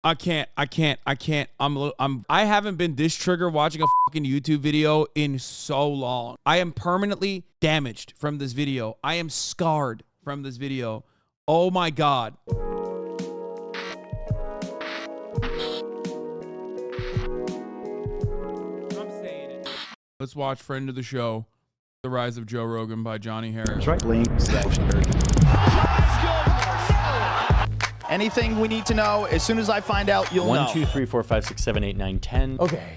I can't. I haven't been this trigger watching a fucking YouTube video in so long. I am permanently damaged from this video. I am scarred from this video. Oh my God. I'm saying it. Let's watch friend of the show, The Rise of Joe Rogan by Johnny Harris. That's right. Anything we need to know, as soon as I find out, you'll know. 1, 2, 3, 4, 5, 6, 7, 8, 9, 10. Okay.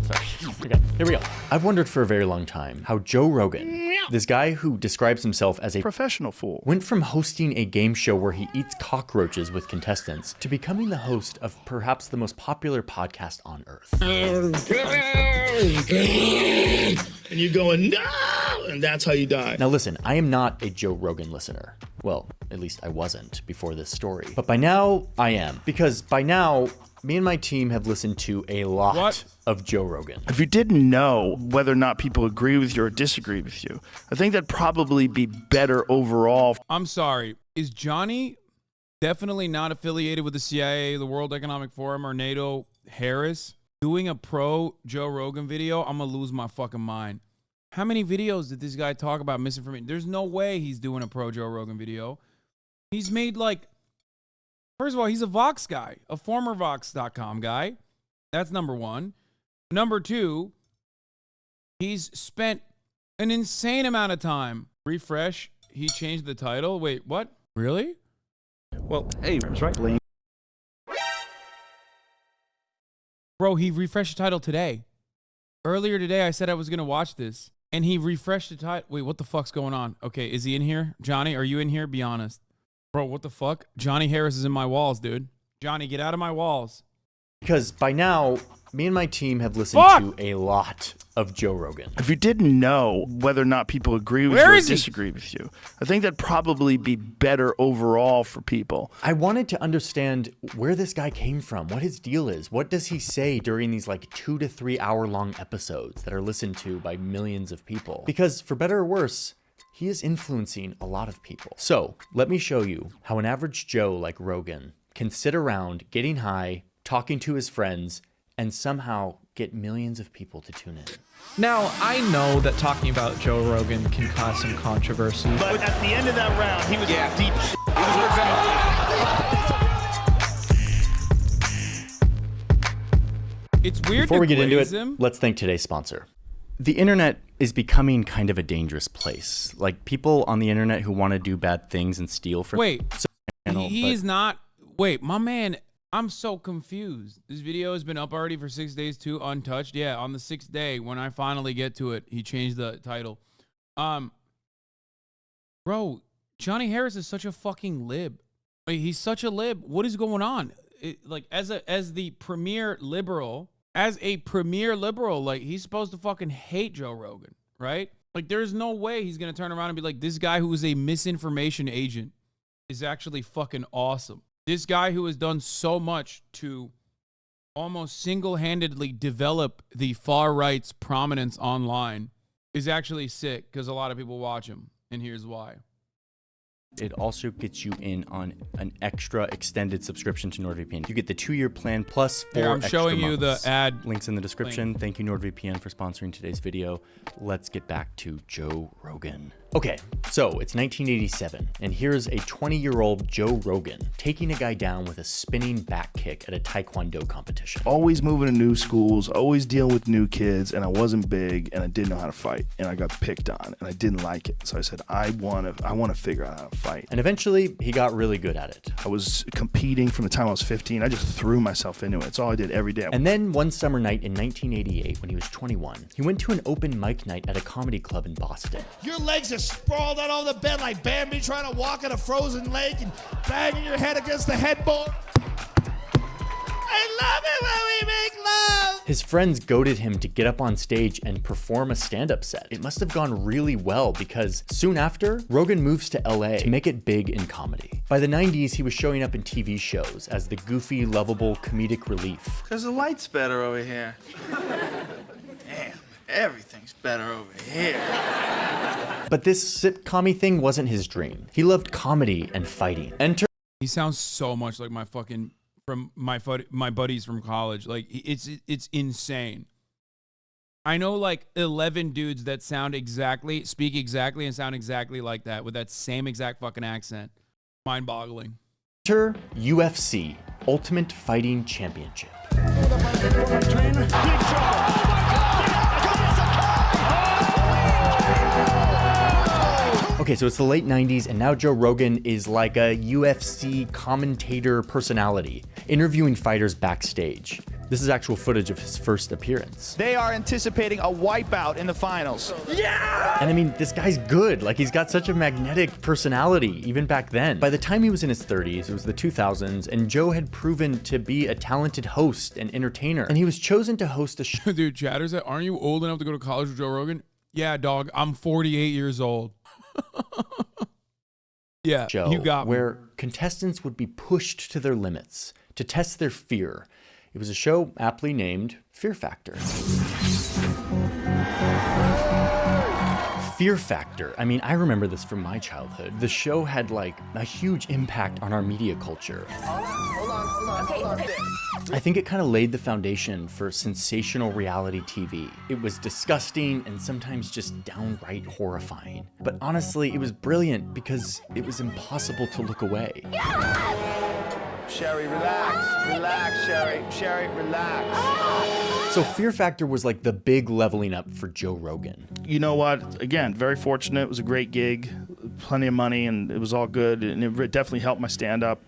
Sorry. Okay, here we go. I've wondered for a very long time how Joe Rogan, this guy who describes himself as a Professional fool, went from hosting a game show where he eats cockroaches with contestants to becoming the host of perhaps the most popular podcast on earth. And you're going, no! And that's how you die. Now listen, I am not a Joe Rogan listener. Well, at least I wasn't before this story. But by now, I am. Because by now, me and my team have listened to a lot of Joe Rogan. If you didn't know whether or not people agree with you or disagree with you, I think that'd probably be better overall. I'm sorry. Is Johnny definitely not affiliated with the CIA, the World Economic Forum, or NATO Harris doing a pro Joe Rogan video? I'm going to lose my fucking mind. How many videos did this guy talk about misinformation? There's no way he's doing a pro Joe Rogan video. He's made like, first of all, he's a Vox guy, a former Vox.com guy. That's number one. Number two, he's spent an insane amount of time. Refresh, he changed the title. Wait, what? Really? Well, hey, that's right. Bro, he refreshed the title today. Earlier today, I said I was going to watch this. And he refreshed the title. Wait, what the fuck's going on? Okay, is he in here? Johnny, are you in here? Be honest. Bro, what the fuck? Johnny Harris is in my walls, dude. Johnny, get out of my walls. Because by now, me and my team have listened to a lot of Joe Rogan. If you didn't know whether or not people agree with you or disagree with you, I think that'd probably be better overall for people. I wanted to understand where this guy came from, what his deal is. What does he say during these like 2 to 3 hour long episodes that are listened to by millions of people? Because for better or worse, he is influencing a lot of people. So let me show you how an average Joe like Rogan can sit around getting high, talking to his friends, and somehow get millions of people to tune in. Now, I know that talking about Joe Rogan can cause some controversy. But at the end of that round, he was deep shit. It's weird. Before we get into it, him. let's thank today's sponsor. The internet is becoming kind of a dangerous place. Like people on the internet who want to do bad things and steal from. Wait, he's not. Wait, my man. I'm so confused. This video has been up already for 6 days too, untouched. Yeah, on the 6th day, when I finally get to it, he changed the title. Bro, Johnny Harris is such a fucking lib. Like, he's such a lib. What is going on? Like, as the premier liberal, like, he's supposed to fucking hate Joe Rogan, right? Like, there's no way he's gonna turn around and be like, this guy who is a misinformation agent is actually fucking awesome. This guy who has done so much to almost single-handedly develop the far right's prominence online is actually sick because a lot of people watch him, and here's why. It also gets you in on an extra extended subscription to NordVPN. You get the 2-year plan plus 4 Here, I'm extra showing you months. the ad. Links in the description. Thank you, NordVPN, for sponsoring today's video. Let's get back to Joe Rogan. Okay, so it's 1987, and here's a 20-year-old Joe Rogan taking a guy down with a spinning back kick at a Taekwondo competition. Always moving to new schools, always dealing with new kids, and I wasn't big, and I didn't know how to fight, and I got picked on, and I didn't like it. So I said, I want to figure out how to fight. And eventually, he got really good at it. I was competing from the time I was 15. I just threw myself into it. It's all I did every day. And then one summer night in 1988, when he was 21, he went to an open mic night at a comedy club in Boston. Your legs are sprawled out on the bed like Bambi trying to walk in a frozen lake and banging your head against the headboard. I love it when we make love. His friends goaded him to get up on stage and perform a stand-up set. It must have gone really well because soon after, Rogan moves to LA to make it big in comedy. By the 90s, he was showing up in TV shows as the goofy, lovable comedic relief. Because the light's better over here. Damn, everything's better over here. But this sitcom-y thing wasn't his dream. He loved comedy and fighting. Enter He sounds so much like my buddies from college. Like it's insane. I know like 11 dudes that speak exactly and sound exactly like that with that same exact fucking accent. Mind-boggling. Enter UFC, Ultimate Fighting Championship. Okay, so it's the late 90s, and now Joe Rogan is like a UFC commentator personality, interviewing fighters backstage. This is actual footage of his first appearance. They are anticipating a wipeout in the finals. And I mean, this guy's good. Like, he's got such a magnetic personality, even back then. By the time he was in his 30s, it was the 2000s, and Joe had proven to be a talented host and entertainer. And he was chosen to host a show. Dude, Chatter said, aren't you old enough to go to college with Joe Rogan? Yeah, dog, I'm 48 years old. Yeah, you got me. Where contestants would be pushed to their limits to test their fear. It was a show aptly named Fear Factor. Fear Factor. I mean, I remember this from my childhood. The show had like a huge impact on our media culture. I think it kind of laid the foundation for sensational reality TV. It was disgusting and sometimes just downright horrifying. But honestly, it was brilliant because it was impossible to look away. Sherry, relax. Relax, Sherry. Sherry, relax. So Fear Factor was like the big leveling up for Joe Rogan. You know what? Again, very fortunate. It was a great gig, plenty of money, and it was all good. And it definitely helped my stand-up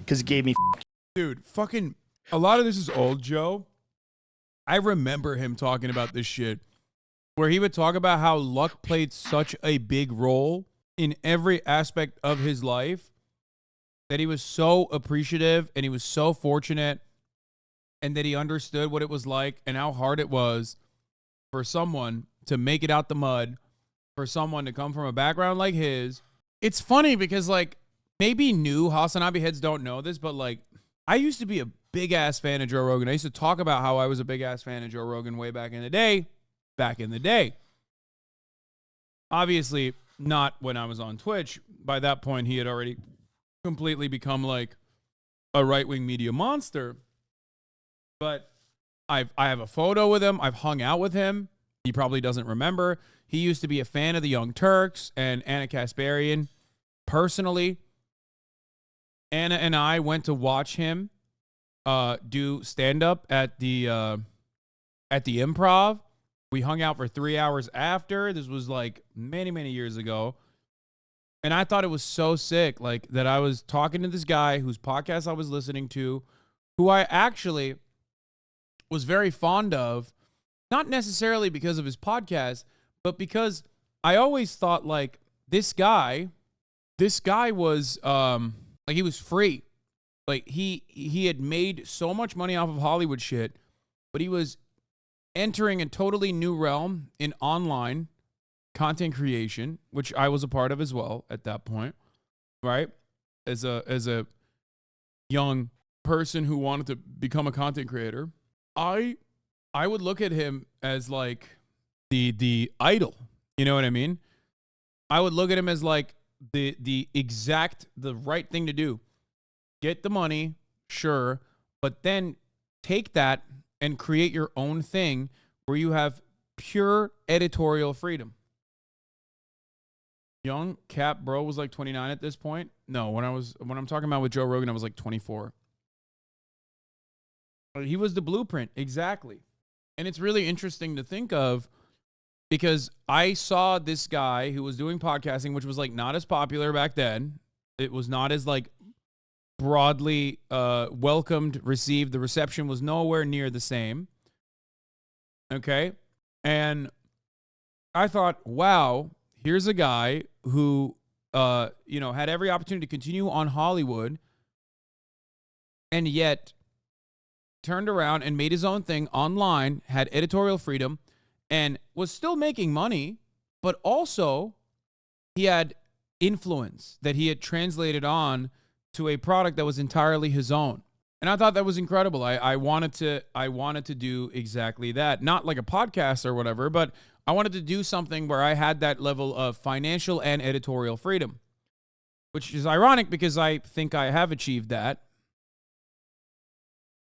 because it gave me. Dude, fucking, a lot of this is old Joe. I remember him talking about this shit where he would talk about how luck played such a big role in every aspect of his life that he was so appreciative and he was so fortunate and that he understood what it was like and how hard it was for someone to make it out the mud, for someone to come from a background like his. It's funny because, like, maybe new Hasanabi heads don't know this, but, like, I used to be a big-ass fan of Joe Rogan. I used to talk about how I was a big-ass fan of Joe Rogan way back in the day. Obviously, not when I was on Twitch. By that point, he had already completely become, like, a right-wing media monster. But I have a photo with him. I've hung out with him. He probably doesn't remember. He used to be a fan of the Young Turks and Anna Kasparian. Personally, Anna and I went to watch him do stand-up at the Improv. We hung out for 3 hours after. This was like many, many years ago. And I thought it was so sick, like, that I was talking to this guy whose podcast I was listening to, who I actually was very fond of, not necessarily because of his podcast, but because I always thought, like, this guy was, like, he was free. Like, he had made so much money off of Hollywood shit, but he was entering a totally new realm in online content creation, which I was a part of as well at that point, right? As a young person who wanted to become a content creator, I would look at him as like the idol. You know what I mean? I would look at him as like the right thing to do. Get the money, sure, but then take that and create your own thing where you have pure editorial freedom. Young Cap Bro was like 29 at this point. No, when I'm talking about with Joe Rogan, I was like 24. He was the blueprint, exactly. And it's really interesting to think of because I saw this guy who was doing podcasting, which was like not as popular back then. It was not as like broadly welcomed, received. The reception was nowhere near the same. Okay. And I thought, wow, here's a guy who, had every opportunity to continue on Hollywood and yet turned around and made his own thing online, had editorial freedom, and was still making money, but also he had influence that he had translated on to a product that was entirely his own. And I thought that was incredible. I wanted to do exactly that. Not like a podcast or whatever, but I wanted to do something where I had that level of financial and editorial freedom. which is ironic because I think I have achieved that.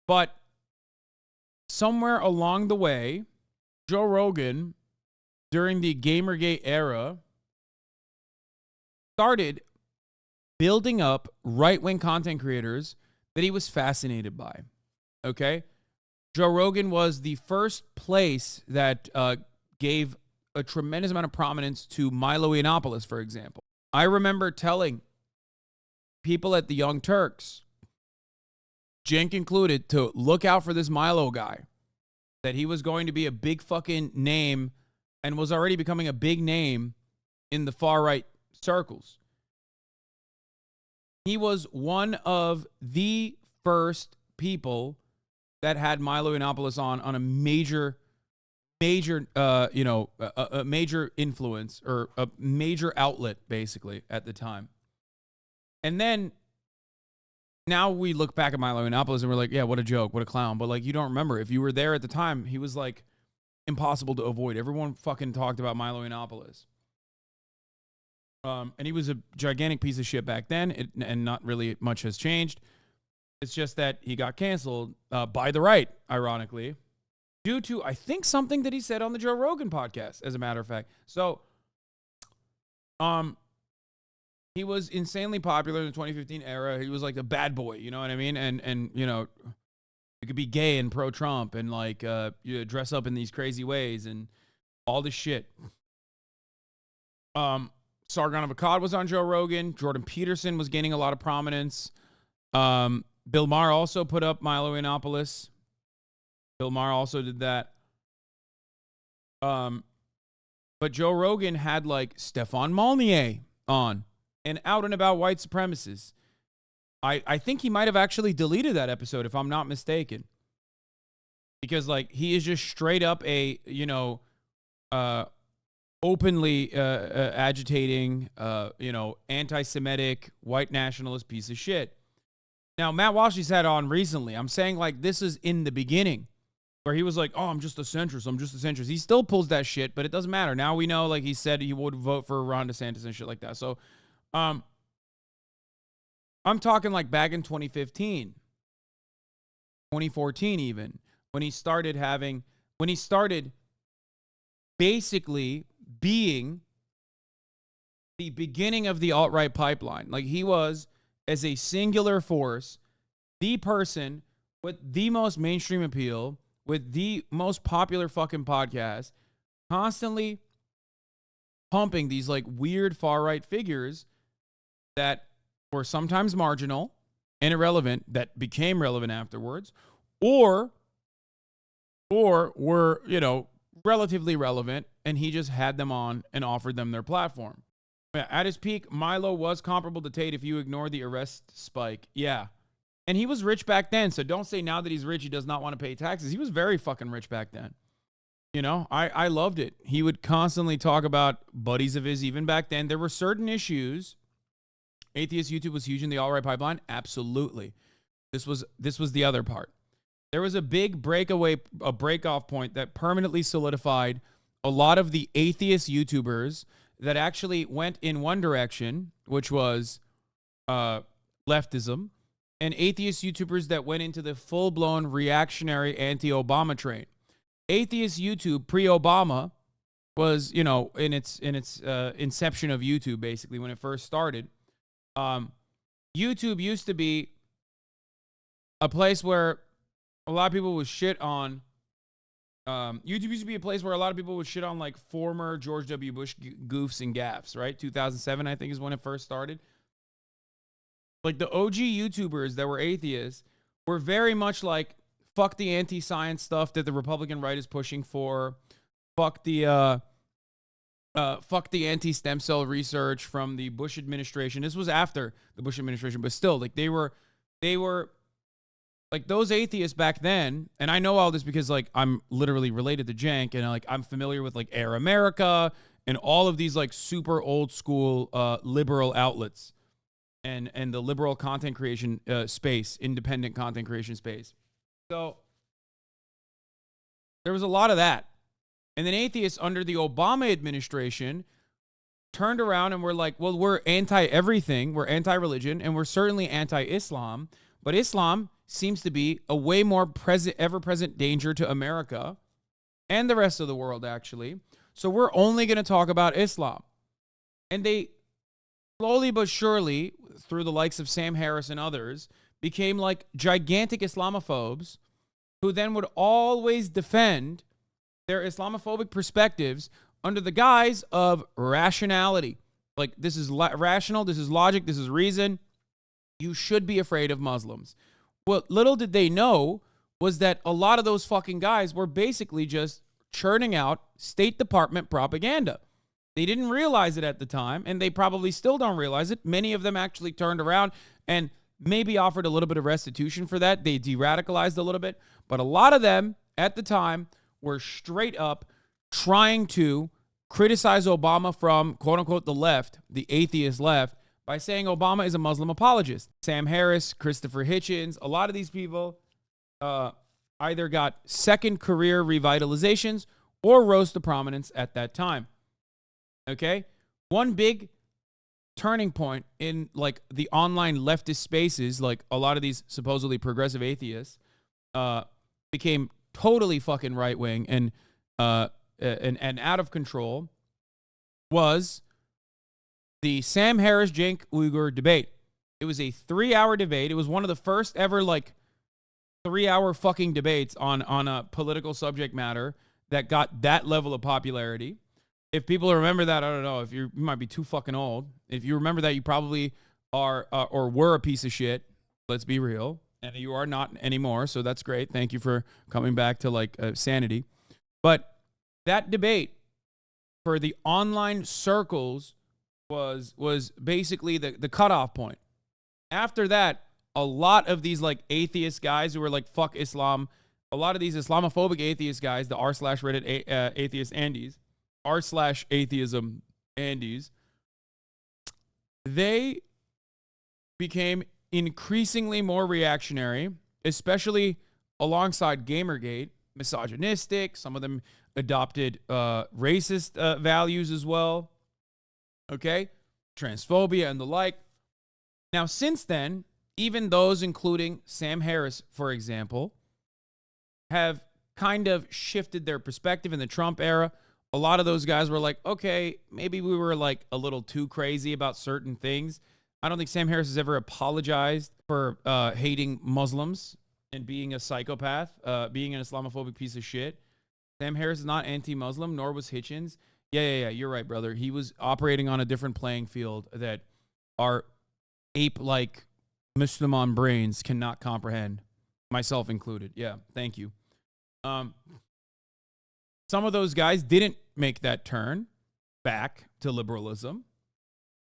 But somewhere along the way, Joe Rogan, during the Gamergate era, started building up right-wing content creators that he was fascinated by. Okay? Joe Rogan was the first place that gave a tremendous amount of prominence to Milo Yiannopoulos, for example. I remember telling people at the Young Turks, Cenk included, to look out for this Milo guy, that he was going to be a big fucking name and was already becoming a big name in the far-right circles. He was one of the first people that had Milo Yiannopoulos on a major influence, or a major outlet, basically, at the time. And then now we look back at Milo Yiannopoulos and we're like, yeah, what a joke, what a clown. But like, you don't remember. If you were there at the time, he was like impossible to avoid. Everyone fucking talked about Milo Yiannopoulos. And he was a gigantic piece of shit back then, and not really much has changed. It's just that he got canceled by the right, ironically, due to, I think, something that he said on the Joe Rogan podcast, as a matter of fact. So, he was insanely popular in the 2015 era. He was like a bad boy, you know what I mean? And you know, you could be gay and pro-Trump and like you dress up in these crazy ways and all this shit. Sargon of Akkad was on Joe Rogan. Jordan Peterson was gaining a lot of prominence. Bill Maher also put up Milo Yiannopoulos. Bill Maher also did that. But Joe Rogan had like Stefan Molyneux on, and out and about white supremacists. I think he might have actually deleted that episode, if I'm not mistaken. Because like, he is just straight up a, you know, openly agitating, you know, anti-Semitic, white nationalist piece of shit. Now, Matt Walsh's had on recently. I'm saying like, this is in the beginning, where he was like, oh, I'm just a centrist. I'm just a centrist. He still pulls that shit, but it doesn't matter. Now we know, like he said, he would vote for Ron DeSantis and shit like that. So, I'm talking like back in 2015, 2014 even, when he started basically being the beginning of the alt-right pipeline. Like, he was, as a singular force, the person with the most mainstream appeal, with the most popular fucking podcast, constantly pumping these like weird far-right figures that were sometimes marginal and irrelevant, that became relevant afterwards, or were, you know, relatively relevant, and he just had them on and offered them their platform. At his peak, Milo was comparable to Tate if you ignore the arrest spike. Yeah. And he was rich back then, so don't say now that he's rich he does not want to pay taxes. He was very fucking rich back then. You know, I loved it. He would constantly talk about buddies of his even back then. There were certain issues. Atheist YouTube was huge in the alt-right pipeline. Absolutely. This was the other part. There was a big break-off point that permanently solidified a lot of the atheist YouTubers that actually went in one direction, which was leftism, and atheist YouTubers that went into the full-blown reactionary anti-Obama train. Atheist YouTube pre-Obama was, you know, in its inception of YouTube, basically, when it first started. YouTube used to be a place where a lot of people would shit on. YouTube used to be a place where a lot of people would shit on like former George W. Bush goofs and gaffes, right? 2007, I think, is when it first started. Like, the OG YouTubers that were atheists were very much like, fuck the anti-science stuff that the Republican right is pushing for. Fuck the anti-stem cell research from the Bush administration. This was after the Bush administration, but still, like, they were like, those atheists back then, and I know all this because like I'm literally related to Cenk, and like I'm familiar with like Air America and all of these like super old school liberal outlets and the liberal content creation space, independent content creation space. So there was a lot of that. And then atheists under the Obama administration turned around and were like, well, we're anti-everything. We're anti-religion, and we're certainly anti-Islam. But Islam seems to be a way more ever-present danger to America and the rest of the world, actually. So we're only going to talk about Islam. And they slowly but surely, through the likes of Sam Harris and others, became like gigantic Islamophobes who then would always defend their Islamophobic perspectives under the guise of rationality. Like, this is rational, this is logic, this is reason. You should be afraid of Muslims. What little did they know was that a lot of those fucking guys were basically just churning out State Department propaganda. They didn't realize it at the time, and they probably still don't realize it. Many of them actually turned around and maybe offered a little bit of restitution for that. They de-radicalized a little bit. But a lot of them at the time were straight up trying to criticize Obama from, quote unquote, the left, the atheist left, by saying Obama is a Muslim apologist. Sam Harris, Christopher Hitchens, a lot of these people either got second career revitalizations or rose to prominence at that time. Okay? One big turning point in like the online leftist spaces, like a lot of these supposedly progressive atheists became totally fucking right-wing and out of control, was the Sam Harris Cenk Uygur debate. It was a 3-hour debate. It was one of the first ever like 3-hour fucking debates on a political subject matter that got that level of popularity. If people remember that, I don't know. If you might be too fucking old. If you remember that, you probably are or were a piece of shit. Let's be real. And you are not anymore. So that's great. Thank you for coming back to like sanity. But that debate for the online circles was basically the cutoff point. After that, a lot of these like atheist guys who were like, fuck Islam, a lot of these Islamophobic atheist guys, the r/Reddit atheist Andes, r/atheism Andes, they became increasingly more reactionary, especially alongside Gamergate, misogynistic. Some of them adopted racist values as well. Okay? Transphobia and the like. Now, since then, even those, including Sam Harris, for example, have kind of shifted their perspective in the Trump era. A lot of those guys were like, okay, maybe we were like a little too crazy about certain things. I don't think Sam Harris has ever apologized for hating Muslims and being a psychopath, being an Islamophobic piece of shit. Sam Harris is not anti-Muslim, nor was Hitchens. Yeah, you're right, brother. He was operating on a different playing field that our ape-like Muslim brains cannot comprehend, myself included. Yeah, thank you. Some of those guys didn't make that turn back to liberalism.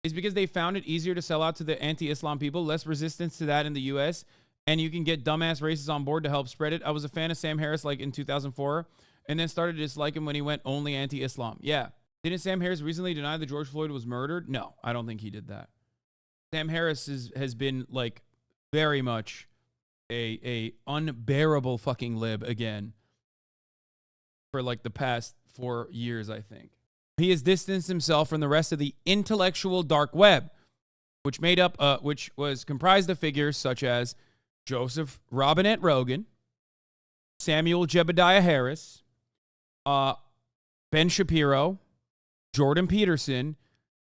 It's because they found it easier to sell out to the anti-Islam people, less resistance to that in the U.S., and you can get dumbass racists on board to help spread it. I was a fan of Sam Harris like in 2004, and then started to dislike him when he went only anti-Islam. Yeah. Didn't Sam Harris recently deny that George Floyd was murdered? No, I don't think he did that. Sam Harris has been like very much a unbearable fucking lib again for like the past 4 years, I think. He has distanced himself from the rest of the intellectual dark web, which was comprised of figures such as Joseph Robinette Rogan, Samuel Jebediah Harris, Ben Shapiro, Jordan Peterson,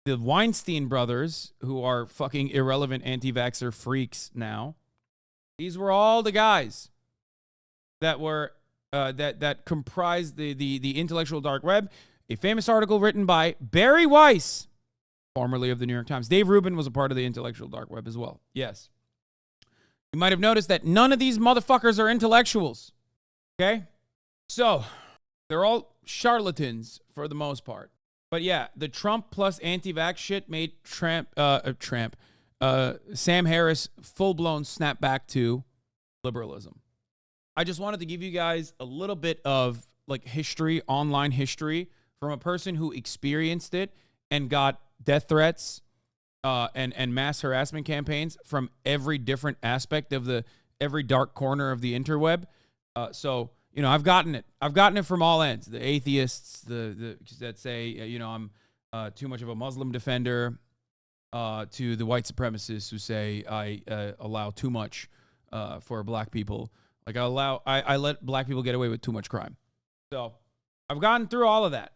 the Weinstein brothers, who are fucking irrelevant anti-vaxxer freaks now. These were all the guys that were that comprised the intellectual dark web. A famous article written by Barry Weiss, formerly of the New York Times. Dave Rubin was a part of the intellectual dark web as well. Yes. You might have noticed that none of these motherfuckers are intellectuals. Okay? So, they're all charlatans for the most part. But yeah, the Trump plus anti-vax shit made Sam Harris full-blown snap back to liberalism. I just wanted to give you guys a little bit of like history, online history, from a person who experienced it and got death threats and mass harassment campaigns from every different aspect of every dark corner of the interweb. So, you know, I've gotten it. I've gotten it from all ends. The atheists, the that say, you know, too much of a Muslim defender, to the white supremacists who say I allow too much for black people. Like I let black people get away with too much crime. So I've gotten through all of that.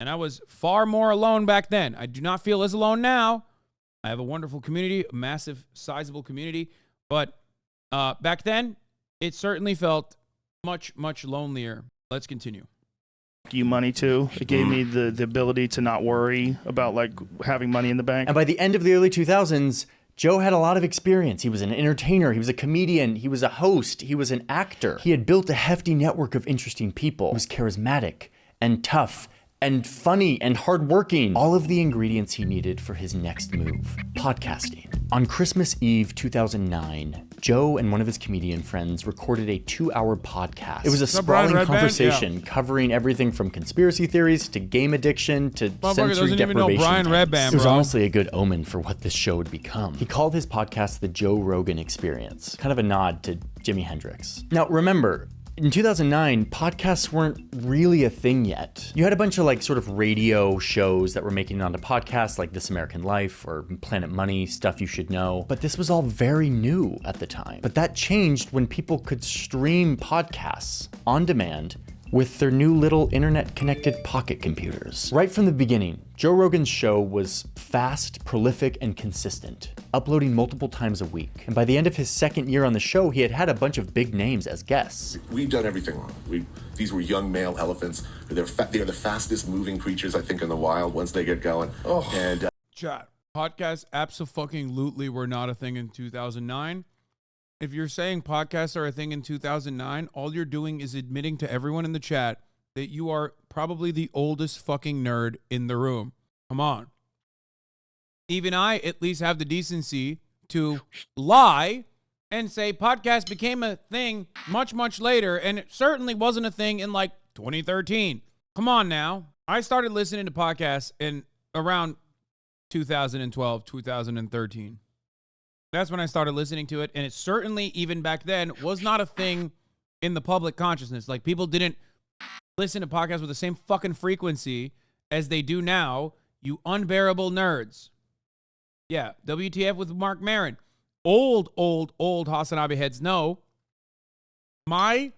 And I was far more alone back then. I do not feel as alone now. I have a wonderful community, a massive, sizable community. But back then, it certainly felt much, much lonelier. Let's continue. You money too. It gave me the ability to not worry about like having money in the bank. And by the end of the early 2000s, Joe had a lot of experience. He was an entertainer, he was a comedian, he was a host, he was an actor. He had built a hefty network of interesting people. He was charismatic and tough and funny and hardworking. All of the ingredients he needed for his next move, podcasting. On Christmas Eve 2009, Joe and one of his comedian friends recorded a 2-hour podcast. It was a sprawling conversation covering everything from conspiracy theories to game addiction to sensory deprivation. It was honestly a good omen for what this show would become. He called his podcast the Joe Rogan Experience, kind of a nod to Jimi Hendrix. Now remember, in 2009, podcasts weren't really a thing yet. You had a bunch of like sort of radio shows that were making it onto podcasts like This American Life or Planet Money, Stuff You Should Know. But this was all very new at the time. But that changed when people could stream podcasts on demand with their new little internet-connected pocket computers. Right from the beginning, Joe Rogan's show was fast, prolific, and consistent, uploading multiple times a week. And by the end of his second year on the show, he had had a bunch of big names as guests. We've done everything wrong. These were young male elephants. They're the fastest moving creatures, I think, in the wild once they get going. And chat, podcasts abso-fucking-lutely were not a thing in 2009. If you're saying podcasts are a thing in 2009, all you're doing is admitting to everyone in the chat that you are probably the oldest fucking nerd in the room. Come on. Even I at least have the decency to lie and say podcast became a thing much, much later, and it certainly wasn't a thing in like 2013. Come on now. I started listening to podcasts in around 2012, 2013. That's when I started listening to it, and it certainly, even back then, was not a thing in the public consciousness. Like, people didn't listen to podcasts with the same fucking frequency as they do now, you unbearable nerds. Yeah, WTF with Mark Maron. Old Hasanabi heads know. My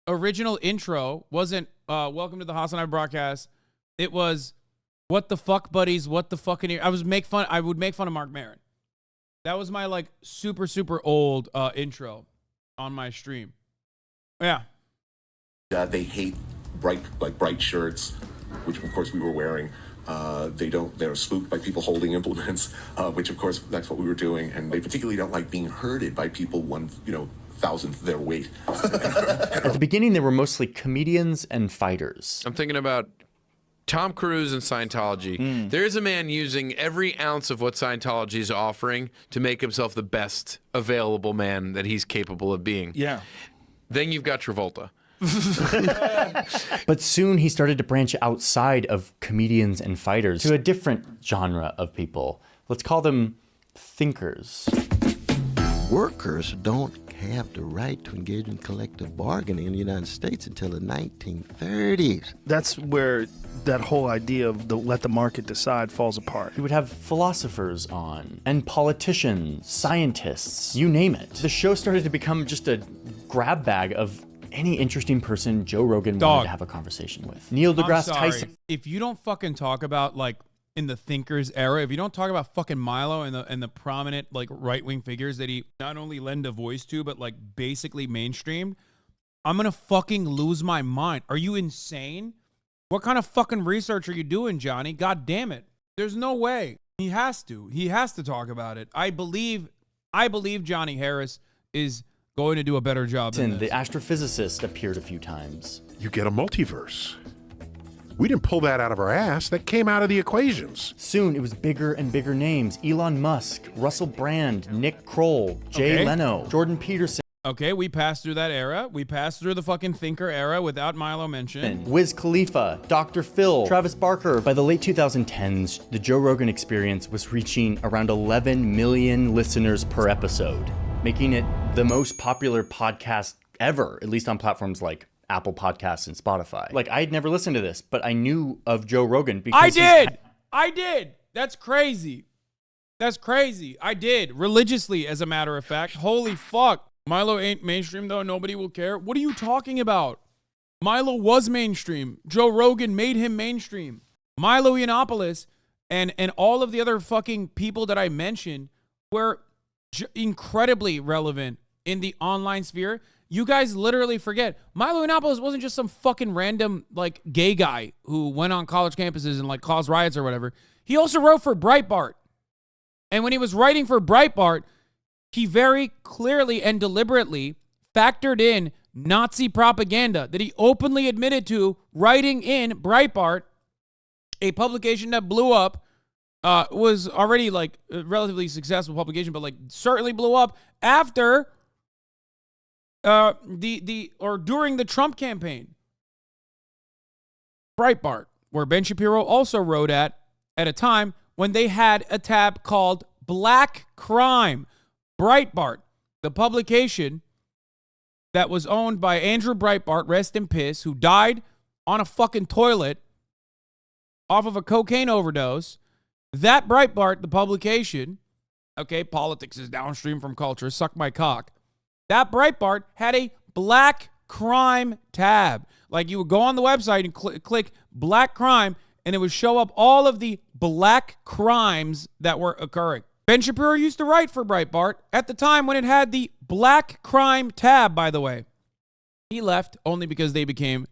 original intro wasn't welcome to the Hasanabi broadcast. It was, what the fuck, buddies, what the fucking... I would make fun of Mark Maron. That was my like super old intro on my stream. Yeah. They hate bright shirts, which of course we were wearing. They're spooked by people holding implements, which of course that's what we were doing. And they particularly don't like being herded by people 1,000th their weight. At the beginning, they were mostly comedians and fighters. I'm thinking about Tom Cruise and Scientology. There's a man using every ounce of what Scientology is offering to make himself the best available man that he's capable of being. Yeah. Then you've got Travolta. But soon he started to branch outside of comedians and fighters to a different genre of people. Let's call them thinkers. Workers don't have the right to engage in collective bargaining in the United States until the 1930s. That's where that whole idea of let the market decide falls apart. He would have philosophers on, and politicians, scientists, you name it. The show started to become just a grab bag of any interesting person Joe Rogan wanted to have a conversation with. Neil deGrasse Tyson. If you don't fucking talk about like in the thinkers era, if you don't talk about fucking Milo and the prominent like right-wing figures that he not only lend a voice to, but like basically mainstreamed, I'm gonna fucking lose my mind. Are you insane? What kind of fucking research are you doing, Johnny? God damn it. There's no way. He has to talk about it. I believe Johnny Harris is going to do a better job than this. The astrophysicist appeared a few times. You get a multiverse. We didn't pull that out of our ass. That came out of the equations. Soon, it was bigger and bigger names. Elon Musk, Russell Brand, Nick Kroll, Jay Leno, Jordan Peterson. Okay, we passed through that era. We passed through the fucking thinker era without Milo mentioned. Wiz Khalifa, Dr. Phil, Travis Barker. By the late 2010s, the Joe Rogan Experience was reaching around 11 million listeners per episode, making it the most popular podcast ever, at least on platforms like Apple Podcasts and Spotify. Like, I had never listened to this, but I knew of Joe Rogan because I did. That's crazy. That's crazy. I did. Religiously, as a matter of fact. Holy fuck. Milo ain't mainstream, though. Nobody will care. What are you talking about? Milo was mainstream. Joe Rogan made him mainstream. Milo Yiannopoulos and all of the other fucking people that I mentioned were incredibly relevant in the online sphere. You guys literally forget. Milo Yiannopoulos wasn't just some fucking random, like, gay guy who went on college campuses and, like, caused riots or whatever. He also wrote for Breitbart. And when he was writing for Breitbart, he very clearly and deliberately factored in Nazi propaganda that he openly admitted to writing in Breitbart, a publication that blew up, was already like a relatively successful publication, but like certainly blew up after during the Trump campaign. Breitbart, where Ben Shapiro also wrote at a time when they had a tab called Black Crime. Breitbart, the publication that was owned by Andrew Breitbart, rest in piss, who died on a fucking toilet off of a cocaine overdose. That Breitbart, the publication, okay, politics is downstream from culture, suck my cock. That Breitbart had a black crime tab. Like, you would go on the website and click black crime, and it would show up all of the black crimes that were occurring. Ben Shapiro used to write for Breitbart at the time when it had the black crime tab, by the way. He left only because they became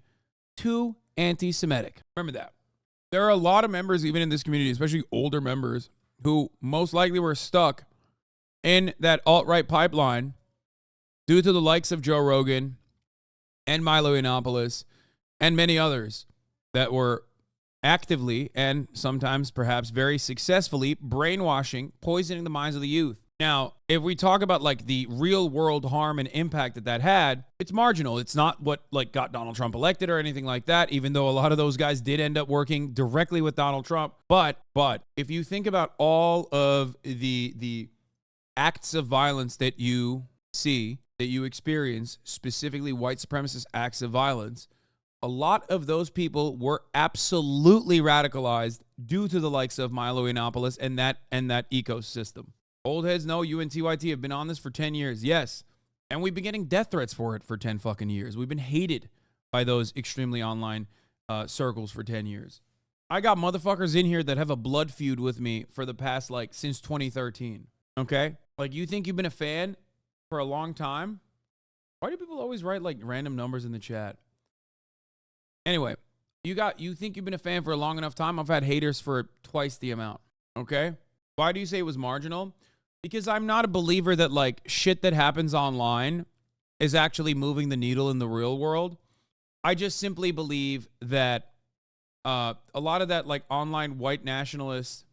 too anti-Semitic. Remember that. There are a lot of members, even in this community, especially older members, who most likely were stuck in that alt-right pipeline due to the likes of Joe Rogan and Milo Yiannopoulos and many others that were actively and sometimes perhaps very successfully brainwashing, poisoning the minds of the youth. Now, if we talk about like the real world harm and impact that had, it's marginal. It's not what like got Donald Trump elected or anything like that, even though a lot of those guys did end up working directly with Donald Trump. But if you think about all of the acts of violence that you see, that you experience, specifically white supremacist acts of violence, a lot of those people were absolutely radicalized due to the likes of Milo Yiannopoulos and that ecosystem. Old heads know you and TYT have been on this for 10 years. Yes. And we've been getting death threats for it for 10 fucking years. We've been hated by those extremely online circles for 10 years. I got motherfuckers in here that have a blood feud with me for the past, like, since 2013. Okay? Like, you think you've been a fan for a long time? Why do people always write, like, random numbers in the chat? Anyway, you think you've been a fan for a long enough time? I've had haters for twice the amount. Okay? Why do you say it was marginal? Because I'm not a believer that, like, shit that happens online is actually moving the needle in the real world. I just simply believe that a lot of that, like, online white nationalist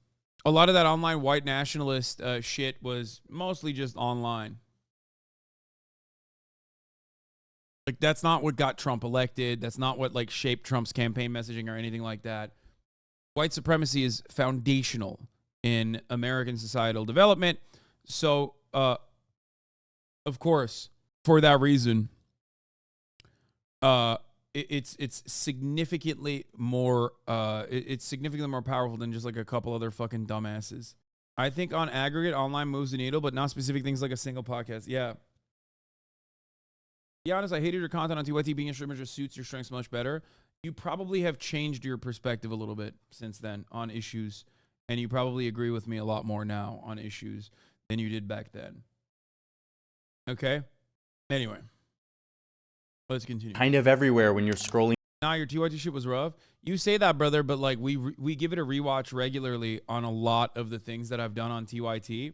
shit was mostly just online. Like, that's not what got Trump elected. That's not what, like, shaped Trump's campaign messaging or anything like that. White supremacy is foundational in American societal development. So, of course, for that reason, it's significantly more powerful than just like a couple other fucking dumbasses. I think on aggregate, online moves the needle, but not specific things like a single podcast. Yeah. Be honest, I hated your content on TYT. Being a streamer just suits your strengths much better. You probably have changed your perspective a little bit since then on issues, and you probably agree with me a lot more now on issues than you did back then. Okay? Anyway, let's continue. Kind of everywhere when you're scrolling. Nah, your TYT shit was rough. You say that, brother, but like we give it a rewatch regularly on a lot of the things that I've done on TYT.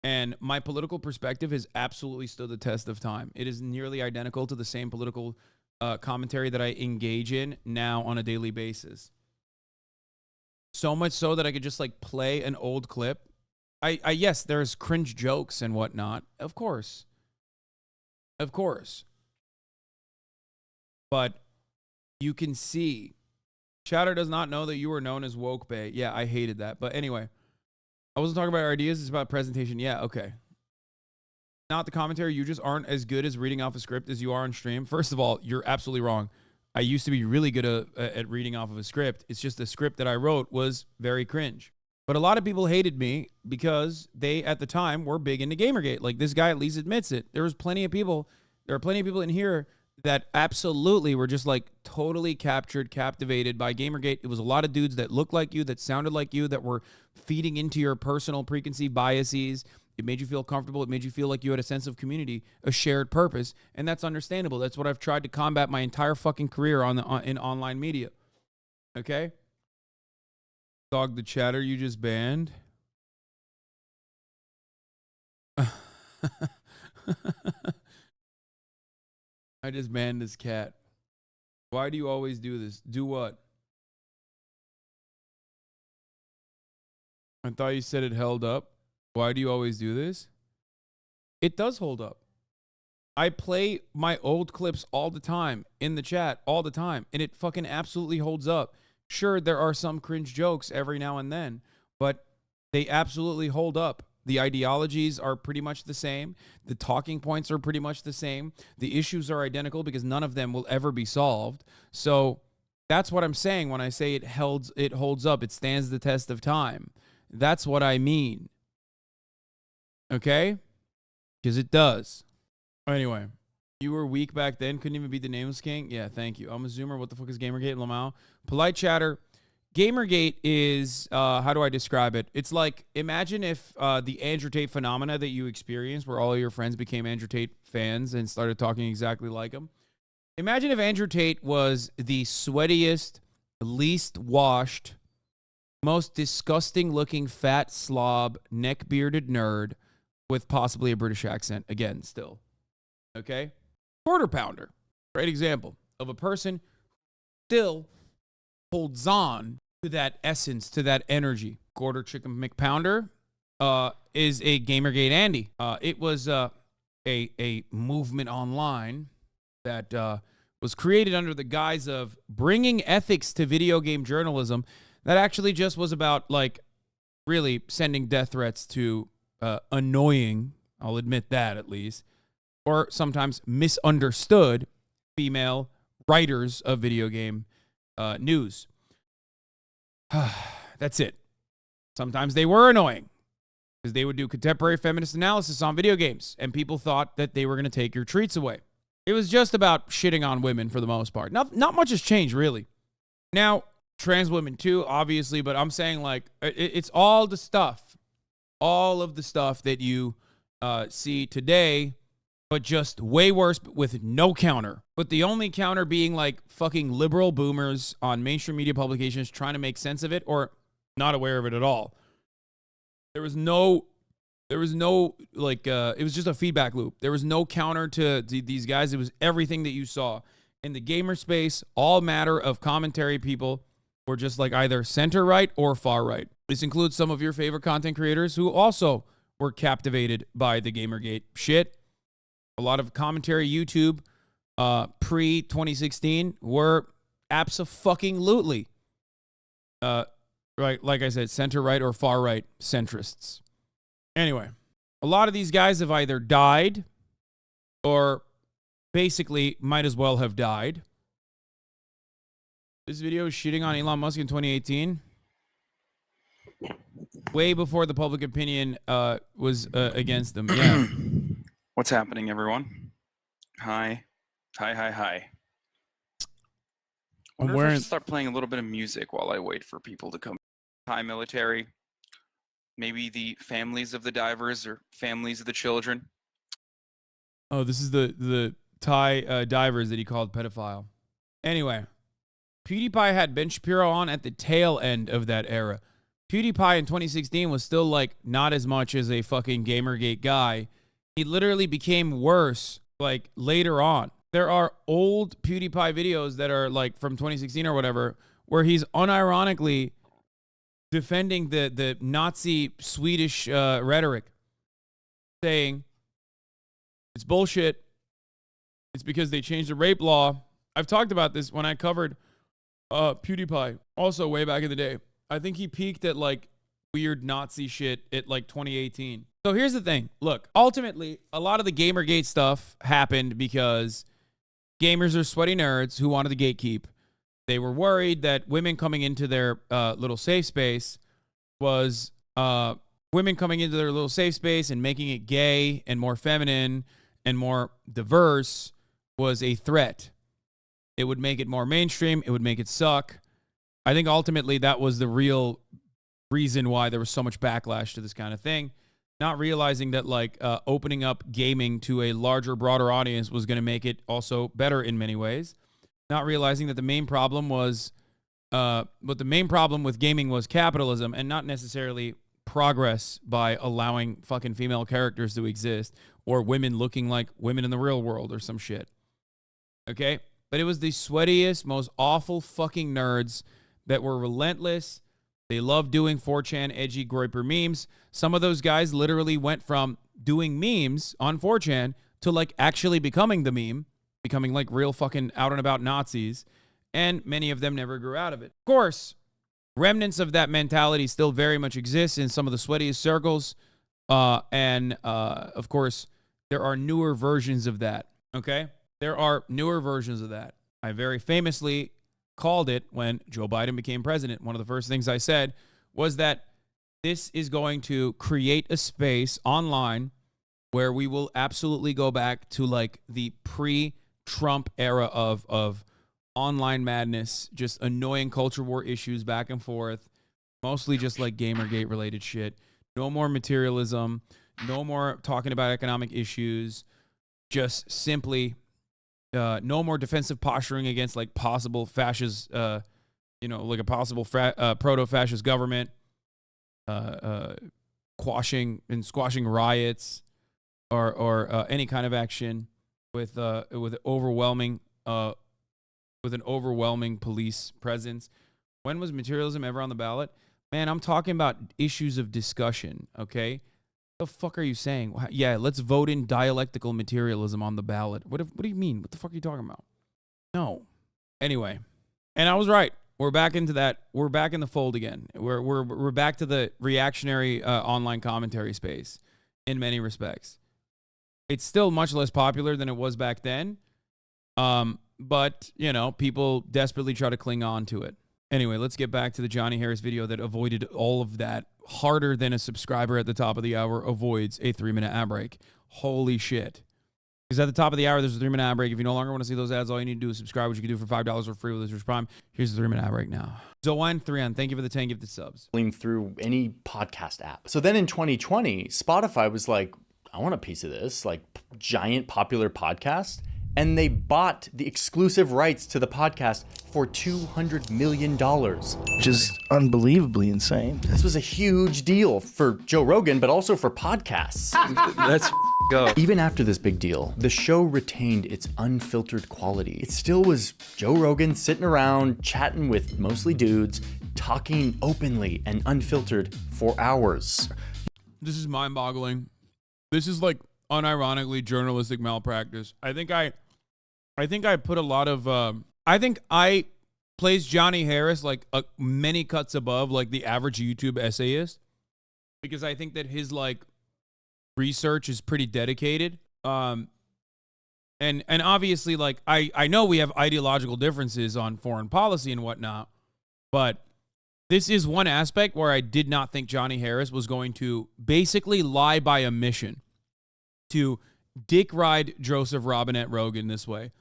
And my political perspective has absolutely stood the test of time. It is nearly identical to the same political commentary that I engage in now on a daily basis. So much so that I could just like play an old clip. Yes, there's cringe jokes and whatnot. Of course. But you can see. Chatter does not know that you were known as Woke Bay. Yeah, I hated that. But anyway. I wasn't talking about our ideas. It's about presentation. Yeah, okay. not the commentary. You just aren't as good as reading off a script as you are on stream. First of all, you're absolutely wrong. I used to be really good at reading off of a script. It's just the script that I wrote was very cringe. But a lot of people hated me because they, at the time, were big into Gamergate. Like, this guy at least admits it. There are plenty of people in here that absolutely were just, like, totally captivated by Gamergate. It was a lot of dudes that looked like you, that sounded like you, that were feeding into your personal preconceived biases. It made you feel comfortable. It made you feel like you had a sense of community, a shared purpose, and that's understandable. That's what I've tried to combat my entire fucking career in online media. Okay? Dog the chatter you just banned. I just banned this cat. Why do you always do this? Do what? I thought you said it held up. Why do you always do this? It does hold up. I play my old clips all the time in the chat all the time, and it fucking absolutely holds up. Sure, there are some cringe jokes every now and then, but they absolutely hold up. The ideologies are pretty much the same. The talking points are pretty much the same. The issues are identical because none of them will ever be solved. So that's what I'm saying when I say it holds up. It stands the test of time. That's what I mean. Okay? Because it does. Anyway, you were weak back then. Couldn't even beat the Nameless King. Yeah, thank you. I'm a Zoomer. What the fuck is Gamergate, Lamau? Polite chatter. Gamergate is, how do I describe it? It's like, imagine if the Andrew Tate phenomena that you experienced, where all of your friends became Andrew Tate fans and started talking exactly like him. Imagine if Andrew Tate was the sweatiest, least washed, most disgusting looking fat slob, neck-bearded nerd with possibly a British accent. Again, still. Okay? Quarter pounder. Great example of a person who still holds on to that essence, to that energy. Quarter Chicken McPounder is a Gamergate Andy. It was a movement online that was created under the guise of bringing ethics to video game journalism that actually just was about, like, really sending death threats to annoying, I'll admit that at least, or sometimes misunderstood female writers of video game news. That's it. Sometimes they were annoying because they would do contemporary feminist analysis on video games, and people thought that they were going to take your treats away. It was just about shitting on women for the most part. Not much has changed, really. Now, trans women too, obviously, but I'm saying, like, it's all the stuff. All of the stuff that you see today, but just way worse with no counter. But the only counter being, like, fucking liberal boomers on mainstream media publications trying to make sense of it or not aware of it at all. There was no, like, it was just a feedback loop. There was no counter to these guys. It was everything that you saw. In the gamer space, all matter of commentary people were just, like, either center right or far right. This includes some of your favorite content creators who also were captivated by the Gamergate shit. A lot of commentary YouTube pre-2016 were abso-fucking-lutely, right, like I said, center-right or far-right centrists. Anyway, a lot of these guys have either died or basically might as well have died. This video is shitting on Elon Musk in 2018. Way before the public opinion was against them. Yeah. What's happening, everyone? Hi. I wonder if I should start playing a little bit of music while I wait for people to come. Hi, military. Maybe the families of the divers or families of the children. Oh, this is the Thai divers that he called pedophile. Anyway, PewDiePie had Ben Shapiro on at the tail end of that era. PewDiePie in 2016 was still, like, not as much as a fucking Gamergate guy. He literally became worse, like, later on. There are old PewDiePie videos that are, like, from 2016 or whatever, where he's unironically defending the Nazi Swedish rhetoric, saying it's bullshit. It's because they changed the rape law. I've talked about this when I covered PewDiePie, also way back in the day. I think he peaked at, like, weird Nazi shit at like 2018. So here's the thing. Look, ultimately, a lot of the Gamergate stuff happened because gamers are sweaty nerds who wanted to gatekeep. They were worried that women coming into their little safe space was and making it gay and more feminine and more diverse was a threat. It would make it more mainstream. It would make it suck. I think ultimately that was the real reason why there was so much backlash to this kind of thing. Not realizing that like opening up gaming to a larger, broader audience was going to make it also better in many ways. Not realizing that the main problem was, with gaming was capitalism and not necessarily progress by allowing fucking female characters to exist or women looking like women in the real world or some shit. Okay? But it was the sweatiest, most awful fucking nerds that were relentless. They loved doing 4chan edgy groiper memes. Some of those guys literally went from doing memes on 4chan to like actually becoming the meme, becoming like real fucking out and about Nazis. And many of them never grew out of it. Of course, remnants of that mentality still very much exist in some of the sweatiest circles. Of course, there are newer versions of that. Okay? There are newer versions of that. I very famously called it when Joe Biden became president. One of the first things I said was that this is going to create a space online where we will absolutely go back to like the pre-Trump era of online madness, just annoying culture war issues back and forth, mostly just like Gamergate related shit. No more materialism, no more talking about economic issues, just simply no more defensive posturing against like possible fascist, like a possible proto-fascist government, squashing riots or any kind of action with an overwhelming police presence. When was materialism ever on the ballot? Man, I'm talking about issues of discussion, okay? What the fuck are you saying? Yeah, let's vote in dialectical materialism on the ballot. What do you mean? What the fuck are you talking about? No. Anyway, and I was right. We're back into that. We're back in the fold again. We're back to the reactionary online commentary space in many respects. It's still much less popular than it was back then. But, people desperately try to cling on to it. Anyway, let's get back to the Johnny Harris video that avoided all of that harder than a subscriber at the top of the hour avoids a 3-minute ad break. Holy shit. Because at the top of the hour, there's a 3-minute ad break. If you no longer want to see those ads, all you need to do is subscribe, which you can do for $5 for free with Listeners Prime. Here's the 3-minute ad break now. Zoan3on, thank you for the 10 gifted subs. Through any podcast app. So then in 2020, Spotify was like, I want a piece of this, like giant popular podcast. And they bought the exclusive rights to the podcast for $200 million. Which is unbelievably insane. This was a huge deal for Joe Rogan, but also for podcasts. Let's go. Even after this big deal, the show retained its unfiltered quality. It still was Joe Rogan sitting around, chatting with mostly dudes, talking openly and unfiltered for hours. This is mind-boggling. This is like unironically journalistic malpractice. I think I put a lot of, I think I placed Johnny Harris like many cuts above like the average YouTube essayist, because I think that his like research is pretty dedicated. And obviously like, I know we have ideological differences on foreign policy and whatnot, but this is one aspect where I did not think Johnny Harris was going to basically lie by omission to dick ride Joseph Robinette Rogan this way.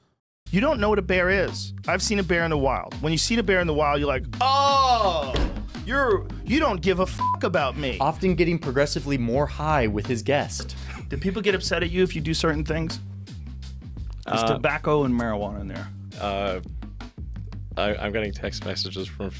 You don't know what a bear is. I've seen a bear in the wild. When you see a bear in the wild, you're like, oh, you don't give a fuck about me. Often getting progressively more high with his guest. Do people get upset at you if you do certain things? There's tobacco and marijuana in there. I'm getting text messages from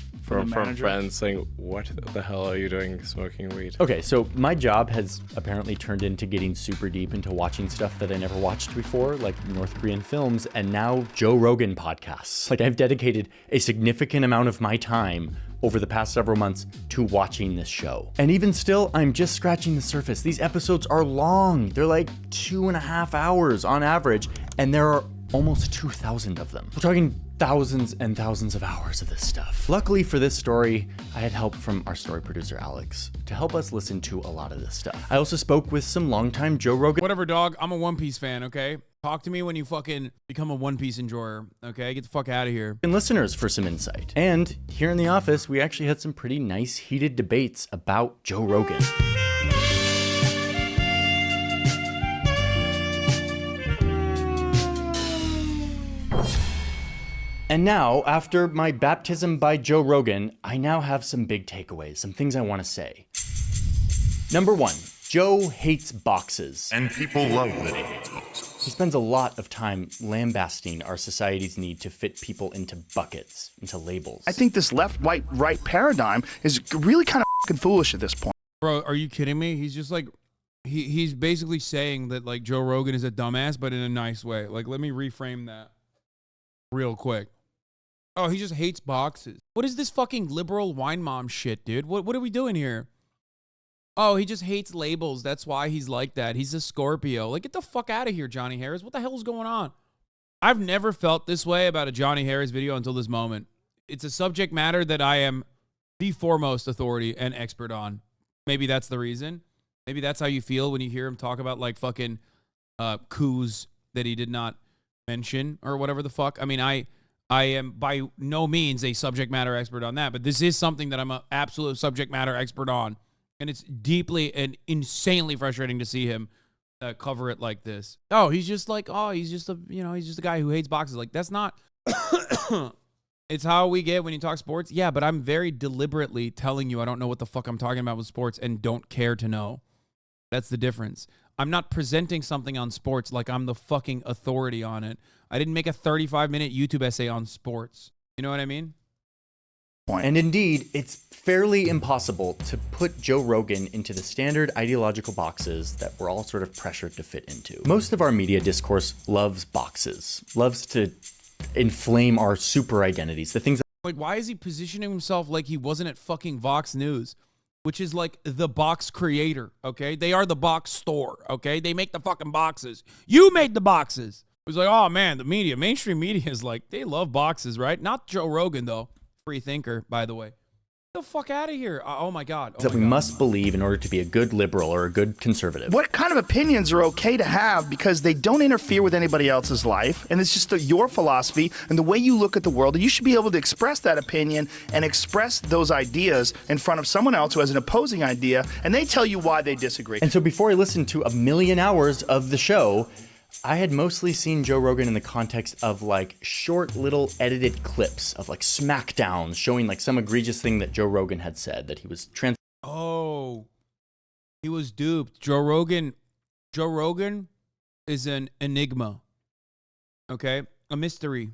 friends saying, what the hell are you doing smoking weed? Okay, so my job has apparently turned into getting super deep into watching stuff that I never watched before, like North Korean films, and now Joe Rogan podcasts. Like, I've dedicated a significant amount of my time over the past several months to watching this show. And even still, I'm just scratching the surface. These episodes are long. They're like 2.5 hours on average, and there are almost 2,000 of them. We're talking thousands and thousands of hours of this stuff. Luckily for this story, I had help from our story producer, Alex, to help us listen to a lot of this stuff. I also spoke with some longtime Joe Rogan. Whatever, dog. I'm a One Piece fan, okay? Talk to me when you fucking become a One Piece enjoyer, okay? Get the fuck out of here. And listeners for some insight. And here in the office, we actually had some pretty nice heated debates about Joe Rogan. And now, after my baptism by Joe Rogan, I now have some big takeaways, some things I want to say. Number one, Joe hates boxes. And people love that he hates boxes. He spends a lot of time lambasting our society's need to fit people into buckets, into labels. I think this left, right paradigm is really kind of fucking foolish at this point. Bro, are you kidding me? He's just like, he's basically saying that like Joe Rogan is a dumbass, but in a nice way. Like, let me reframe that real quick. Oh, he just hates boxes. What is this fucking liberal wine mom shit, dude? What are we doing here? Oh, he just hates labels. That's why he's like that. He's a Scorpio. Like, get the fuck out of here, Johnny Harris. What the hell is going on? I've never felt this way about a Johnny Harris video until this moment. It's a subject matter that I am the foremost authority and expert on. Maybe that's the reason. Maybe that's how you feel when you hear him talk about like fucking coups that he did not mention or whatever the fuck. I mean, I am by no means a subject matter expert on that, but this is something that I'm an absolute subject matter expert on. And it's deeply and insanely frustrating to see him cover it like this. Oh, he's just like, oh, he's just a guy who hates boxes. Like, that's not, it's how we get when you talk sports. Yeah, but I'm very deliberately telling you I don't know what the fuck I'm talking about with sports and don't care to know. That's the difference. I'm not presenting something on sports like I'm the fucking authority on it. I didn't make a 35-minute YouTube essay on sports. You know what I mean? And indeed, it's fairly impossible to put Joe Rogan into the standard ideological boxes that we're all sort of pressured to fit into. Most of our media discourse loves boxes, loves to inflame our super identities, the things that like, why is he positioning himself like he wasn't at fucking Vox News, which is like the box creator, okay? They are the box store, okay? They make the fucking boxes. You made the boxes. It was like, oh man, the media, mainstream media is like, they love boxes, right? Not Joe Rogan, though. Free thinker, by the way. Get the fuck out of here. Oh my God. that we must believe in order to be a good liberal or a good conservative. What kind of opinions are okay to have because they don't interfere with anybody else's life, and it's just your philosophy and the way you look at the world, and you should be able to express that opinion and express those ideas in front of someone else who has an opposing idea, and they tell you why they disagree. And so before I listened to 1,000,000 hours of the show, I had mostly seen Joe Rogan in the context of like short little edited clips of like smackdowns showing like some egregious thing that Joe Rogan had said that he was Oh, he was duped. Joe Rogan is an enigma. Okay? A mystery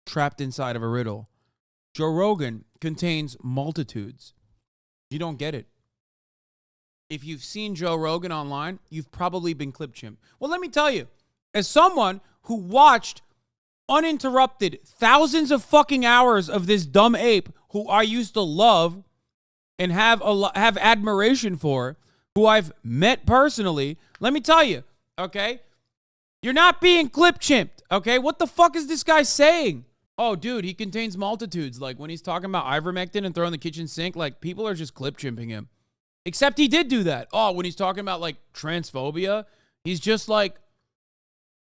trapped inside of a riddle. Joe Rogan contains multitudes. You don't get it. If you've seen Joe Rogan online, you've probably been clip chimp. Well, let me tell you, as someone who watched uninterrupted thousands of fucking hours of this dumb ape who I used to love and have admiration for, who I've met personally, let me tell you, okay? You're not being clip chimped, okay? What the fuck is this guy saying? Oh, dude, he contains multitudes. Like, when he's talking about ivermectin and throwing the kitchen sink, like, people are just clip chimping him. Except he did do that. Oh, when he's talking about, like, transphobia, he's just, like,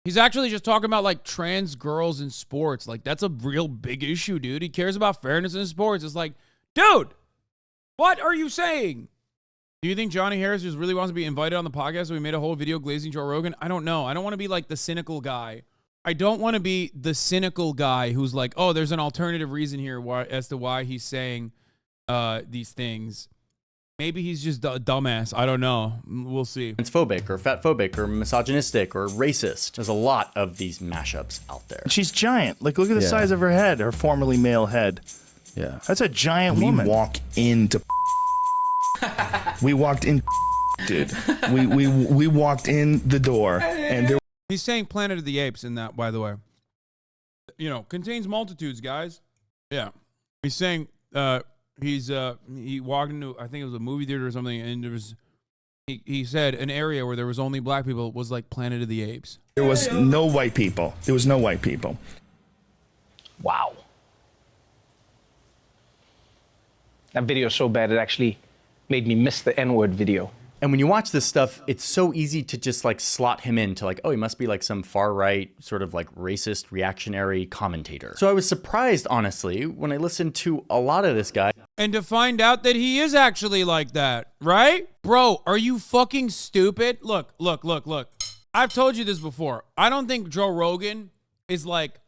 he's actually just talking about, like, trans girls in sports. Like, that's a real big issue, dude. He cares about fairness in sports. It's like, dude, what are you saying? Do you think Johnny Harris just really wants to be invited on the podcast so we made a whole video glazing Joe Rogan? I don't know. I don't want to be, like, the cynical guy. I don't want to be the cynical guy who's like, oh, there's an alternative reason here as to why he's saying these things. Maybe he's just a dumbass. I don't know. We'll see. Transphobic or fatphobic or misogynistic or racist. There's a lot of these mashups out there. She's giant. Like, look at the size of her head, her formerly male head. Yeah. That's a giant woman. We walk into we walked in, dude. We walked in the door, and there. He's saying Planet of the Apes in that, by the way. You know, contains multitudes, guys. Yeah. He's saying he walked into, I think it was a movie theater or something, and there was he said an area where there was only black people was like Planet of the Apes. There was no white people. There was no white people. Wow. That video is so bad, it actually made me miss the N-word video. And when you watch this stuff, it's so easy to just like slot him into like, oh, he must be like some far right sort of like racist reactionary commentator. So I was surprised, honestly, when I listened to a lot of this guy. And to find out that he is actually like that, right? Bro, are you fucking stupid? Look. I've told you this before. I don't think Joe Rogan is like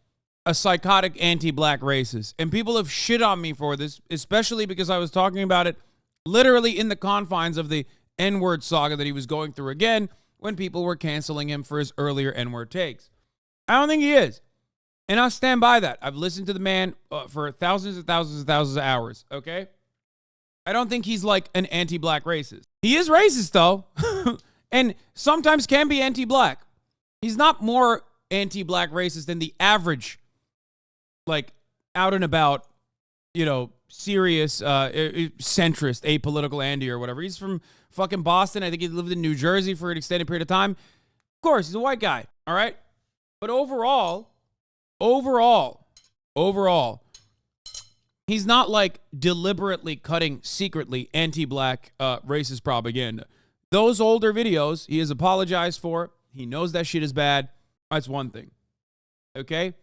a psychotic anti-black racist. And people have shit on me for this, especially because I was talking about it literally in the confines of the N-word saga that he was going through again when people were canceling him for his earlier N-word takes. I don't think he is. And I'll stand by that. I've listened to the man for thousands and thousands and thousands of hours, okay? I don't think he's like an anti-black racist. He is racist, though, and sometimes can be anti-black. He's not more anti-black racist than the average, like, out and about, you know, serious, centrist, apolitical Andy or whatever. He's from fucking Boston. I think he lived in New Jersey for an extended period of time. Of course, he's a white guy, all right? But overall, he's not like deliberately cutting secretly anti-black racist propaganda. Those older videos, he has apologized for. He knows that shit is bad. That's one thing, okay?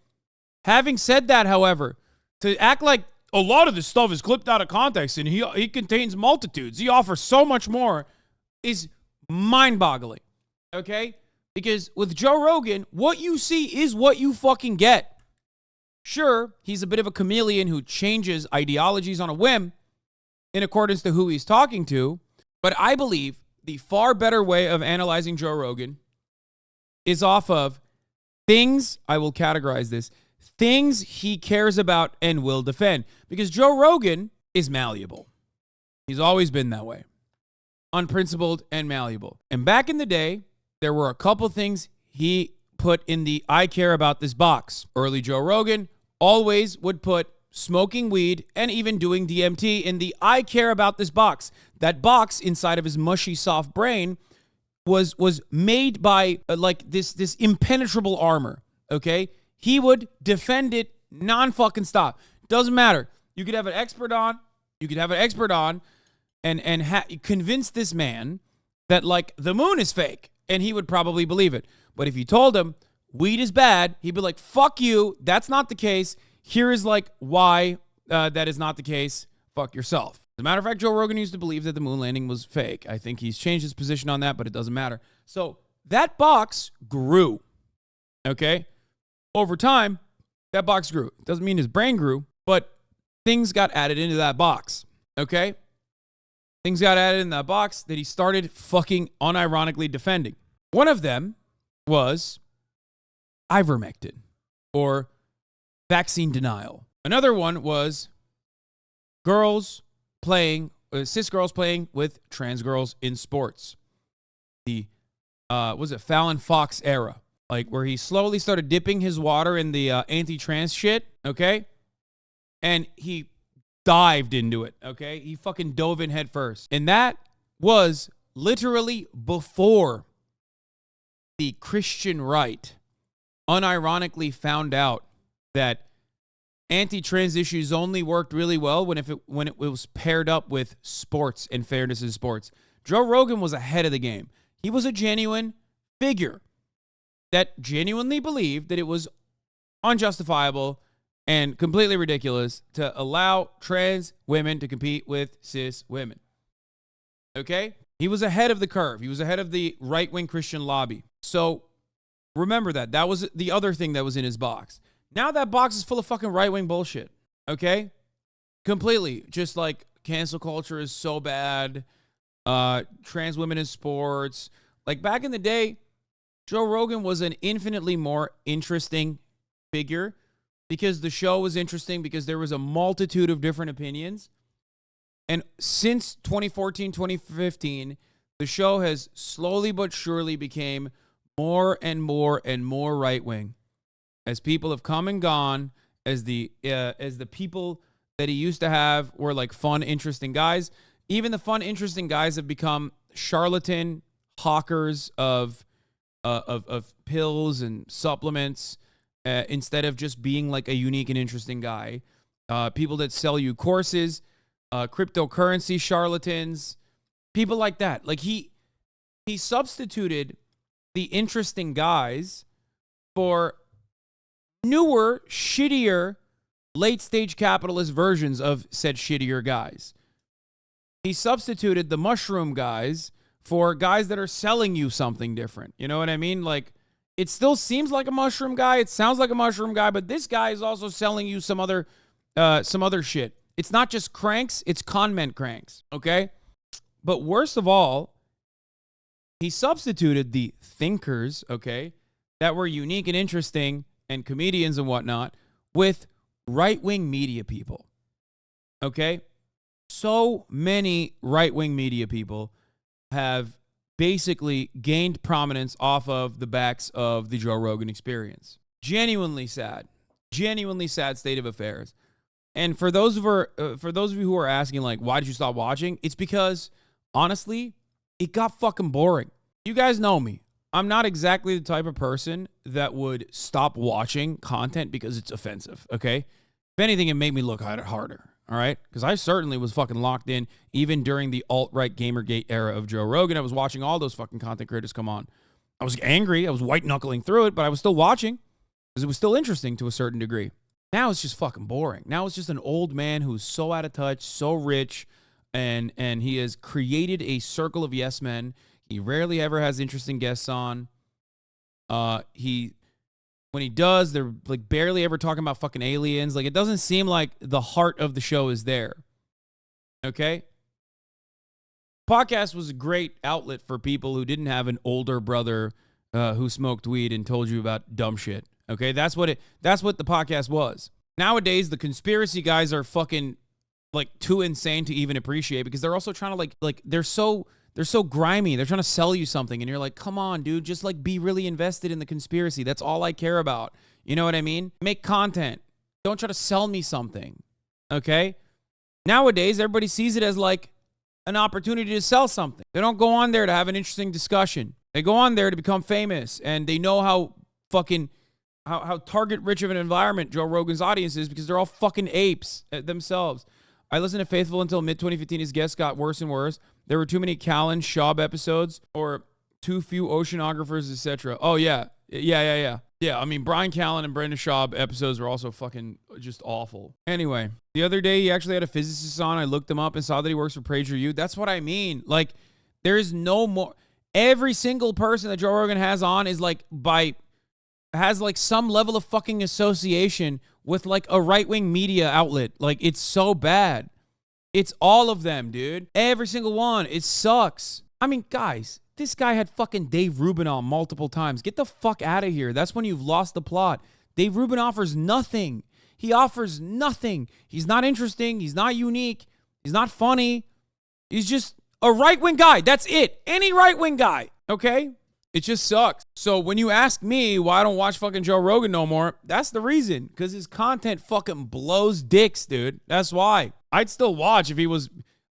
Having said that, however, to act like a lot of this stuff is clipped out of context and he contains multitudes, he offers so much more, is mind-boggling, okay? Because with Joe Rogan, what you see is what you fucking get. Sure, he's a bit of a chameleon who changes ideologies on a whim in accordance to who he's talking to, but I believe the far better way of analyzing Joe Rogan is off of things, I will categorize this, things he cares about and will defend. Because Joe Rogan is malleable. He's always been that way. Unprincipled and malleable. And back in the day, there were a couple things he put in the I care about this box. Early Joe Rogan always would put smoking weed and even doing DMT in the I care about this box. That box inside of his mushy, soft brain was made by like this impenetrable armor, okay? He would defend it non-fucking stop. Doesn't matter. You could have an expert on. And convince this man that like the moon is fake, and he would probably believe it. But if you told him weed is bad, he'd be like, fuck you. That's not the case. Here is like why that is not the case. Fuck yourself. As a matter of fact, Joe Rogan used to believe that the moon landing was fake. I think he's changed his position on that, but it doesn't matter. So that box grew, okay? Over time, that box grew. Doesn't mean his brain grew, but things got added into that box, okay? Things got added in that box that he started fucking unironically defending. One of them was ivermectin or vaccine denial. Another one was cis girls playing with trans girls in sports. The, Fallon Fox era. Like where he slowly started dipping his water in the anti-trans shit, okay? And he dived into it, okay? He fucking dove in head first. And that was literally before the Christian right unironically found out that anti-trans issues only worked really well when it was paired up with sports and fairness in sports. Joe Rogan was ahead of the game. He was a genuine figure that genuinely believed that it was unjustifiable and completely ridiculous to allow trans women to compete with cis women. Okay? He was ahead of the curve. He was ahead of the right-wing Christian lobby. So remember that. That was the other thing that was in his box. Now that box is full of fucking right-wing bullshit. Okay? Completely. Just like cancel culture is so bad. Trans women in sports. Like back in the day, Joe Rogan was an infinitely more interesting figure because the show was interesting because there was a multitude of different opinions. And since 2014, 2015, the show has slowly but surely became more and more and more right-wing. As people have come and gone, as the people that he used to have were like fun, interesting guys. Even the fun, interesting guys have become charlatan hawkers of pills and supplements instead of just being like a unique and interesting guy. People that sell you courses, cryptocurrency charlatans, people like that. Like he substituted the interesting guys for newer, shittier, late-stage capitalist versions of said shittier guys. He substituted the mushroom guys for guys that are selling you something different. You know what I mean? Like, it still seems like a mushroom guy. It sounds like a mushroom guy, but this guy is also selling you some other shit. It's not just cranks, it's conment cranks, okay? But worst of all, he substituted the thinkers, okay, that were unique and interesting and comedians and whatnot with right-wing media people, okay? So many right-wing media people have basically gained prominence off of the backs of the Joe Rogan Experience. Genuinely sad state of affairs. And for those of you who are asking, like, why did you stop watching? It's because, honestly, it got fucking boring. You guys know me. I'm not exactly the type of person that would stop watching content because it's offensive, okay? If anything, it made me look at it harder, all right? Because I certainly was fucking locked in, even during the alt-right Gamergate era of Joe Rogan. I was watching all those fucking content creators come on. I was angry. I was white-knuckling through it, but I was still watching because it was still interesting to a certain degree. Now it's just fucking boring. Now it's just an old man who's so out of touch, so rich, and he has created a circle of yes men. He rarely ever has interesting guests on. When he does, they're like barely ever talking about fucking aliens. Like, it doesn't seem like the heart of the show is there. Okay? Podcast was a great outlet for people who didn't have an older brother who smoked weed and told you about dumb shit. Okay? That's what the podcast was. Nowadays, the conspiracy guys are fucking like too insane to even appreciate because they're also trying to like they're so grimy. They're trying to sell you something. And you're like, come on, dude, just like be really invested in the conspiracy. That's all I care about. You know what I mean? Make content. Don't try to sell me something. Okay? Nowadays, everybody sees it as like an opportunity to sell something. They don't go on there to have an interesting discussion. They go on there to become famous. And they know how fucking, how target rich of an environment Joe Rogan's audience is because they're all fucking apes themselves. I listened to Faithful until mid-2015. His guests got worse and worse. There were too many Callan Schaub episodes or too few oceanographers, etc. Oh, yeah. Yeah, I mean, Brian Callen and Brendan Schaub episodes were also fucking just awful. Anyway, the other day, he actually had a physicist on. I looked him up and saw that he works for PragerU. That's what I mean. Like, there is no more. Every single person that Joe Rogan has on is like has like some level of fucking association with like a right-wing media outlet. Like, it's so bad. It's all of them, dude. Every single one. It sucks. I mean, guys, this guy had fucking Dave Rubin on multiple times. Get the fuck out of here. That's when you've lost the plot. Dave Rubin offers nothing. He offers nothing. He's not interesting. He's not unique. He's not funny. He's just a right-wing guy. That's it. Any right-wing guy. Okay? It just sucks. So when you ask me why I don't watch fucking Joe Rogan no more, that's the reason. Because his content fucking blows dicks, dude. That's why. I'd still watch if he was...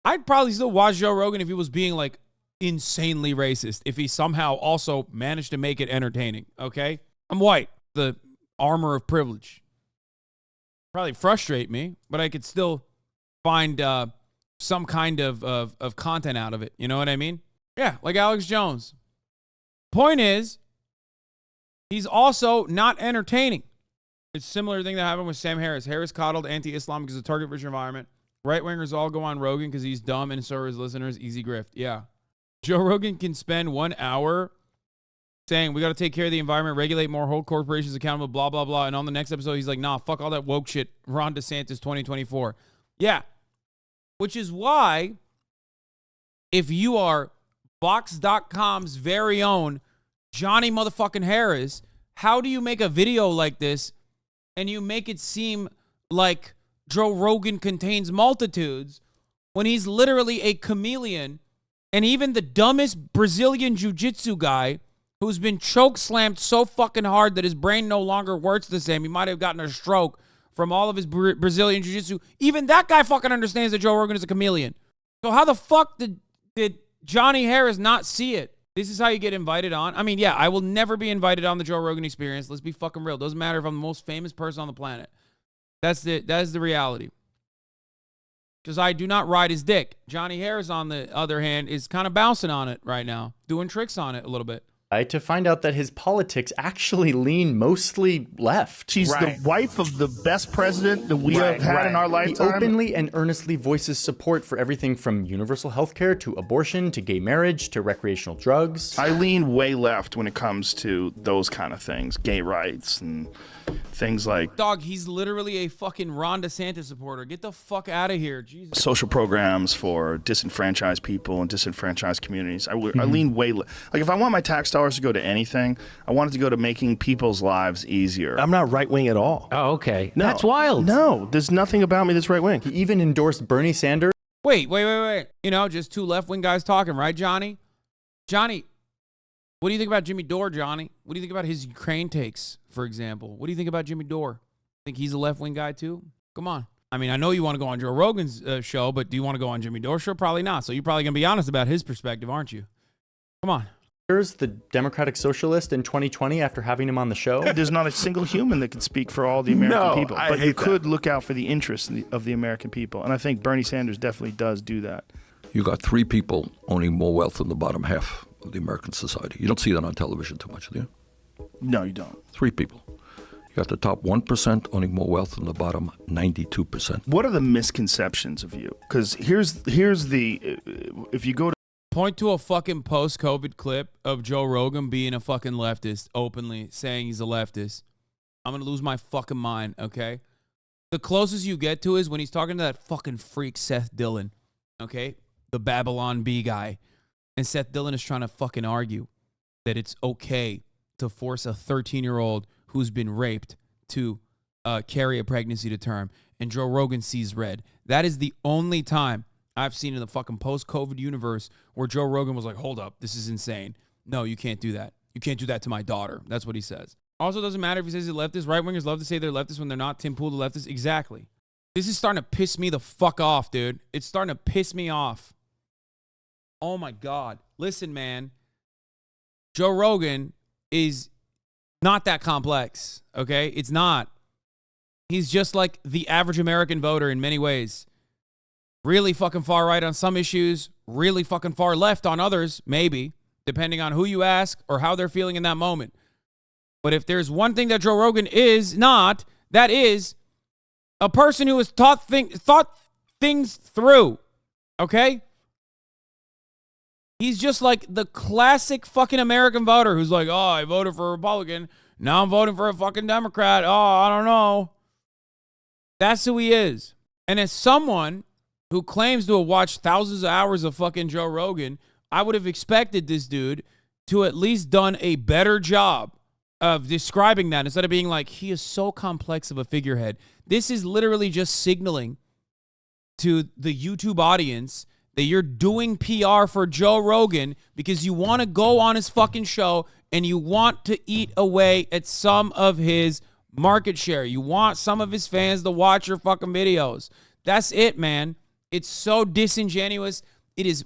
I'd probably still watch Joe Rogan if he was being, like, insanely racist. If he somehow also managed to make it entertaining, okay? I'm white. The armor of privilege. Probably frustrate me, but I could still find some kind of content out of it. You know what I mean? Yeah, like Alex Jones. Point is, he's also not entertaining. It's a similar thing that happened with Sam Harris. Harris coddled anti-Islam because of the target-rich environment. Right-wingers all go on Rogan because he's dumb and so are his listeners. Easy grift. Yeah. Joe Rogan can spend 1 hour saying we got to take care of the environment, regulate more, hold corporations accountable, blah, blah, blah. And on the next episode, he's like, nah, fuck all that woke shit. Ron DeSantis 2024. Yeah. Which is why if you are Vox.com's very own Johnny motherfucking Harris, how do you make a video like this and you make it seem like Joe Rogan contains multitudes when he's literally a chameleon? And even the dumbest Brazilian jiu-jitsu guy who's been choke slammed so fucking hard that his brain no longer works the same, he might have gotten a stroke from all of his Brazilian jiu-jitsu, even that guy fucking understands that Joe Rogan is a chameleon. So how the fuck did Johnny Harris not see it? This is how you get invited on. I mean, yeah, I will never be invited on the Joe Rogan Experience. Let's be fucking real. Doesn't matter if I'm the most famous person on the planet. That is the reality. Because I do not ride his dick. Johnny Harris, on the other hand, is kind of bouncing on it right now, doing tricks on it a little bit. To find out that his politics actually lean mostly left. She's the wife of the best president that we have had in our lifetime. He openly and earnestly voices support for everything from universal health care to abortion to gay marriage to recreational drugs. I lean way left when it comes to those kind of things, gay rights and things like... Dog, he's literally a fucking Ron DeSantis supporter. Get the fuck out of here, Jesus. Social programs for disenfranchised people and disenfranchised communities. I lean way like if I want my tax dollars to go to anything, I want it to go to making people's lives easier. I'm not right-wing at all. Oh, okay. No, that's wild. No, there's nothing about me that's right-wing. He even endorsed Bernie Sanders. Wait. You know, just two left-wing guys talking, right, Johnny? Johnny, what do you think about Jimmy Dore, Johnny? What do you think about his Ukraine takes, for example? What do you think about Jimmy Dore? Think he's a left-wing guy too? Come on. I mean, I know you want to go on Joe Rogan's show, but do you want to go on Jimmy Dore's show? Probably not. So you're probably going to be honest about his perspective, aren't you? Come on. The Democratic Socialist in 2020 after having him on the show. There's not a single human that can speak for all the American people. But you could look out for the interests of the American people. And I think Bernie Sanders definitely does do that. You got 3 people owning more wealth than the bottom half of the American society. You don't see that on television too much, do you? No, you don't. 3 people. You got the top 1% owning more wealth than the bottom 92%. What are the misconceptions of you? Because here's the, if you go to point to a fucking post-COVID clip of Joe Rogan being a fucking leftist, openly saying he's a leftist, I'm going to lose my fucking mind, okay? The closest you get to is when he's talking to that fucking freak Seth Dillon, okay? The Babylon Bee guy. And Seth Dillon is trying to fucking argue that it's okay to force a 13-year-old who's been raped to carry a pregnancy to term. And Joe Rogan sees red. That is the only time I've seen in the fucking post-COVID universe where Joe Rogan was like, hold up, this is insane. No, you can't do that. You can't do that to my daughter. That's what he says. Also, doesn't matter if he says he's a leftist. Right-wingers love to say they're leftists when they're not. Tim Pool, the leftist. Exactly. This is starting to piss me the fuck off, dude. It's starting to piss me off. Oh, my God. Listen, man. Joe Rogan is not that complex, okay? It's not. He's just like the average American voter in many ways. Really fucking far right on some issues, really fucking far left on others, maybe, depending on who you ask or how they're feeling in that moment. But if there's one thing that Joe Rogan is not, that is a person who has thought things through, okay? He's just like the classic fucking American voter who's like, oh, I voted for a Republican. Now I'm voting for a fucking Democrat. Oh, I don't know. That's who he is. And as someone who claims to have watched thousands of hours of fucking Joe Rogan, I would have expected this dude to at least done a better job of describing that instead of being like, he is so complex of a figurehead. This is literally just signaling to the YouTube audience that you're doing PR for Joe Rogan because you want to go on his fucking show and you want to eat away at some of his market share. You want some of his fans to watch your fucking videos. That's it, man. It's so disingenuous. It is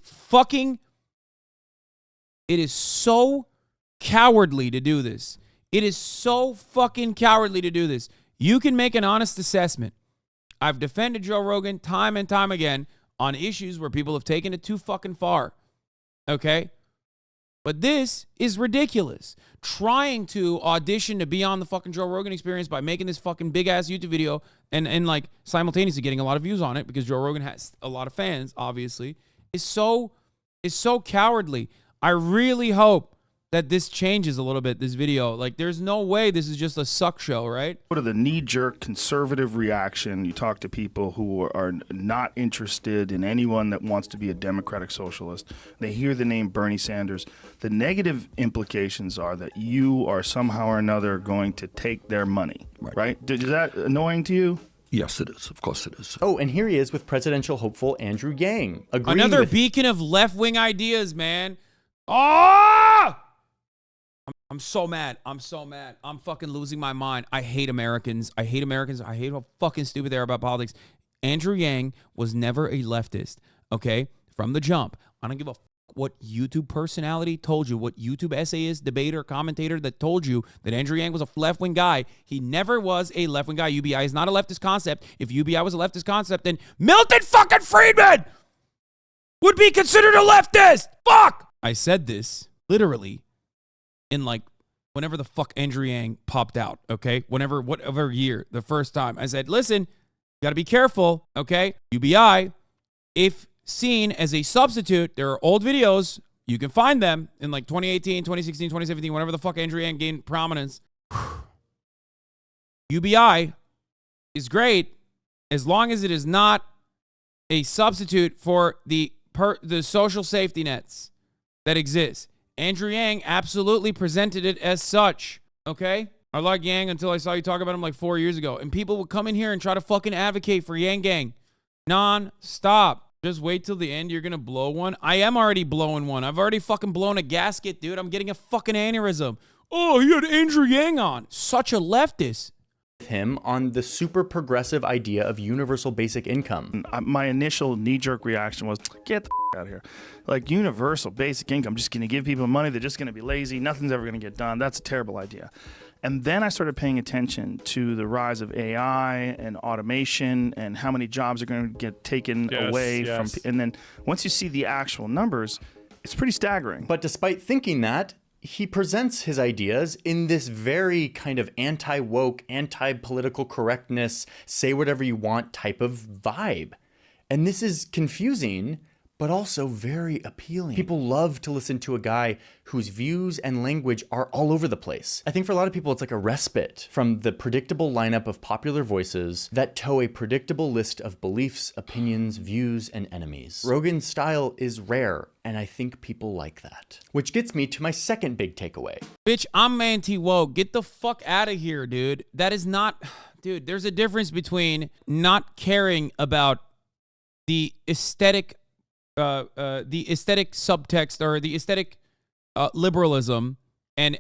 so cowardly to do this. It is so fucking cowardly to do this. You can make an honest assessment. I've defended Joe Rogan time and time again on issues where people have taken it too fucking far. Okay? But this is ridiculous. Trying to audition to be on the fucking Joe Rogan Experience by making this fucking big-ass YouTube video and like simultaneously getting a lot of views on it because Joe Rogan has a lot of fans, obviously, is so cowardly. I really hope that this changes a little bit, this video. Like, there's no way this is just a suck show, right? What are the knee-jerk conservative reaction? You talk to people who are not interested in anyone that wants to be a democratic socialist. They hear the name Bernie Sanders. The negative implications are that you are somehow or another going to take their money, right? Is that annoying to you? Yes, it is. Of course it is. Oh, and here he is with presidential hopeful Andrew Yang. Another beacon of left-wing ideas, man. Oh! I'm so mad. I'm so mad. I'm fucking losing my mind. I hate Americans. I hate how fucking stupid they are about politics. Andrew Yang was never a leftist, okay? From the jump. I don't give a fuck what YouTube personality told you, what YouTube essayist, debater, commentator that told you that Andrew Yang was a left-wing guy. He never was a left-wing guy. UBI is not a leftist concept. If UBI was a leftist concept, then Milton fucking Friedman would be considered a leftist. Fuck! I said this literally in like whenever the fuck Andrew Yang popped out, okay? Whatever year, the first time. I said, listen, you got to be careful, okay? UBI, if seen as a substitute, there are old videos. You can find them in like 2018, 2016, 2017, whenever the fuck Andrew Yang gained prominence. UBI is great as long as it is not a substitute for the social safety nets that exist. Andrew Yang absolutely presented it as such, okay? I like Yang until I saw you talk about him like 4 years ago. And people would come in here and try to fucking advocate for Yang Gang. Non-stop. Just wait till the end. You're going to blow one. I am already blowing one. I've already fucking blown a gasket, dude. I'm getting a fucking aneurysm. Oh, he had Andrew Yang on. Such a leftist. Him on the super progressive idea of universal basic income. My initial knee-jerk reaction was, get the out of here. Like, universal basic income, just going to give people money, they're just going to be lazy, nothing's ever going to get done. That's a terrible idea. And then I started paying attention to the rise of AI and automation and how many jobs are going to get taken away from. And then once you see the actual numbers, it's pretty staggering. But despite thinking that, he presents his ideas in this very kind of anti-woke, anti-political correctness, say whatever you want type of vibe. And this is confusing, but also very appealing. People love to listen to a guy whose views and language are all over the place. I think for a lot of people, it's like a respite from the predictable lineup of popular voices that tow a predictable list of beliefs, opinions, views, and enemies. Rogan's style is rare, and I think people like that. Which gets me to my second big takeaway. Bitch, I'm anti-woke. Get the fuck out of here, dude. That is not... Dude, there's a difference between not caring about the aesthetic subtext or the aesthetic liberalism and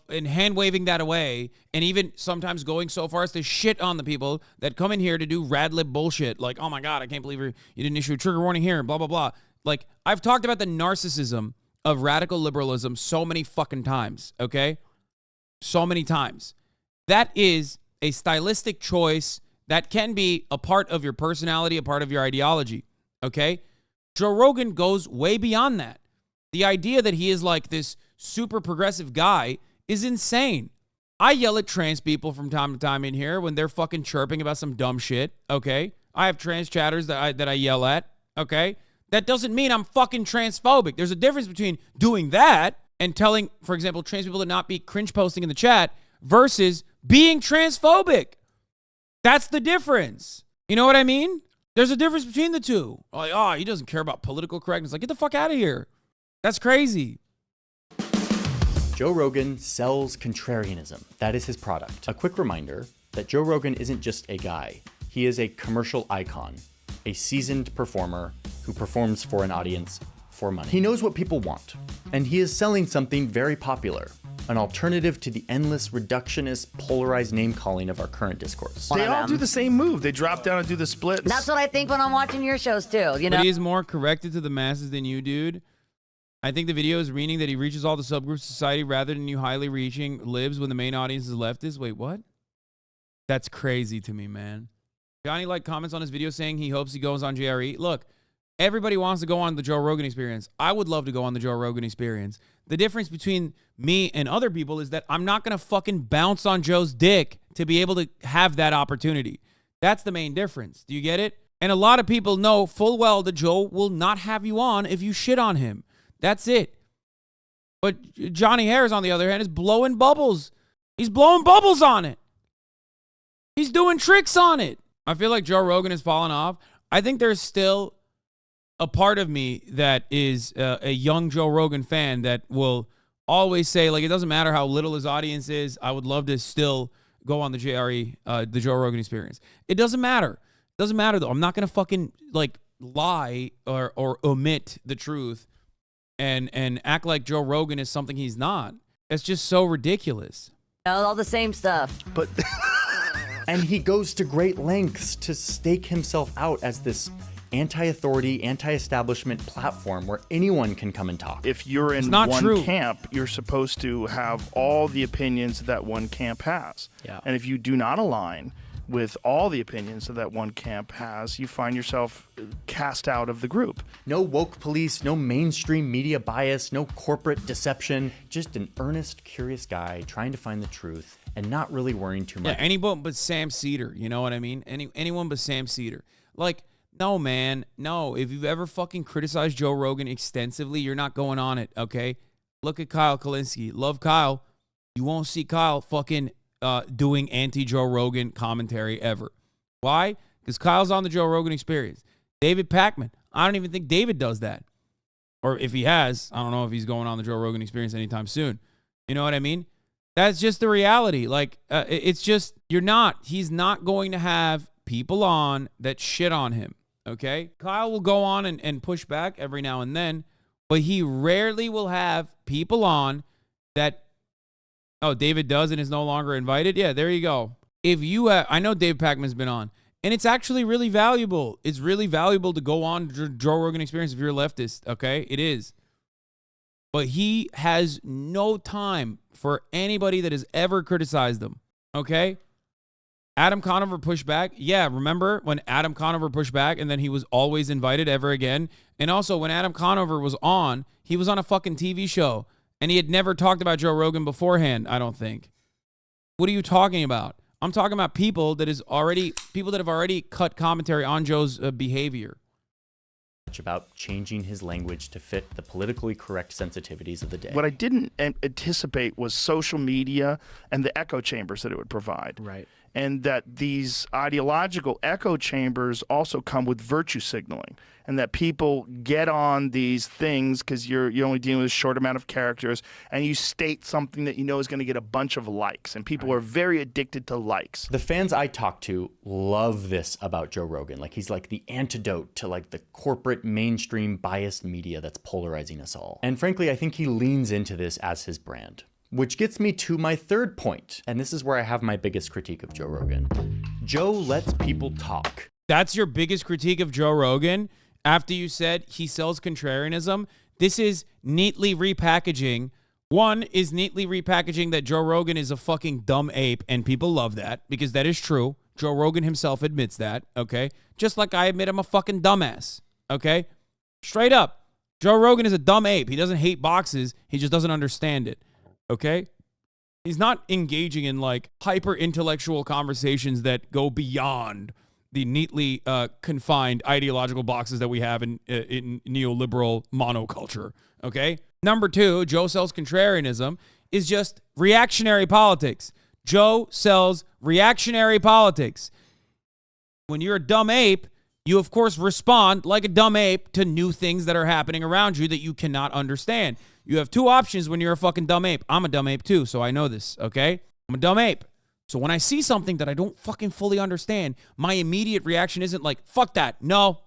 hand waving that away, and even sometimes going so far as to shit on the people that come in here to do rad lib bullshit. Like, oh my God, I can't believe you didn't issue a trigger warning here, blah, blah, blah. Like, I've talked about the narcissism of radical liberalism so many fucking times, okay? So many times. That is a stylistic choice that can be a part of your personality, a part of your ideology, okay? Joe Rogan goes way beyond that. The idea that he is like this super progressive guy is insane. I yell at trans people from time to time in here when they're fucking chirping about some dumb shit, okay? I have trans chatters that I yell at, okay? That doesn't mean I'm fucking transphobic. There's a difference between doing that and telling, for example, trans people to not be cringe posting in the chat versus being transphobic. That's the difference. You know what I mean? There's a difference between the two. Like, oh, he doesn't care about political correctness. Like, get the fuck out of here. That's crazy. Joe Rogan sells contrarianism. That is his product. A quick reminder that Joe Rogan isn't just a guy. He is a commercial icon, a seasoned performer who performs for an audience for money. He knows what people want, and he is selling something very popular. An alternative to the endless reductionist, polarized name-calling of our current discourse. They all do the same move. They drop down and do the splits. That's what I think when I'm watching your shows too, you know? But he is more corrected to the masses than you, dude. I think the video is meaning that he reaches all the subgroups of society rather than you highly reaching libs when the main audience is leftist. Wait, what? That's crazy to me, man. Johnny comments on his video saying he hopes he goes on JRE. Look, everybody wants to go on the Joe Rogan Experience. I would love to go on the Joe Rogan Experience. The difference between me and other people is that I'm not going to fucking bounce on Joe's dick to be able to have that opportunity. That's the main difference. Do you get it? And a lot of people know full well that Joe will not have you on if you shit on him. That's it. But Johnny Harris, on the other hand, is blowing bubbles. He's blowing bubbles on it. He's doing tricks on it. I feel like Joe Rogan has fallen off. I think there's still a part of me that is a young Joe Rogan fan that will always say, like, it doesn't matter how little his audience is. I would love to still go on the JRE, the Joe Rogan Experience. It doesn't matter. It doesn't matter, though. I'm not going to fucking, like, lie or omit the truth and act like Joe Rogan is something he's not. It's just so ridiculous. All the same stuff. But and he goes to great lengths to stake himself out as this anti-authority, anti-establishment platform where anyone can come and talk. If you're in one camp, you're supposed to have all the opinions that one camp has. Yeah. And if you do not align with all the opinions that one camp has, you find yourself cast out of the group. No woke police, no mainstream media bias, no corporate deception, just an earnest, curious guy trying to find the truth and not really worrying too much. Yeah, anyone but Sam Cedar, you know what I mean? Anyone but Sam Cedar. Like, no, man, no. If you've ever fucking criticized Joe Rogan extensively, you're not going on it, okay? Look at Kyle Kalinske. Love Kyle. You won't see Kyle fucking doing anti-Joe Rogan commentary ever. Why? Because Kyle's on the Joe Rogan Experience. David Pakman, I don't even think David does that. Or if he has, I don't know if he's going on the Joe Rogan Experience anytime soon. You know what I mean? That's just the reality. Like, it's just, he's not going to have people on that shit on him, okay? Kyle will go on and push back every now and then, but he rarely will have people on that, oh, David does and is no longer invited? Yeah, there you go. If you, I know Dave Pakman's been on, and it's actually really valuable. It's really valuable to go on Joe Rogan Experience if you're a leftist, okay? It is. But he has no time for anybody that has ever criticized him, okay? Adam Conover pushed back. Yeah, remember when Adam Conover pushed back and then he was always invited ever again? And also when Adam Conover was on, he was on a fucking TV show and he had never talked about Joe Rogan beforehand, I don't think. What are you talking about? I'm talking about people that have already cut commentary on Joe's behavior. About changing his language to fit the politically correct sensitivities of the day. What I didn't anticipate was social media and the echo chambers that it would provide. Right. And that these ideological echo chambers also come with virtue signaling, and that people get on these things because you're only dealing with a short amount of characters, and you state something that you know is going to get a bunch of likes, and people are very addicted to likes. The fans I talk to love this about Joe Rogan. Like, he's like the antidote to like the corporate mainstream biased media that's polarizing us all. And frankly, I think he leans into this as his brand. Which gets me to my third point, and this is where I have my biggest critique of Joe Rogan. Joe lets people talk. That's your biggest critique of Joe Rogan? After you said he sells contrarianism? This is neatly repackaging. One is neatly repackaging that Joe Rogan is a fucking dumb ape, and people love that, because that is true. Joe Rogan himself admits that, okay? Just like I admit I'm a fucking dumbass, okay? Straight up. Joe Rogan is a dumb ape. He doesn't hate boxes. He just doesn't understand it. Okay? He's not engaging in like hyper intellectual conversations that go beyond the neatly confined ideological boxes that we have in neoliberal monoculture. Okay? Number two, Joe sells contrarianism is just reactionary politics. Joe sells reactionary politics. When you're a dumb ape, you of course respond like a dumb ape to new things that are happening around you that you cannot understand. You have two options when you're a fucking dumb ape. I'm a dumb ape too, so I know this, okay? I'm a dumb ape. So when I see something that I don't fucking fully understand, my immediate reaction isn't like, fuck that. No,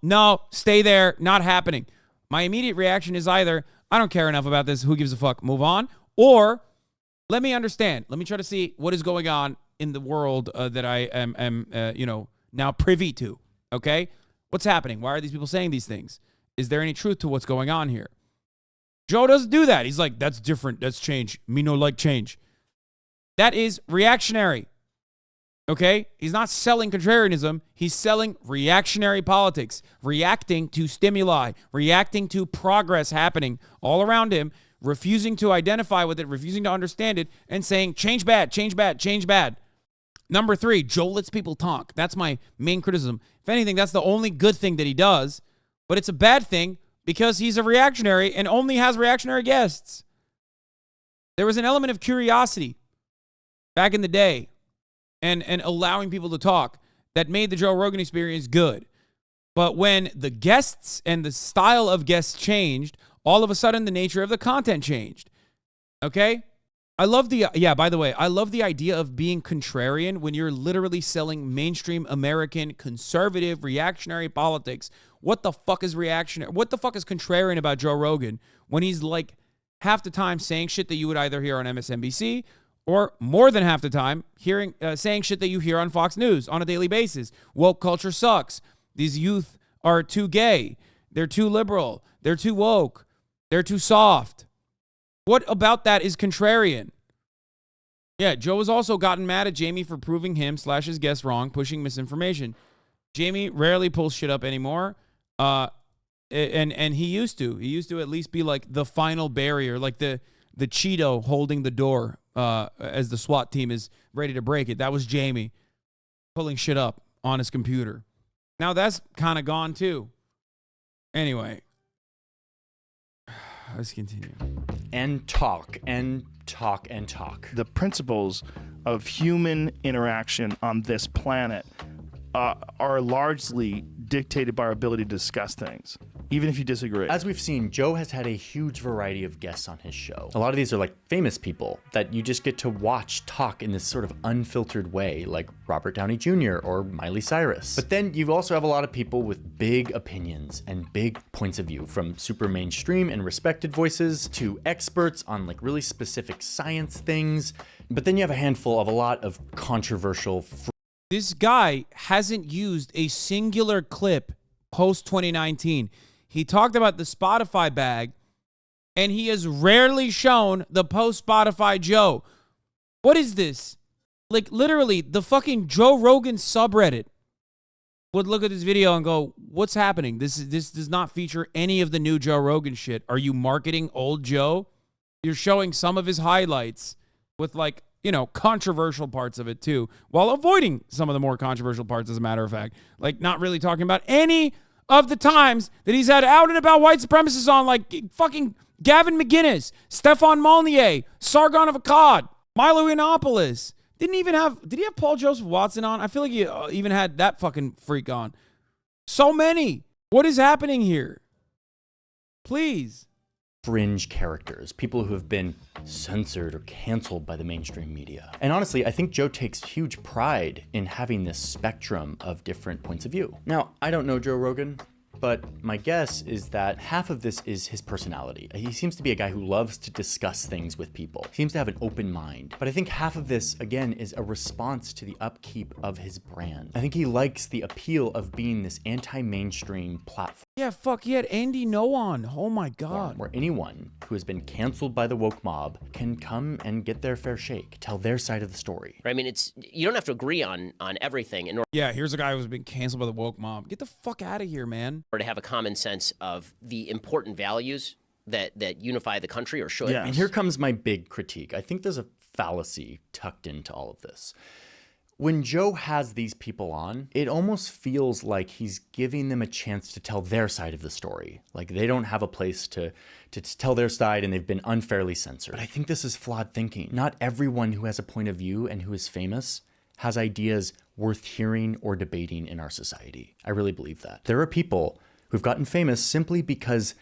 stay there, not happening. My immediate reaction is either, I don't care enough about this, who gives a fuck, move on, or let me understand. Let me try to see what is going on in the world that I am now privy to, okay? What's happening? Why are these people saying these things? Is there any truth to what's going on here? Joe doesn't do that. He's like, that's different. That's change. Me no like change. That is reactionary. Okay? He's not selling contrarianism. He's selling reactionary politics, reacting to stimuli, reacting to progress happening all around him, refusing to identify with it, refusing to understand it, and saying, change bad, change bad, change bad. Number three, Joe lets people talk. That's my main criticism. If anything, that's the only good thing that he does, but it's a bad thing because he's a reactionary and only has reactionary guests. There was an element of curiosity back in the day and allowing people to talk that made the Joe Rogan Experience good. But when the guests and the style of guests changed, all of a sudden the nature of the content changed. Okay? I love the idea of being contrarian when you're literally selling mainstream American conservative reactionary politics. What the fuck is reactionary? What the fuck is contrarian about Joe Rogan when he's like half the time saying shit that you would either hear on MSNBC or more than half the time saying shit that you hear on Fox News on a daily basis? Woke culture sucks. These youth are too gay. They're too liberal. They're too woke. They're too soft. What about that is contrarian? Yeah, Joe has also gotten mad at Jamie for proving him / his guests wrong, pushing misinformation. Jamie rarely pulls shit up anymore. And he used to. He used to at least be like the final barrier, like the Cheeto holding the door as the SWAT team is ready to break it. That was Jamie pulling shit up on his computer. Now that's kind of gone too. Anyway, let's continue. And talk and talk and talk. The principles of human interaction on this planet are largely dictated by our ability to discuss things, even if you disagree. As we've seen, Joe has had a huge variety of guests on his show. A lot of these are like famous people that you just get to watch talk in this sort of unfiltered way, like Robert Downey Jr. or Miley Cyrus. But then you also have a lot of people with big opinions and big points of view, from super mainstream and respected voices to experts on like really specific science things. But then you have a handful of a lot of controversial. This guy hasn't used a singular clip post 2019. He talked about the Spotify bag, and he has rarely shown the post Spotify Joe. What is this? Like, literally, the fucking Joe Rogan subreddit would look at this video and go, what's happening? This does not feature any of the new Joe Rogan shit. Are you marketing old Joe? You're showing some of his highlights with, like, you know, controversial parts of it too, while avoiding some of the more controversial parts, as a matter of fact. Like, not really talking about any of the times that he's had out and about white supremacists on, like fucking Gavin McGinnis, Stefan Molnier, Sargon of Akkad, Milo Yiannopoulos. Did he have Paul Joseph Watson on? I feel like he even had that fucking freak on. So many. What is happening here? Please. Fringe characters, people who have been censored or canceled by the mainstream media. And honestly, I think Joe takes huge pride in having this spectrum of different points of view. Now, I don't know Joe Rogan, but my guess is that half of this is his personality. He seems to be a guy who loves to discuss things with people. He seems to have an open mind. But I think half of this, again, is a response to the upkeep of his brand. I think he likes the appeal of being this anti-mainstream platform. Yeah, fuck, he had Andy No on. Oh my God. Where anyone who has been canceled by the woke mob can come and get their fair shake, tell their side of the story. I mean, you don't have to agree on everything in order. Yeah, here's a guy who's been canceled by the woke mob. Get the fuck out of here, man. Or to have a common sense of the important values that unify the country, or should. Yeah, and here comes my big critique. I think there's a fallacy tucked into all of this. When Joe has these people on, it almost feels like he's giving them a chance to tell their side of the story. Like they don't have a place to tell their side and they've been unfairly censored. But I think this is flawed thinking. Not everyone who has a point of view and who is famous has ideas worth hearing or debating in our society. I really believe that. There are people who've gotten famous simply because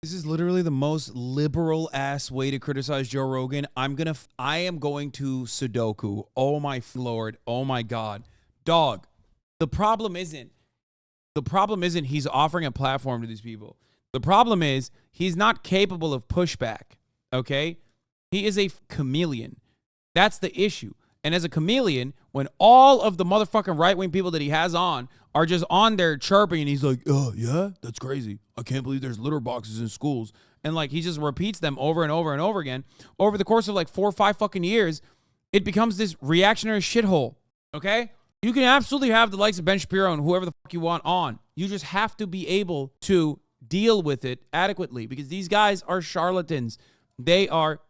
this is literally the most liberal ass way to criticize Joe Rogan. I am going to Sudoku. Oh my Lord. Oh my God. Dog. The problem isn't he's offering a platform to these people. The problem is he's not capable of pushback. Okay? He is a chameleon. That's the issue. And as a chameleon, when all of the motherfucking right-wing people that he has on are just on there chirping, and he's like, oh, yeah, that's crazy. I can't believe there's litter boxes in schools. And like he just repeats them over and over and over again. Over the course of like 4 or 5 fucking years, it becomes this reactionary shithole. Okay? You can absolutely have the likes of Ben Shapiro and whoever the fuck you want on. You just have to be able to deal with it adequately, because these guys are charlatans. They are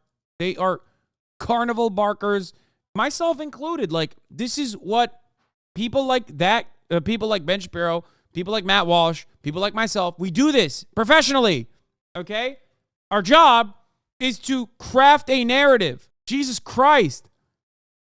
carnival barkers, myself included. Like, this is what people like that, people like Ben Shapiro, people like Matt Walsh, people like myself, we do this professionally, okay? Our job is to craft a narrative. Jesus Christ.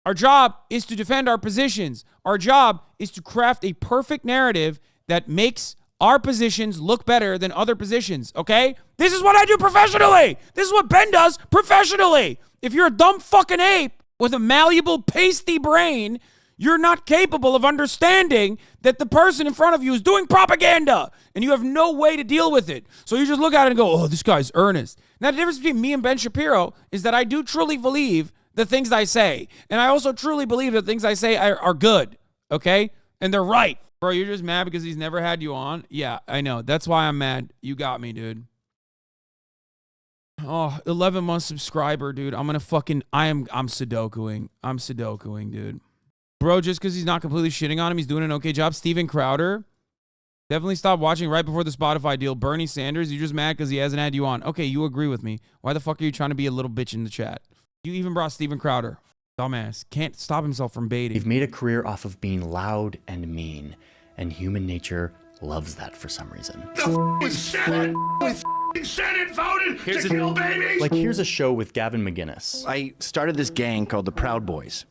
Our job is to defend our positions. Our job is to craft a perfect narrative that makes our positions look better than other positions, okay? This is what I do professionally. This is what Ben does professionally. If you're a dumb fucking ape with a malleable, pasty brain, you're not capable of understanding that the person in front of you is doing propaganda, and you have no way to deal with it. So you just look at it and go, oh, this guy's earnest. Now, the difference between me and Ben Shapiro is that I do truly believe the things I say, and I also truly believe that things I say are good, okay? And they're right. Bro, you're just mad because he's never had you on? Yeah, I know. That's why I'm mad. You got me, dude. Oh, 11-month subscriber, dude. I'm Sudokuing. I'm Sudokuing, dude. Bro, just because he's not completely shitting on him, he's doing an okay job. Steven Crowder. Definitely stopped watching right before the Spotify deal. Bernie Sanders, you're just mad because he hasn't had you on. Okay, you agree with me. Why the fuck are you trying to be a little bitch in the chat? You even brought Steven Crowder. Dumbass. Can't stop himself from baiting. They've made a career off of being loud and mean, and human nature loves that for some reason. Senate voted to kill babies. Like, here's a show with Gavin McInnes. I started this gang called the Proud Boys.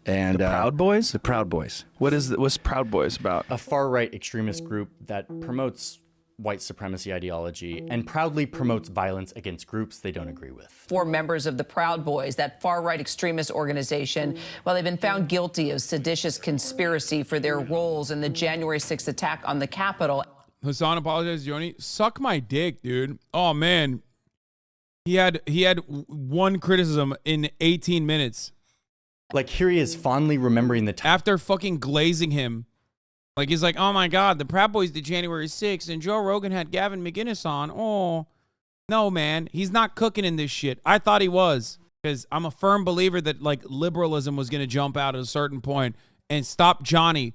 And The Proud Boys? The Proud Boys. What's Proud Boys about? A far-right extremist group that promotes white supremacy ideology and proudly promotes violence against groups they don't agree with. 4 members of the Proud Boys, that far-right extremist organization, well, they've been found guilty of seditious conspiracy for their roles in the January 6th attack on the Capitol. Hasan apologized, Joni. Suck my dick, dude. Oh, man. He had one criticism in 18 minutes. Like, here he is fondly remembering the time. After fucking glazing him. Like, he's like, oh, my God, the Proud Boys did January 6th, and Joe Rogan had Gavin McInnes on. Oh, no, man. He's not cooking in this shit. I thought he was. Because I'm a firm believer that, like, liberalism was going to jump out at a certain point and stop Johnny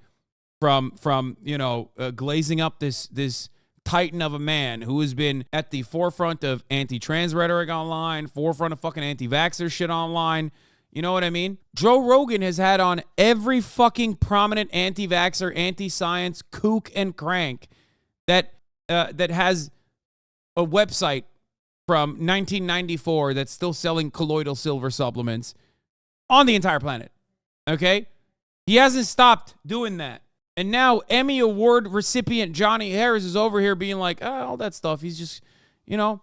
from you know, glazing up this titan of a man who has been at the forefront of anti-trans rhetoric online, forefront of fucking anti-vaxxer shit online. You know what I mean? Joe Rogan has had on every fucking prominent anti-vaxxer, anti-science kook and crank that has a website from 1994 that's still selling colloidal silver supplements on the entire planet. Okay? He hasn't stopped doing that. And now Emmy Award recipient Johnny Harris is over here being like, oh, all that stuff. He's just, you know,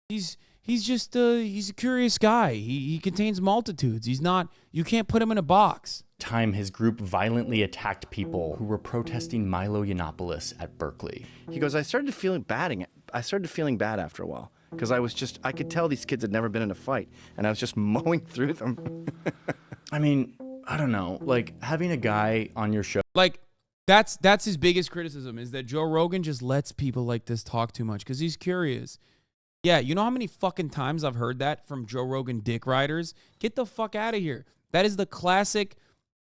he's a curious guy. He contains multitudes. He's not, you can't put him in a box. Time his group violently attacked people who were protesting Milo Yiannopoulos at Berkeley. He goes, I started feeling bad after a while. Because I could tell these kids had never been in a fight. And I was just mowing through them. I mean, I don't know. Like, having a guy on your show. Like, that's his biggest criticism, is that Joe Rogan just lets people like this talk too much because he's curious. Yeah, you know how many fucking times I've heard that from Joe Rogan dick riders? Get the fuck out of here. That is the classic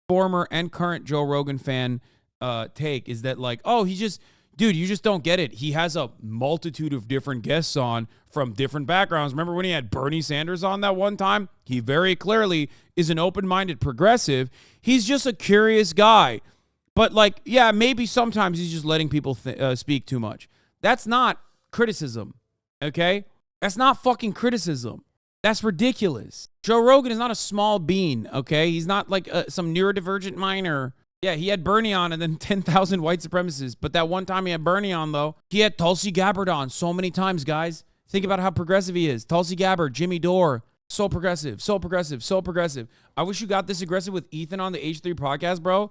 former and current Joe Rogan fan take, is that like, oh, dude, you just don't get it. He has a multitude of different guests on from different backgrounds. Remember when he had Bernie Sanders on that one time? He very clearly is an open-minded progressive. He's just a curious guy. But like, yeah, maybe sometimes he's just letting people speak too much. That's not criticism, okay? That's not fucking criticism. That's ridiculous. Joe Rogan is not a small bean, okay? He's not like some neurodivergent minor. Yeah, he had Bernie on and then 10,000 white supremacists. But that one time he had Bernie on, though, he had Tulsi Gabbard on so many times, guys. Think about how progressive he is. Tulsi Gabbard, Jimmy Dore. So progressive, so progressive, so progressive. I wish you got this aggressive with Ethan on the H3 podcast, bro.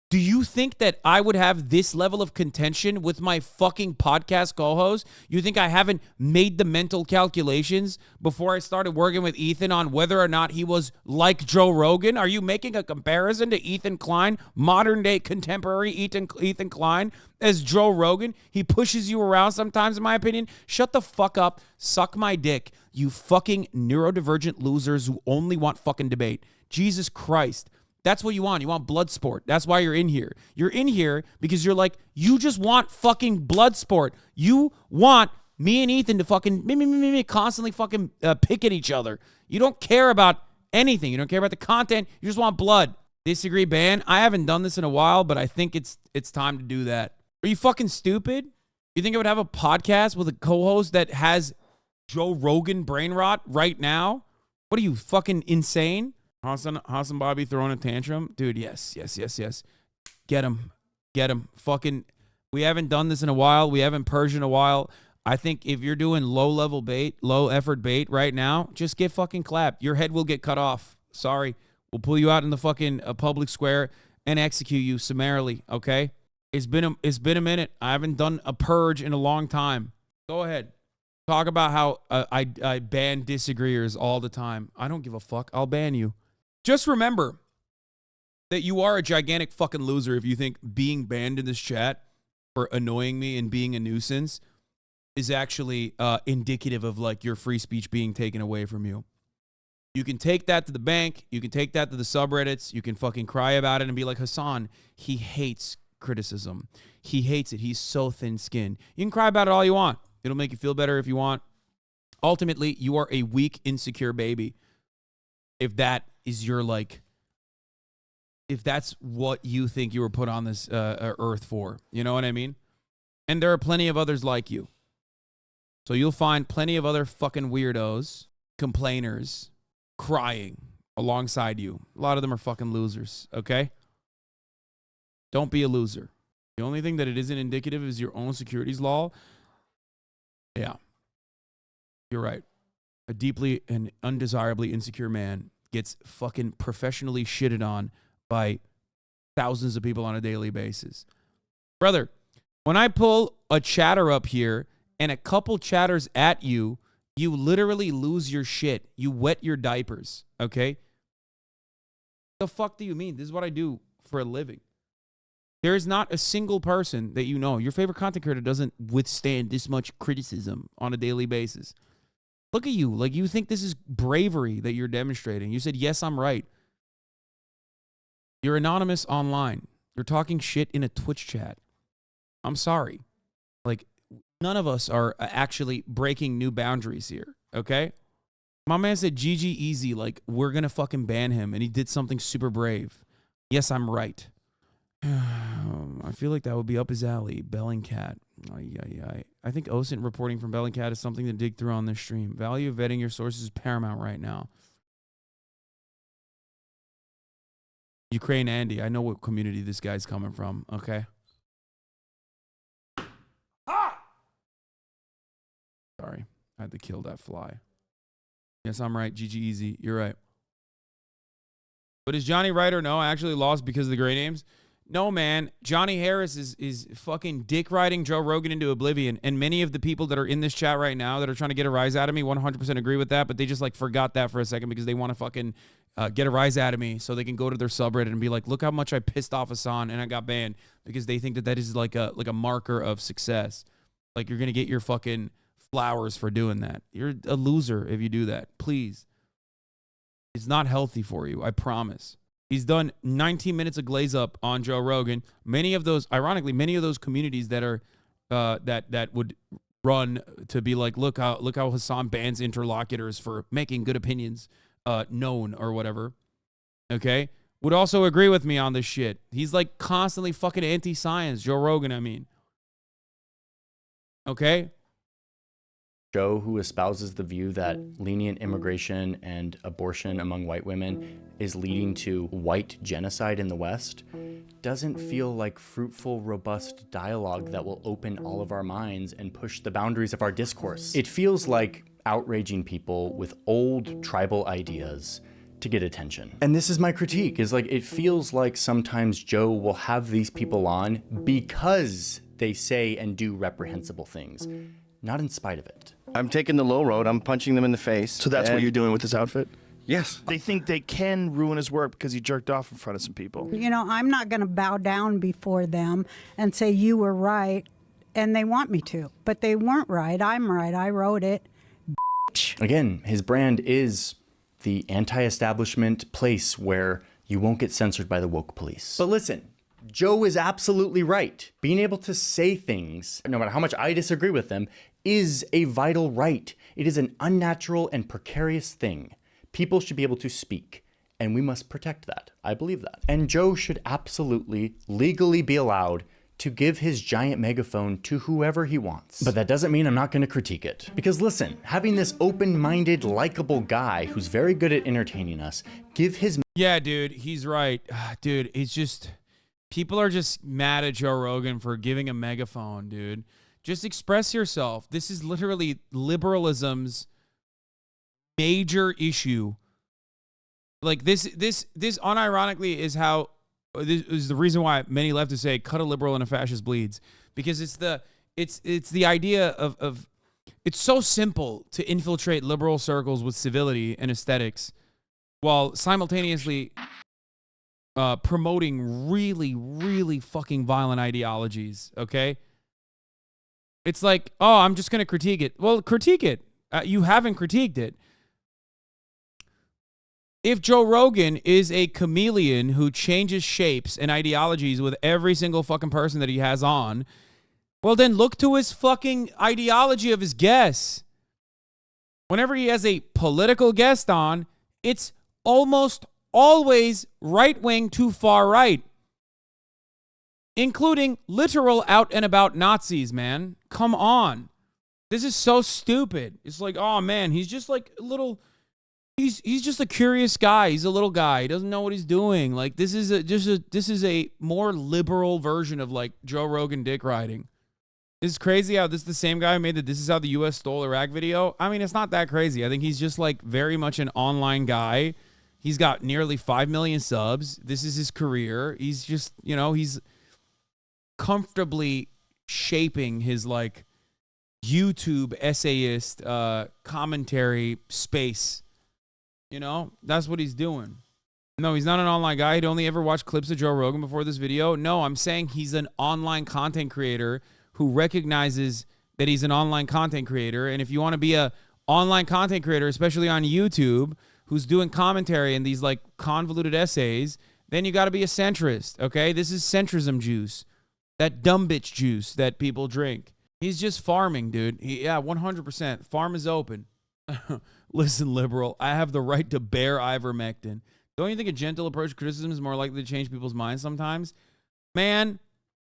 Do you think that I would have this level of contention with my fucking podcast co-host? You think I haven't made the mental calculations before I started working with Ethan on whether or not he was like Joe Rogan? Are you making a comparison to Ethan Klein, modern day contemporary Ethan Klein, as Joe Rogan? He pushes you around sometimes, in my opinion. Shut the fuck up. Suck my dick, you fucking neurodivergent losers who only want fucking debate. Jesus Christ. That's what you want. You want blood sport. That's why you're in here. You're in here because you're like, you just want fucking blood sport. You want me and Ethan to fucking constantly fucking pick at each other. You don't care about anything. You don't care about the content. You just want blood. Disagree, ban. I haven't done this in a while, but I think it's time to do that. Are you fucking stupid? You think I would have a podcast with a co-host that has Joe Rogan brain rot right now? What are you, fucking insane? Hasan Bobby throwing a tantrum? Dude, yes. Get him. Fucking, we haven't done this in a while. We haven't purged in a while. I think if you're doing low-level bait, low-effort bait right now, just get fucking clapped. Your head will get cut off. Sorry. We'll pull you out in the fucking public square and execute you summarily, okay? It's been a minute. I haven't done a purge in a long time. Go ahead. Talk about how I ban disagreeers all the time. I don't give a fuck. I'll ban you. Just remember that you are a gigantic fucking loser if you think being banned in this chat for annoying me and being a nuisance is actually indicative of like your free speech being taken away from you. You can take that to the bank. You can take that to the subreddits. You can fucking cry about it and be like, Hasan, he hates criticism. He hates it. He's so thin-skinned. You can cry about it all you want. It'll make you feel better if you want. Ultimately, you are a weak, insecure baby. If that is your, like, if that's what you think you were put on this earth for. You know what I mean? And there are plenty of others like you. So you'll find plenty of other fucking weirdos, complainers, crying alongside you. A lot of them are fucking losers, okay? Don't be a loser. The only thing that it isn't indicative is your own securities law. Yeah. You're right. A deeply and undesirably insecure man gets fucking professionally shitted on by thousands of people on a daily basis. Brother, when I pull a chatter up here and a couple chatters at you, you literally lose your shit. You wet your diapers, okay? The fuck do you mean? This is what I do for a living. There is not a single person that you know, your favorite content creator doesn't withstand this much criticism on a daily basis. Look at you. Like, you think this is bravery that you're demonstrating. You said, yes, I'm right. You're anonymous online. You're talking shit in a Twitch chat. I'm sorry. Like, none of us are actually breaking new boundaries here, okay? My man said, GG easy, like, we're going to fucking ban him, and he did something super brave. Yes, I'm right. I feel like that would be up his alley. Bellingcat. I think OSINT reporting from Bellingcat is something to dig through on this stream. Value of vetting your sources is paramount right now. Ukraine Andy, I know what community this guy's coming from, okay? Sorry, I had to kill that fly. Yes, I'm right. GG easy. You're right. But is Johnny right or no? I actually lost because of the gray names. No, man. Johnny Harris is fucking dick riding Joe Rogan into oblivion. And many of the people that are in this chat right now that are trying to get a rise out of me 100% agree with that. But they just like forgot that for a second because they want to fucking get a rise out of me so they can go to their subreddit and be like, look how much I pissed off Hasan and I got banned, because they think that that is like a marker of success. Like, you're going to get your fucking flowers for doing that. You're a loser if you do that. Please. It's not healthy for you. I promise. He's done 19 minutes of glaze up on Joe Rogan. Many of those, ironically, many of those communities that are that would run to be like, look how Hasan bans interlocutors for making good opinions known or whatever. Okay, would also agree with me on this shit. He's like constantly fucking anti-science. Joe Rogan, I mean. Okay. Joe, who espouses the view that lenient immigration and abortion among white women is leading to white genocide in the West, doesn't feel like fruitful, robust dialogue that will open all of our minds and push the boundaries of our discourse. It feels like outraging people with old tribal ideas to get attention. And this is my critique, is like, it feels like sometimes Joe will have these people on because they say and do reprehensible things, not in spite of it. I'm taking the low road. I'm punching them in the face. So that's what you're doing with this outfit? Yes. They think they can ruin his work because he jerked off in front of some people. You know, I'm not going to bow down before them and say you were right, and they want me to. But they weren't right. I'm right. I wrote it. Again, his brand is the anti-establishment place where you won't get censored by the woke police. But listen, Joe is absolutely right. Being able to say things, no matter how much I disagree with them, is a vital right. It is an unnatural and precarious thing. People should be able to speak, and we must protect that. I believe that. And Joe should absolutely legally be allowed to give his giant megaphone to whoever he wants. But that doesn't mean I'm not going to critique it. Because listen, having this open-minded, likable guy who's very good at entertaining us give his... Yeah, dude, he's right. Dude, it's just... People are just mad at Joe Rogan for giving a megaphone, dude. Just express yourself. This is literally liberalism's major issue. Like, this unironically is how... This is the reason why many leftists say cut a liberal and a fascist bleeds, because it's the idea of it's so simple to infiltrate liberal circles with civility and aesthetics while simultaneously promoting really, really fucking violent ideologies, okay? It's like, oh, I'm just going to critique it. Well, critique it. You haven't critiqued it. If Joe Rogan is a chameleon who changes shapes and ideologies with every single fucking person that he has on, well, then look to his fucking ideology of his guests. Whenever he has a political guest on, it's almost always right-wing to far right, including literal out and about Nazis, man. Come on. This is so stupid. It's like, oh man, he's just like a little, he's just a curious guy. He's a little guy. He doesn't know what he's doing. Like this is a more liberal version of like Joe Rogan dick riding. It's crazy how this is the same guy who made the "This is how the U.S. stole Iraq" video. I mean, it's not that crazy. I think he's just like very much an online guy. He's got nearly 5 million subs. This is his career. He's just, you know, he's comfortably shaping his like YouTube essayist commentary space. You know, that's what he's doing. No, he's not an online guy. He'd only ever watched clips of Joe Rogan before this video. No, I'm saying he's an online content creator who recognizes that he's an online content creator. And if you want to be a online content creator, especially on YouTube, who's doing commentary and these like convoluted essays, then you got to be a centrist, okay? This is centrism juice, that dumb bitch juice that people drink. He's just farming, dude. Yeah, 100%. Farm is open. Listen, liberal, I have the right to bear ivermectin. Don't you think a gentle approach to criticism is more likely to change people's minds sometimes? Man,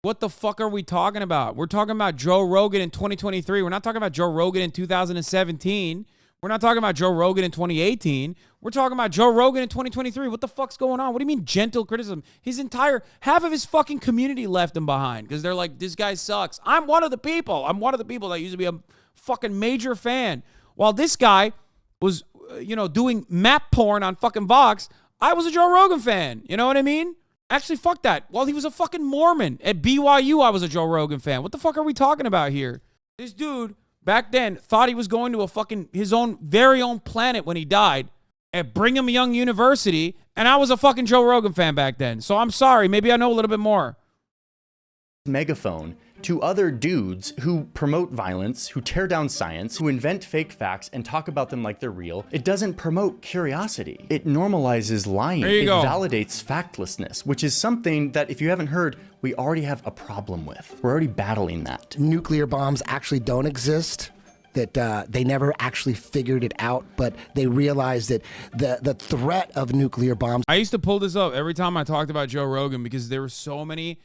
what the fuck are we talking about? We're talking about Joe Rogan in 2023. We're not talking about Joe Rogan in 2017. We're not talking about Joe Rogan in 2018. We're talking about Joe Rogan in 2023. What the fuck's going on? What do you mean gentle criticism? Half of his fucking community left him behind because they're like, this guy sucks. I'm one of the people. I'm one of the people that used to be a fucking major fan. While this guy was, doing map porn on fucking Vox, I was a Joe Rogan fan. You know what I mean? Actually, fuck that. While he was a fucking Mormon at BYU, I was a Joe Rogan fan. What the fuck are we talking about here? This dude back then thought he was going to a fucking his own very own planet when he died at Brigham Young University, and I was a fucking Joe Rogan fan back then. So I'm sorry, maybe I know a little bit more. Megaphone to other dudes who promote violence, who tear down science, who invent fake facts and talk about them like they're real. It doesn't promote curiosity. It normalizes lying. It validates factlessness, which is something that, if you haven't heard, we already have a problem with. We're already battling that. Nuclear bombs actually don't exist. That they never actually figured it out, but they realized that the threat of nuclear bombs. I used to pull this up every time I talked about Joe Rogan because there were so many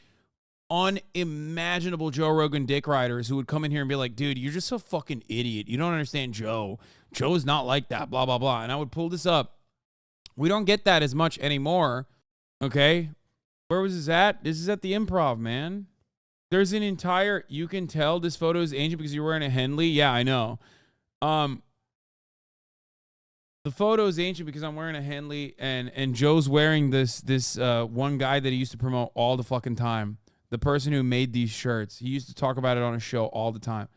unimaginable Joe Rogan dick riders who would come in here and be like, dude, you're just a fucking idiot. You don't understand Joe. Joe's not like that, blah, blah, blah. And I would pull this up. We don't get that as much anymore, okay? Where was this at? This is at the Improv, man. There's an entire, you can tell this photo is ancient because you're wearing a Henley. Yeah, I know. The photo is ancient because I'm wearing a Henley and Joe's wearing this one guy that he used to promote all the fucking time. The person who made these shirts. He used to talk about it on a show all the time.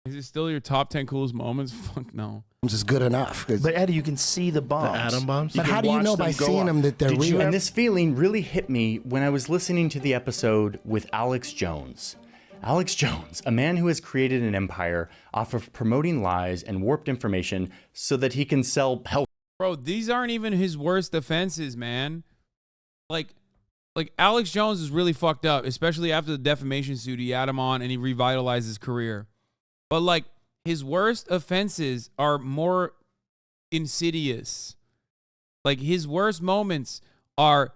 Is it still your top 10 coolest moments? Fuck no. Is good enough. But Eddie, you can see the bombs. The atom bombs? But how do you know by seeing them that they're real? And this feeling really hit me when I was listening to the episode with Alex Jones. Alex Jones, a man who has created an empire off of promoting lies and warped information so that he can sell health. Bro, these aren't even his worst offenses, man. Like Alex Jones is really fucked up, especially after the defamation suit. He had him on and he revitalized his career. But like his worst offenses are more insidious. Like his worst moments are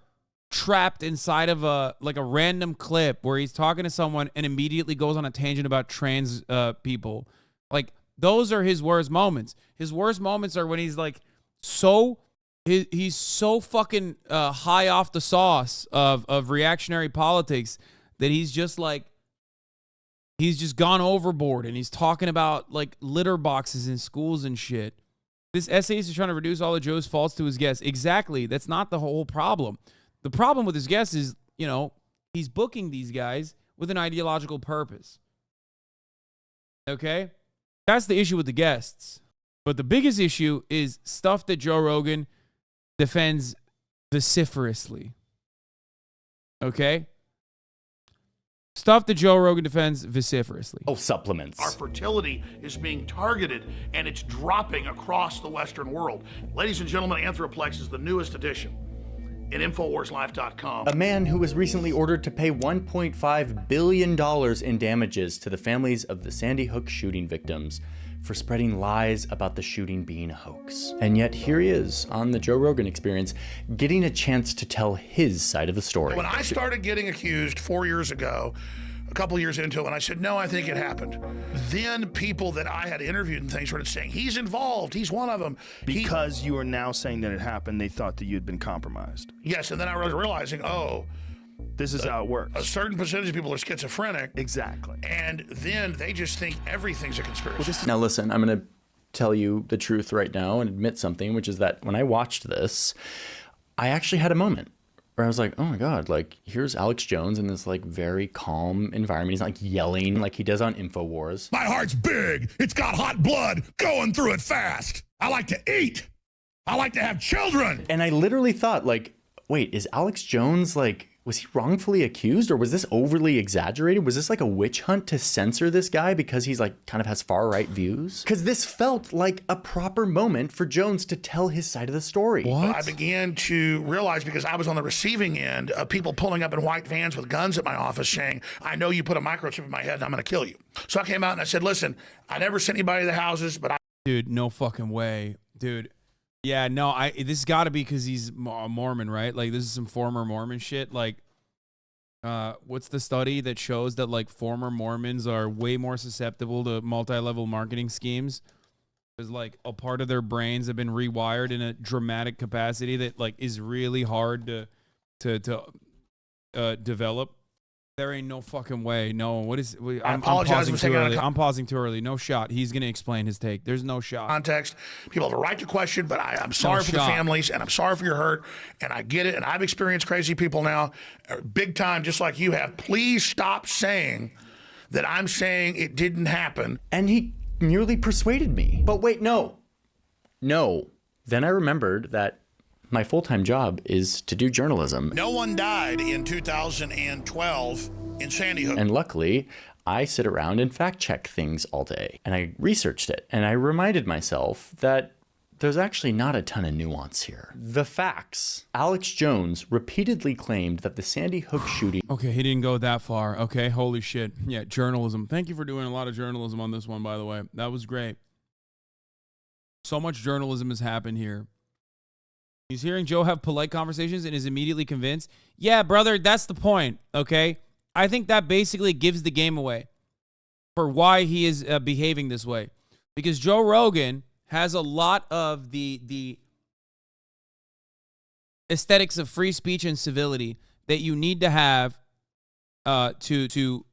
trapped inside of a random clip where he's talking to someone and immediately goes on a tangent about trans people. Like those are his worst moments. His worst moments are when he's like he's so fucking high off the sauce of reactionary politics that he's just gone overboard and he's talking about like litter boxes in schools and shit. This essayist is trying to reduce all of Joe's faults to his guests. Exactly. That's not the whole problem. The problem with his guests is, he's booking these guys with an ideological purpose. Okay? That's the issue with the guests. But the biggest issue is stuff that Joe Rogan defends vociferously. Okay? Stuff that Joe Rogan defends vociferously. Oh, supplements. Our fertility is being targeted, and it's dropping across the Western world. Ladies and gentlemen, Anthroplex is the newest edition at InfoWarsLife.com. A man who was recently ordered to pay $1.5 billion in damages to the families of the Sandy Hook shooting victims for spreading lies about the shooting being a hoax. And yet here he is on the Joe Rogan Experience, getting a chance to tell his side of the story. When I started getting accused 4 years ago, a couple years into it, and I said, no, I think it happened. Then people that I had interviewed and things started saying, he's involved, he's one of them. Because you are now saying that it happened, they thought that you'd been compromised. Yes, and then I was realizing, this is how it works. A certain percentage of people are schizophrenic. Exactly. And then they just think everything's a conspiracy. Now listen, I'm going to tell you the truth right now and admit something, which is that when I watched this, I actually had a moment where I was like, oh my God, like here's Alex Jones in this like very calm environment. He's not like yelling like he does on InfoWars. My heart's big. It's got hot blood going through it fast. I like to eat. I like to have children. And I literally thought like, wait, is Alex Jones like, was he wrongfully accused or was this overly exaggerated? Was this like a witch hunt to censor this guy because he's like kind of has far right views? Because this felt like a proper moment for Jones to tell his side of the story. What? I began to realize, because I was on the receiving end of people pulling up in white vans with guns at my office saying, I know you put a microchip in my head and I'm going to kill you. So I came out and I said, listen, I never sent anybody to the houses, but Dude, no fucking way. Dude. Yeah, no, this got to be because he's a Mormon, right? Like, this is some former Mormon shit. Like, what's the study that shows that, like, former Mormons are way more susceptible to multi-level marketing schemes? Because, like, a part of their brains have been rewired in a dramatic capacity that, like, is really hard to develop. There ain't no fucking way. No, what is? I'm pausing too early. I'm pausing too early. No shot. He's gonna explain his take. There's no shot. Context. People have a right to question, but I'm sorry for the families, and I'm sorry for your hurt, and I get it. And I've experienced crazy people now, big time, just like you have. Please stop saying that I'm saying it didn't happen. And he nearly persuaded me. But wait, no. Then I remembered that my full-time job is to do journalism. No one died in 2012 in Sandy Hook. And luckily, I sit around and fact-check things all day. And I researched it, and I reminded myself that there's actually not a ton of nuance here. The facts. Alex Jones repeatedly claimed that the Sandy Hook shooting... Okay, he didn't go that far. Okay, holy shit. Yeah, journalism. Thank you for doing a lot of journalism on this one, by the way. That was great. So much journalism has happened here. He's hearing Joe have polite conversations and is immediately convinced. Yeah, brother, that's the point, okay? I think that basically gives the game away for why he is behaving this way. Because Joe Rogan has a lot of the aesthetics of free speech and civility that you need to have to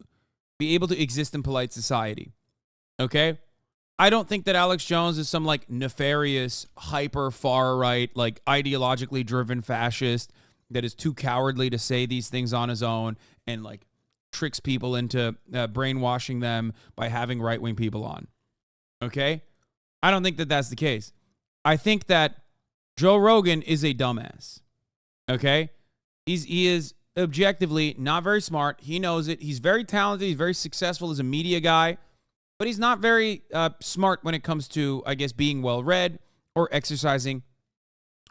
be able to exist in polite society, okay? I don't think that Alex Jones is some like nefarious, hyper far right, like ideologically driven fascist that is too cowardly to say these things on his own and like tricks people into brainwashing them by having right wing people on. Okay? I don't think that that's the case. I think that Joe Rogan is a dumbass. Okay? He is objectively not very smart. He knows it. He's very talented. He's very successful as a media guy. But he's not very smart when it comes to, I guess, being well-read or exercising.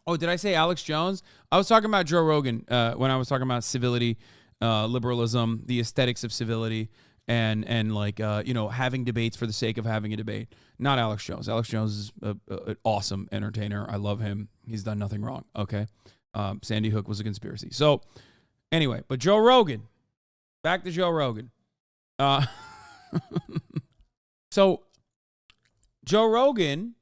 Oh, did I say Alex Jones? I was talking about Joe Rogan when I was talking about civility, liberalism, the aesthetics of civility, and like, having debates for the sake of having a debate. Not Alex Jones. Alex Jones is an awesome entertainer. I love him. He's done nothing wrong, okay? Sandy Hook was a conspiracy. So, anyway, but Joe Rogan. Back to Joe Rogan. So, Joe Rogan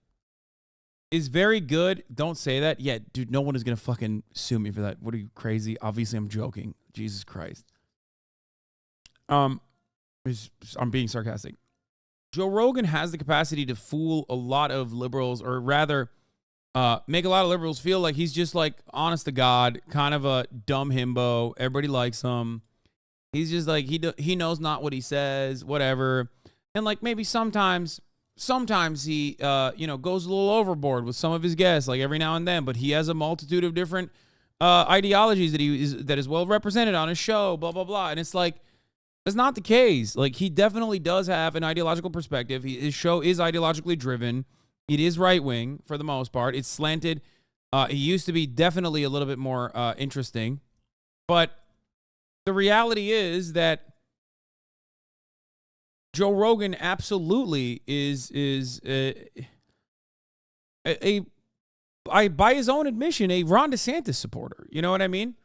is very good. Don't say that. Yeah, dude, no one is going to fucking sue me for that. What are you, crazy? Obviously, I'm joking. Jesus Christ. I'm being sarcastic. Joe Rogan has the capacity to fool a lot of liberals, or rather, make a lot of liberals feel like he's just like, honest to God, kind of a dumb himbo. Everybody likes him. He's just like, he knows not what he says, whatever. And like maybe sometimes he, goes a little overboard with some of his guests, like every now and then. But he has a multitude of different ideologies that is well represented on his show, blah, blah, blah. And it's like, that's not the case. Like, he definitely does have an ideological perspective. His show is ideologically driven. It is right-wing for the most part. It's slanted. He used to be definitely a little bit more interesting. But the reality is that Joe Rogan absolutely is by his own admission, a Ron DeSantis supporter. You know what I mean?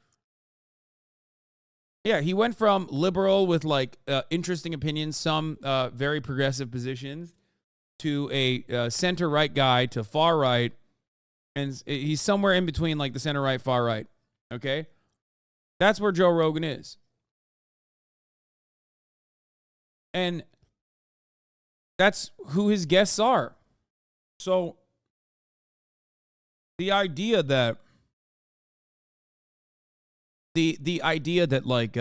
Yeah, he went from liberal with like interesting opinions, some very progressive positions, to a center-right guy to far-right, and he's somewhere in between like the center-right, far-right, okay? That's where Joe Rogan is. And that's who his guests are. So the idea that the idea that like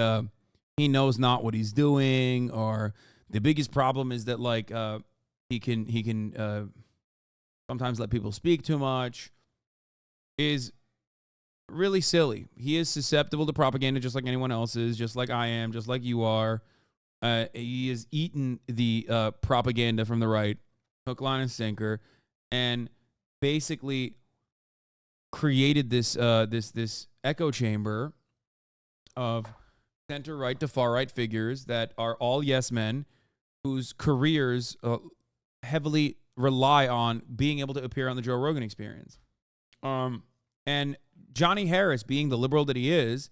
he knows not what he's doing, or the biggest problem is that like he can sometimes let people speak too much, is really silly. He is susceptible to propaganda just like anyone else is, just like I am, just like you are. He has eaten the propaganda from the right, hook, line, and sinker, and basically created this this echo chamber of center right to far right figures that are all yes men, whose careers heavily rely on being able to appear on the Joe Rogan Experience. And Johnny Harris, being the liberal that he is,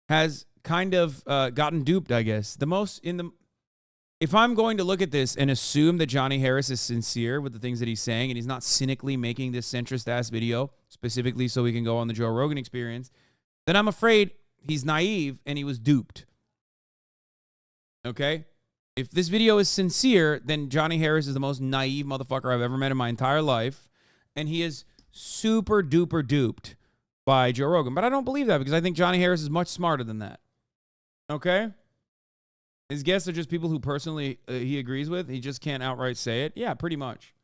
has kind of gotten duped, I guess. If I'm going to look at this and assume that Johnny Harris is sincere with the things that he's saying, and he's not cynically making this centrist-ass video specifically so he can go on the Joe Rogan Experience, then I'm afraid he's naive and he was duped. Okay? If this video is sincere, then Johnny Harris is the most naive motherfucker I've ever met in my entire life, and he is super duper duped by Joe Rogan. But I don't believe that, because I think Johnny Harris is much smarter than that. Okay? His guests are just people who personally he agrees with. He just can't outright say it. Yeah, pretty much.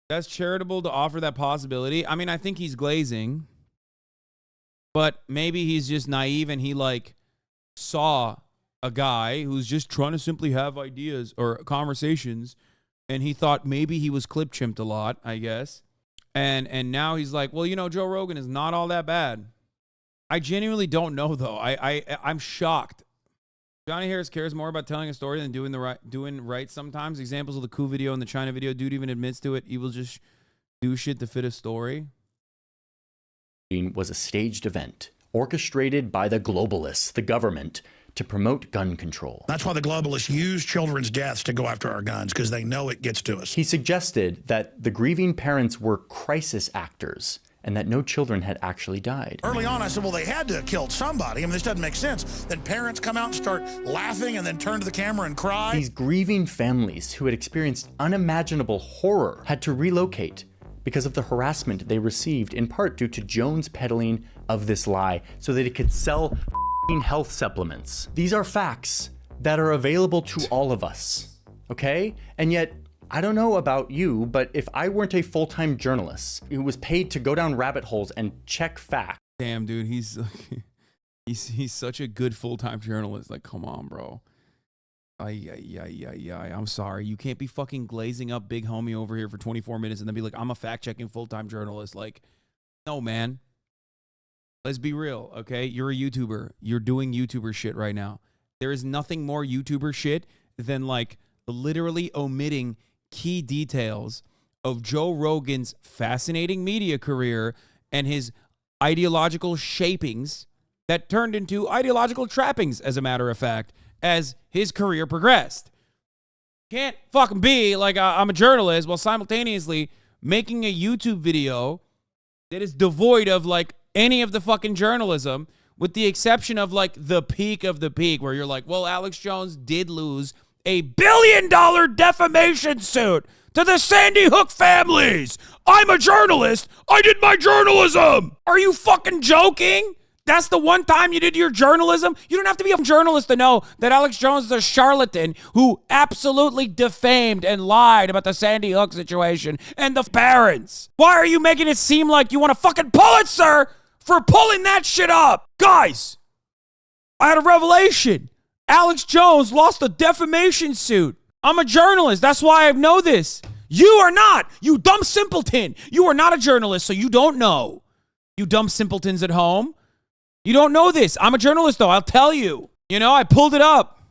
That's charitable to offer that possibility. I mean, I think he's glazing, but maybe he's just naive and he like saw a guy who's just trying to simply have ideas or conversations, and he thought maybe he was clip chimped a lot, I guess. And now he's like, well, you know, Joe Rogan is not all that bad. I genuinely don't know, though. I'm shocked. Johnny Harris cares more about telling a story than doing right sometimes. Examples of the coup video and the China video. Dude even admits to it. He will just do shit to fit a story. Was a staged event orchestrated by the globalists, the government, to promote gun control. That's why the globalists use children's deaths to go after our guns, because they know it gets to us. He suggested that the grieving parents were crisis actors and that no children had actually died. Early on, I said, well, they had to have killed somebody. I mean, this doesn't make sense. Then parents come out and start laughing and then turn to the camera and cry. These grieving families who had experienced unimaginable horror had to relocate because of the harassment they received, in part due to Jones' peddling of this lie so that it could sell health supplements. These are facts that are available to all of us, okay? And yet, I don't know about you, but if I weren't a full-time journalist who was paid to go down rabbit holes and check facts. Damn, dude, he's such a good full-time journalist. Like, come on, bro. I'm sorry. You can't be fucking glazing up big homie over here for 24 minutes and then be like, I'm a fact-checking full-time journalist. Like, no, man. Let's be real, okay? You're a YouTuber. You're doing YouTuber shit right now. There is nothing more YouTuber shit than, like, literally omitting key details of Joe Rogan's fascinating media career and his ideological shapings that turned into ideological trappings, as a matter of fact, as his career progressed. Can't fucking be like I'm a journalist while simultaneously making a YouTube video that is devoid of, like, any of the fucking journalism, with the exception of like the peak of the peak, where you're like, well, Alex Jones did lose $1 billion defamation suit to the Sandy Hook families. I'm a journalist. I did my journalism. Are you fucking joking? That's the one time you did your journalism? You don't have to be a journalist to know that Alex Jones is a charlatan who absolutely defamed and lied about the Sandy Hook situation and the parents. Why are you making it seem like you want a fucking Pulitzer for pulling that shit up. Guys, I had a revelation. Alex Jones lost a defamation suit. I'm a journalist. That's why I know this. You are not. You dumb simpleton. You are not a journalist, so you don't know. You dumb simpletons at home. You don't know this. I'm a journalist, though. I'll tell you. You know, I pulled it up.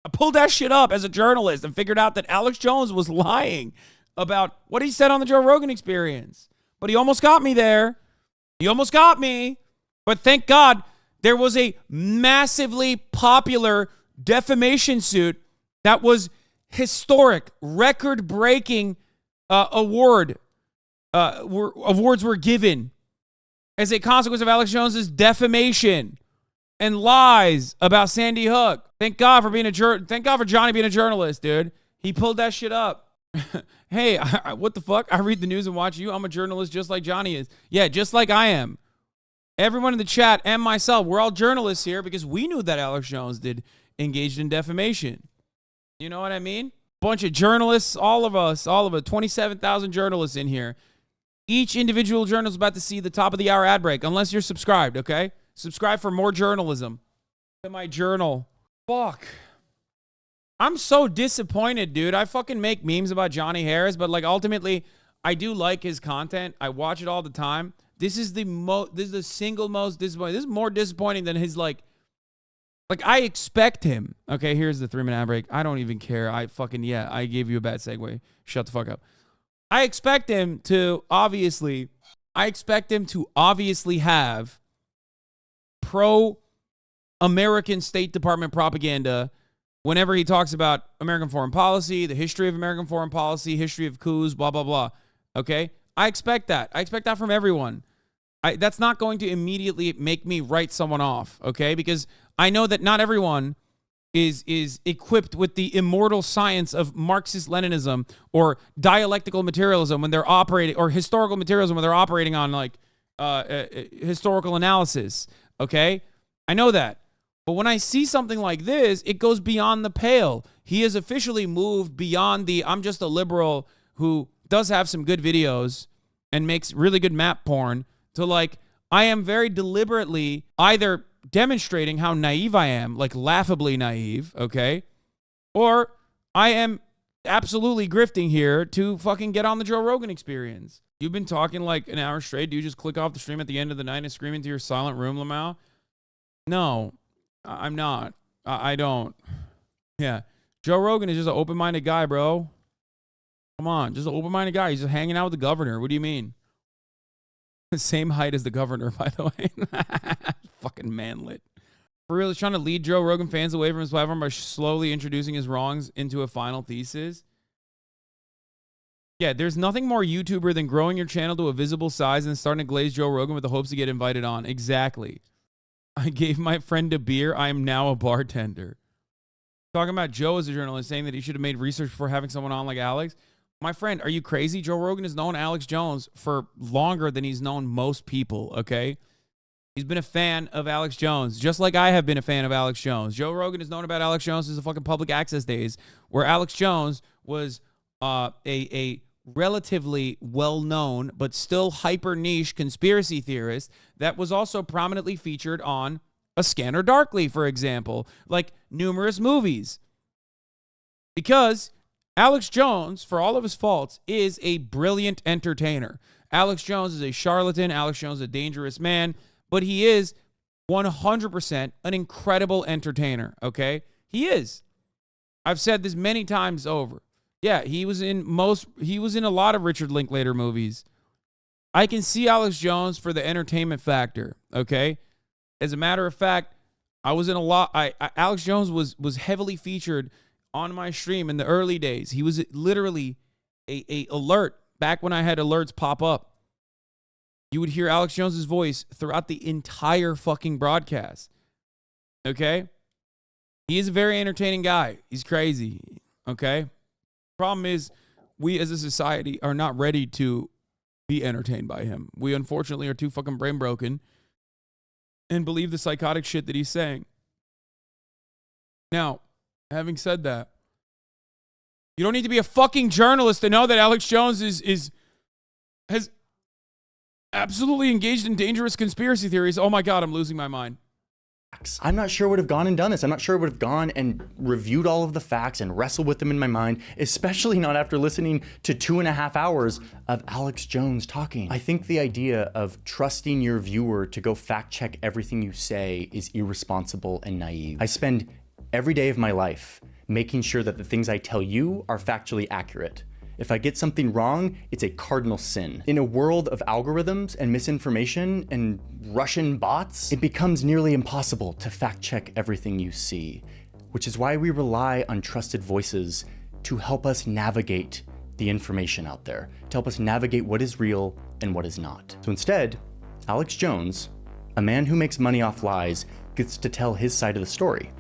I pulled that shit up as a journalist and figured out that Alex Jones was lying about what he said on the Joe Rogan Experience. But he almost got me there. He almost got me. But thank God there was a massively popular defamation suit that was historic, record-breaking awards were given as a consequence of Alex Jones's defamation and lies about Sandy Hook. Thank God for being thank God for Johnny being a journalist, dude. He pulled that shit up. Hey, what the fuck? I read the news and watch you. I'm a journalist just like Johnny is. Yeah, just like I am. Everyone in the chat and myself, we're all journalists here because we knew that Alex Jones engaged in defamation. You know what I mean? Bunch of journalists, all of us, 27,000 journalists in here. Each individual journalist is about to see the top of the hour ad break, unless you're subscribed, okay? Subscribe for more journalism. To my journal. Fuck. I'm so disappointed, dude. I fucking make memes about Johnny Harris, but like ultimately, I do like his content. I watch it all the time. This is the single most disappointing. This is more disappointing than his like I expect him. Okay, here's the 3-minute ad break. I don't even care. I gave you a bad segue. Shut the fuck up. I expect him to obviously have pro-American State Department propaganda whenever he talks about American foreign policy, the history of American foreign policy, history of coups, blah, blah, blah. Okay? I expect that. I expect that from everyone. That's not going to immediately make me write someone off, okay? Because I know that not everyone is equipped with the immortal science of Marxist-Leninism or dialectical materialism when they're operating, or historical materialism when they're operating on like historical analysis, okay? I know that. But when I see something like this, it goes beyond the pale. He has officially moved beyond the I'm just a liberal who does have some good videos and makes really good map porn to like, I am very deliberately either demonstrating how naive I am, like laughably naive, okay? Or I am absolutely grifting here to fucking get on the Joe Rogan Experience. You've been talking like an hour straight. Do you just click off the stream at the end of the night and scream into your silent room, Lamau? No, I'm not. I don't. Yeah. Joe Rogan is just an open-minded guy, bro. Come on, just an open-minded guy. He's just hanging out with the governor. What do you mean? Same height as the governor, by the way. Fucking manlit. For real, he's trying to lead Joe Rogan fans away from his platform by slowly introducing his wrongs into a final thesis. Yeah, there's nothing more YouTuber than growing your channel to a visible size and starting to glaze Joe Rogan with the hopes to get invited on. Exactly. I gave my friend a beer. I am now a bartender. Talking about Joe as a journalist, saying that he should have made research before having someone on like Alex. My friend, are you crazy? Joe Rogan has known Alex Jones for longer than he's known most people, okay? He's been a fan of Alex Jones, just like I have been a fan of Alex Jones. Joe Rogan has known about Alex Jones since the fucking public access days, where Alex Jones was a relatively well-known but still hyper-niche conspiracy theorist that was also prominently featured on A Scanner Darkly, for example, like numerous movies. Because Alex Jones, for all of his faults, is a brilliant entertainer. Alex Jones is a charlatan. Alex Jones is a dangerous man. But he is 100% an incredible entertainer, okay? He is. I've said this many times over. Yeah, he was in a lot of Richard Linklater movies. I can see Alex Jones for the entertainment factor, okay? As a matter of fact, I was in a lot. Alex Jones was heavily featured on my stream in the early days. He was literally a alert back when I had alerts pop up. You would hear Alex Jones's voice throughout the entire fucking broadcast. Okay? He is a very entertaining guy. He's crazy. Okay? Problem is, we as a society are not ready to be entertained by him. We unfortunately are too fucking brain broken and believe the psychotic shit that he's saying. Now, having said that, you don't need to be a fucking journalist to know that Alex Jones absolutely engaged in dangerous conspiracy theories. Oh my God, I'm losing my mind. I'm not sure I would have gone and done this. I'm not sure I would have gone and reviewed all of the facts and wrestled with them in my mind, especially not after listening to 2.5 hours of Alex Jones talking. I think the idea of trusting your viewer to go fact check everything you say is irresponsible and naive. I spend every day of my life making sure that the things I tell you are factually accurate. If I get something wrong, it's a cardinal sin. In a world of algorithms and misinformation and Russian bots, it becomes nearly impossible to fact check everything you see, which is why we rely on trusted voices to help us navigate the information out there, to help us navigate what is real and what is not. So instead, Alex Jones, a man who makes money off lies, gets to tell his side of the story.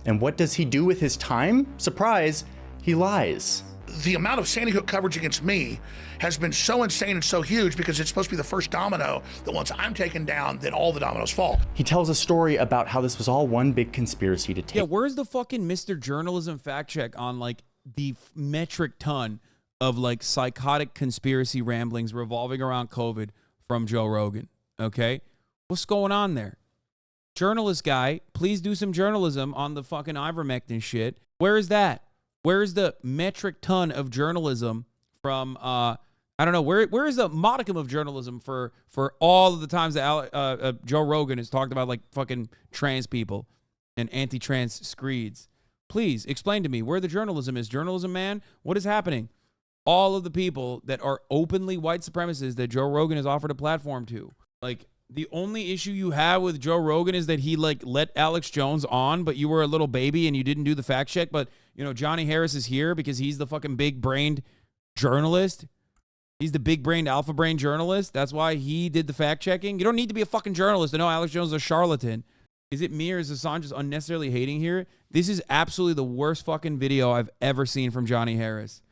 And what does he do with his time? Surprise, he lies. The amount of Sandy Hook coverage against me has been so insane and so huge because it's supposed to be the first domino that once I'm taken down, then all the dominoes fall. He tells a story about how this was all one big conspiracy to take. Yeah, where's the fucking Mr. Journalism fact check on like the metric ton of like psychotic conspiracy ramblings revolving around COVID from Joe Rogan? Okay, what's going on there? Journalist guy, please do some journalism on the fucking ivermectin shit. Where is that? Where's the metric ton of journalism from, I don't know, where is the modicum of journalism for all of the times that Joe Rogan has talked about like fucking trans people and anti-trans screeds? Please explain to me where the journalism is. Journalism, man, what is happening? All of the people that are openly white supremacists that Joe Rogan has offered a platform to. Like, the only issue you have with Joe Rogan is that he like let Alex Jones on, but you were a little baby and you didn't do the fact check. But, you know, Johnny Harris is here because he's the fucking big-brained journalist. He's the big-brained, alpha-brain journalist. That's why he did the fact-checking. You don't need to be a fucking journalist to know Alex Jones is a charlatan. Is it me or is Hasan just unnecessarily hating here? This is absolutely the worst fucking video I've ever seen from Johnny Harris.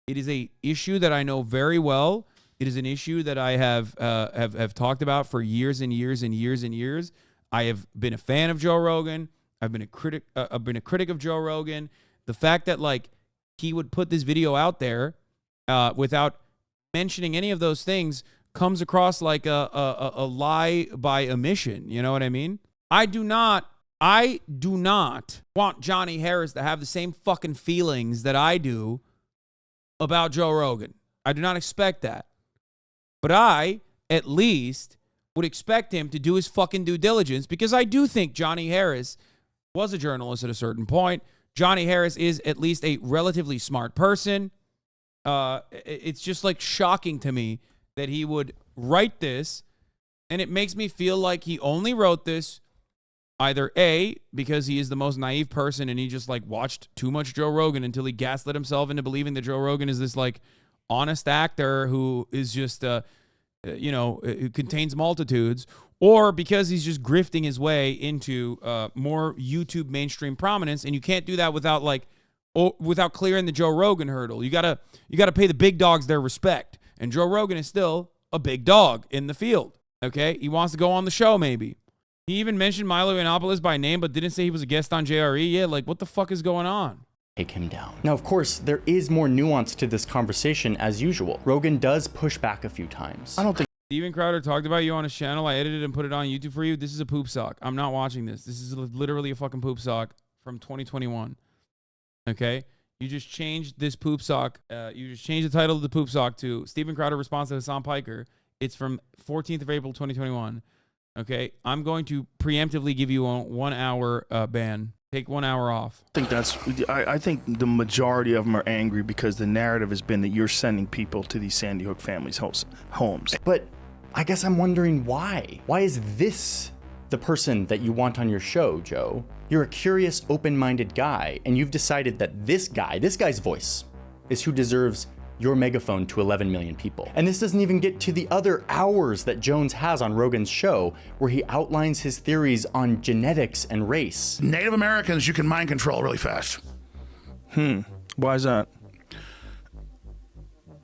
It is a issue that I know very well. It is an issue that I have talked about for years and years and years and years. I have been a fan of Joe Rogan. I've been a critic of Joe Rogan. The fact that like he would put this video out there without mentioning any of those things comes across like a lie by omission. You know what I mean? I do not want Johnny Harris to have the same fucking feelings that I do about Joe Rogan. I do not expect that. But I, at least, would expect him to do his fucking due diligence because I do think Johnny Harris was a journalist at a certain point. Johnny Harris is at least a relatively smart person. It's just like shocking to me that he would write this, and it makes me feel like he only wrote this either A, because he is the most naive person and he just like watched too much Joe Rogan until he gaslit himself into believing that Joe Rogan is this like honest actor who is just, who contains multitudes, or because he's just grifting his way into more YouTube mainstream prominence, and you can't do that without clearing the Joe Rogan hurdle. You gotta pay the big dogs their respect, and Joe Rogan is still a big dog in the field. Okay, he wants to go on the show maybe. He even mentioned Milo Yiannopoulos by name, but didn't say he was a guest on JRE. Yeah, like what the fuck is going on? Take him down. Now, of course, there is more nuance to this conversation as usual. Rogan does push back a few times. I don't think Steven Crowder talked about you on his channel. I edited and put it on YouTube for you. This is a poop sock. I'm not watching this. This is literally a fucking poop sock from 2021. Okay? You just changed this poop sock. You just changed the title of the poop sock to Steven Crowder response to Hasan Piker. It's from 14th of April, 2021. Okay? I'm going to preemptively give you a 1 hour ban. Take 1 hour off. I think the majority of them are angry because the narrative has been that you're sending people to these Sandy Hook families' homes. But I guess I'm wondering why. Why is this the person that you want on your show, Joe? You're a curious, open-minded guy, and you've decided that this guy's voice is who deserves your megaphone to 11 million people. And this doesn't even get to the other hours that Jones has on Rogan's show, where he outlines his theories on genetics and race. Native Americans you can mind control really fast. Why is that?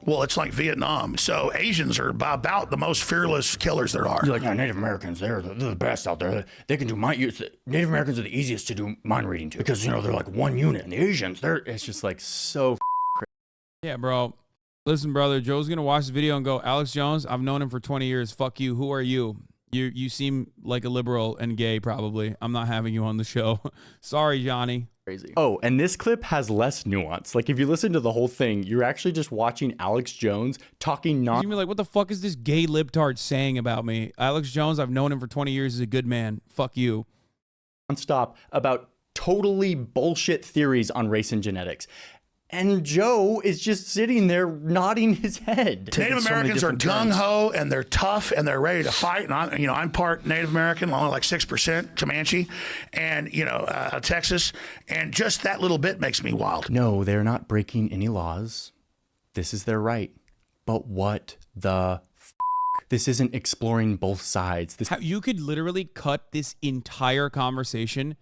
Well, it's like Vietnam. So Asians are about the most fearless killers there are. You're like, yeah, Native Americans, they're the best out there. They can do Native Americans are the easiest to do mind reading to because, they're like one unit. And the Asians, it's just like so Yeah, bro. Listen, brother, Joe's going to watch this video and go, Alex Jones, I've known him for 20 years. Fuck you. Who are you? You seem like a liberal and gay, probably. I'm not having you on the show. Sorry, Johnny. Crazy. Oh, and this clip has less nuance. Like, if you listen to the whole thing, you're actually just watching Alex Jones talking You're like, what the fuck is this gay libtard saying about me? Alex Jones, I've known him for 20 years. He's a good man. Fuck you. Nonstop about totally bullshit theories on race and genetics. And Joe is just sitting there nodding his head. Native Americans are gung-ho and they're tough and they're ready to fight. And I'm part Native American, only like 6% Comanche, and Texas. And just that little bit makes me wild. No, they're not breaking any laws. This is their right. But what the f***? This isn't exploring both sides. You could literally cut this entire conversation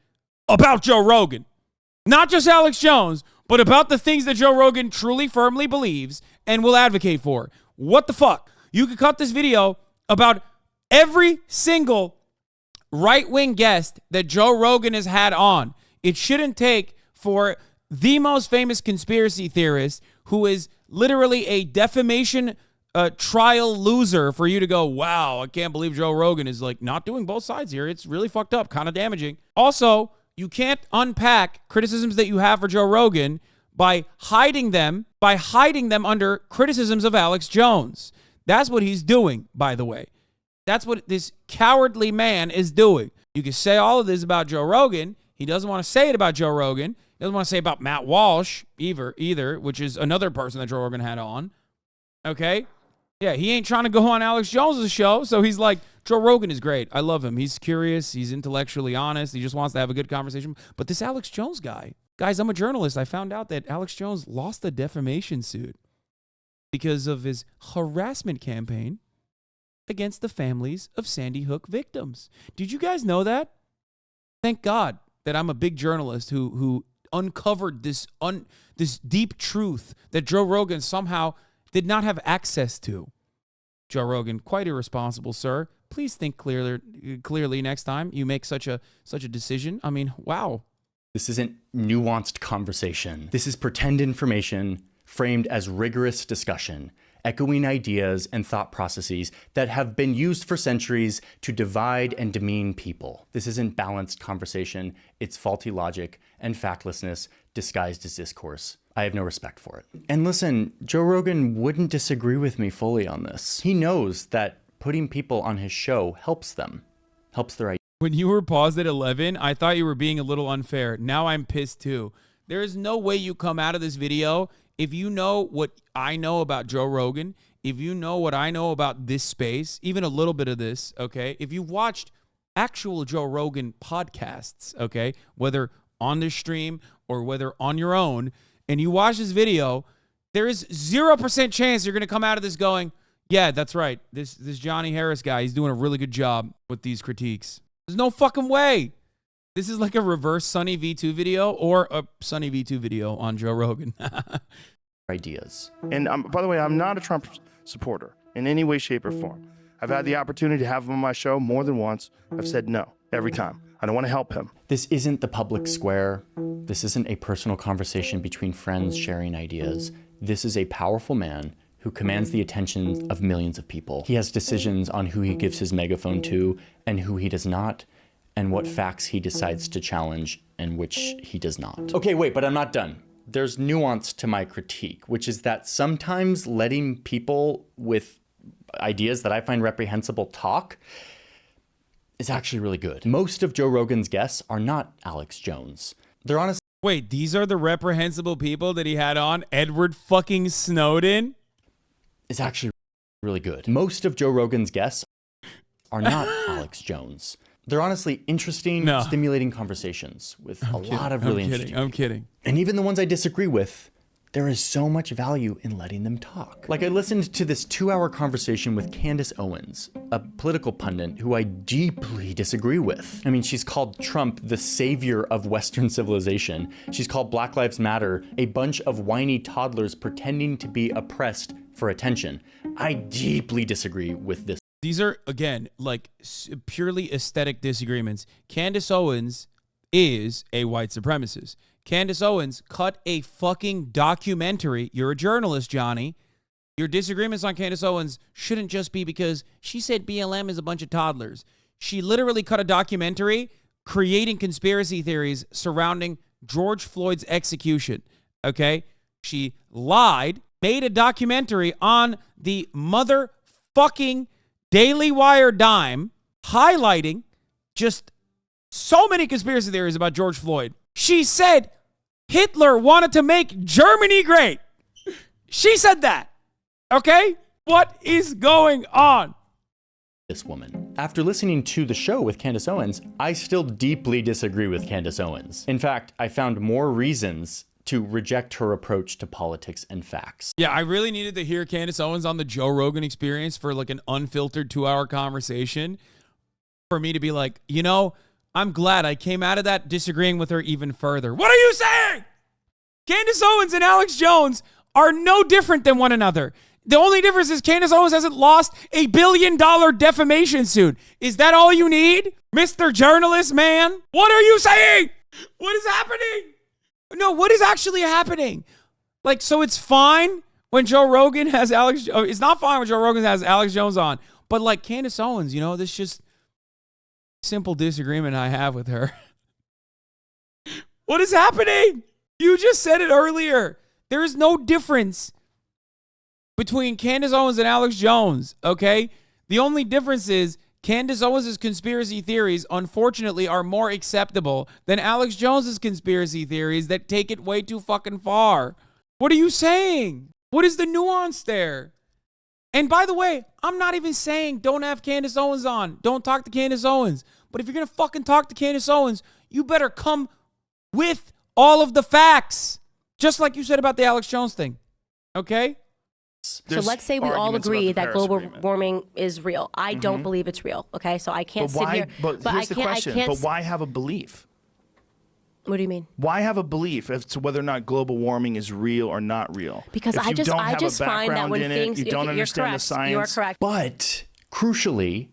about Joe Rogan. Not just Alex Jones, but about the things that Joe Rogan truly firmly believes and will advocate for. What the fuck? You could cut this video about every single right-wing guest that Joe Rogan has had on. It shouldn't take for the most famous conspiracy theorist, who is literally a defamation trial loser, for you to go, wow, I can't believe Joe Rogan is like not doing both sides here. It's really fucked up, kind of damaging. Also, you can't unpack criticisms that you have for Joe Rogan by hiding them under criticisms of Alex Jones. That's what he's doing, by the way. That's what this cowardly man is doing. You can say all of this about Joe Rogan. He doesn't want to say it about Joe Rogan. He doesn't want to say about Matt Walsh either, which is another person that Joe Rogan had on. Okay? Yeah, he ain't trying to go on Alex Jones' show, so he's like, Joe Rogan is great. I love him. He's curious. He's intellectually honest. He just wants to have a good conversation. But this Alex Jones guy, guys, I'm a journalist. I found out that Alex Jones lost a defamation suit because of his harassment campaign against the families of Sandy Hook victims. Did you guys know that? Thank God that I'm a big journalist who uncovered this deep truth that Joe Rogan somehow did not have access to. Joe Rogan, quite irresponsible, sir. Please think clearly next time you make such a decision. I mean, wow. This isn't nuanced conversation. This is pretend information framed as rigorous discussion, echoing ideas and thought processes that have been used for centuries to divide and demean people. This isn't balanced conversation. It's faulty logic and factlessness disguised as discourse. I have no respect for it. And listen, Joe Rogan wouldn't disagree with me fully on this. He knows that putting people on his show helps them, helps their ideas. When you were paused at 11, I thought you were being a little unfair. Now I'm pissed too. There is no way you come out of this video, if you know what I know about Joe Rogan, if you know what I know about this space, even a little bit of this, okay? If you've watched actual Joe Rogan podcasts, okay, whether on the stream or whether on your own, and you watch this video, there is 0% chance you're going to come out of this going, yeah, that's right. This Johnny Harris guy, he's doing a really good job with these critiques. There's no fucking way. This is like a reverse Sunny V2 video or a Sunny V2 video on Joe Rogan. Ideas. And by the way, I'm not a Trump supporter in any way, shape, or form. I've had the opportunity to have him on my show more than once. I've said no every time. I don't want to help him. This isn't the public square. This isn't a personal conversation between friends sharing ideas. This is a powerful man who commands the attention of millions of people. He has decisions on who he gives his megaphone to and who he does not, and what facts he decides to challenge and which he does not. Okay, wait, but I'm not done. There's nuance to my critique, which is that sometimes letting people with ideas that I find reprehensible talk is actually really good. Most of Joe Rogan's guests are not Alex Jones. They're honestly... Wait, these are the reprehensible people that he had on? Edward fucking Snowden? Is actually really good. Most of Joe Rogan's guests are not Alex Jones. They're honestly interesting, stimulating conversations with a lot of really interesting people. I'm kidding. And even the ones I disagree with, there is so much value in letting them talk. Like, I listened to this 2-hour conversation with Candace Owens, a political pundit who I deeply disagree with. I mean, she's called Trump the savior of Western civilization. She's called Black Lives Matter a bunch of whiny toddlers pretending to be oppressed for attention. I deeply disagree with this. These are, again, like purely aesthetic disagreements. Candace Owens is a white supremacist. Candace Owens cut a fucking documentary. You're a journalist, Johnny. Your disagreements on Candace Owens shouldn't just be because she said BLM is a bunch of toddlers. She literally cut a documentary creating conspiracy theories surrounding George Floyd's execution, okay? She lied, made a documentary on the motherfucking Daily Wire dime, highlighting just so many conspiracy theories about George Floyd. She said Hitler wanted to make Germany great. She said that, okay? What is going on? This woman. After listening to the show with Candace Owens, I still deeply disagree with Candace Owens. In fact, I found more reasons to reject her approach to politics and facts. Yeah, I really needed to hear Candace Owens on the Joe Rogan Experience for like an unfiltered 2-hour conversation for me to be like, you know, I'm glad I came out of that disagreeing with her even further. What are you saying? Candace Owens and Alex Jones are no different than one another. The only difference is Candace Owens hasn't lost a $1 billion defamation suit. Is that all you need, Mr. Journalist Man? What are you saying? What is happening? No, what is actually happening? Like, so it's fine when Joe Rogan has Alex... It's not fine when Joe Rogan has Alex Jones on. But like Candace Owens, you know, this just simple disagreement I have with her. What is happening? You just said it earlier. There is no difference between Candace Owens and Alex Jones, okay? The only difference is Candace Owens' conspiracy theories, unfortunately, are more acceptable than Alex Jones' conspiracy theories that take it way too fucking far. What are you saying? What is the nuance there? And by the way, I'm not even saying don't have Candace Owens on. Don't talk to Candace Owens. But if you're going to fucking talk to Candace Owens, you better come with all of the facts. Just like you said about the Alex Jones thing, okay? So let's say we all agree that global warming is real. I don't believe it's real, okay? So I can't sit here. But here's the question. But why have a belief? What do you mean? Why have a belief as to whether or not global warming is real or not real? Because I just find that when things... You don't understand the science. You are correct. But crucially,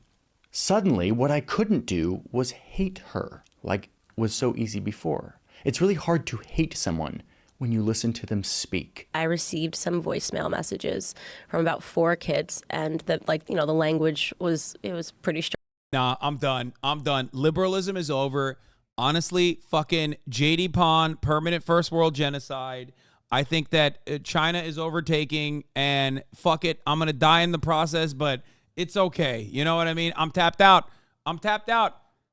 suddenly what I couldn't do was hate her like was so easy before. It's really hard to hate someone when you listen to them speak. I received some voicemail messages from about 4 kids, and the language was pretty strong. Nah, I'm done. Liberalism is over. Honestly, fucking JD Pond, permanent first world genocide. I think that China is overtaking, and fuck it, I'm gonna die in the process, but it's okay. You know what I mean? I'm tapped out.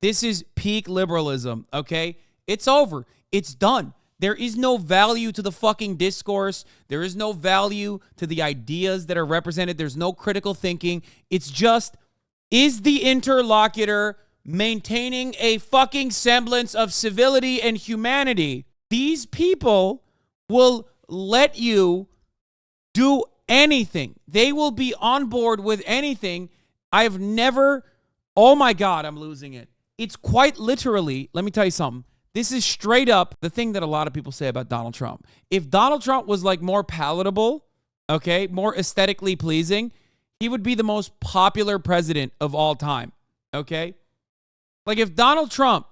This is peak liberalism, okay? It's over. It's done. There is no value to the fucking discourse. There is no value to the ideas that are represented. There's no critical thinking. It's just, is the interlocutor maintaining a fucking semblance of civility and humanity? These people will let you do anything. They will be on board with anything. I've never, oh my God, I'm losing it. It's quite literally, let me tell you something. This is straight up the thing that a lot of people say about Donald Trump. If Donald Trump was like more palatable, okay, more aesthetically pleasing, he would be the most popular president of all time, okay? Like if Donald Trump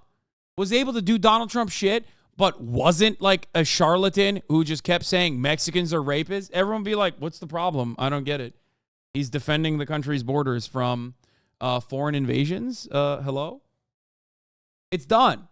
was able to do Donald Trump shit, but wasn't like a charlatan who just kept saying Mexicans are rapists, everyone would be like, what's the problem? I don't get it. He's defending the country's borders from foreign invasions. Hello? It's done.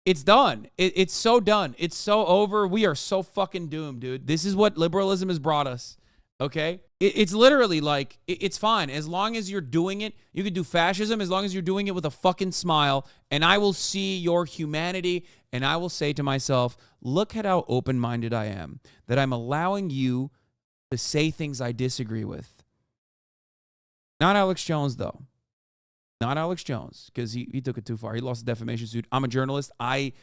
It's done. It's so done. It's so over. We are so fucking doomed, dude. This is what liberalism has brought us, okay? It's literally like, it's fine. As long as you're doing it, you can do fascism as long as you're doing it with a fucking smile, and I will see your humanity, and I will say to myself, look at how open-minded I am, that I'm allowing you to say things I disagree with. Not Alex Jones, though. Not Alex Jones, because he took it too far. He lost a defamation suit. I'm a journalist. I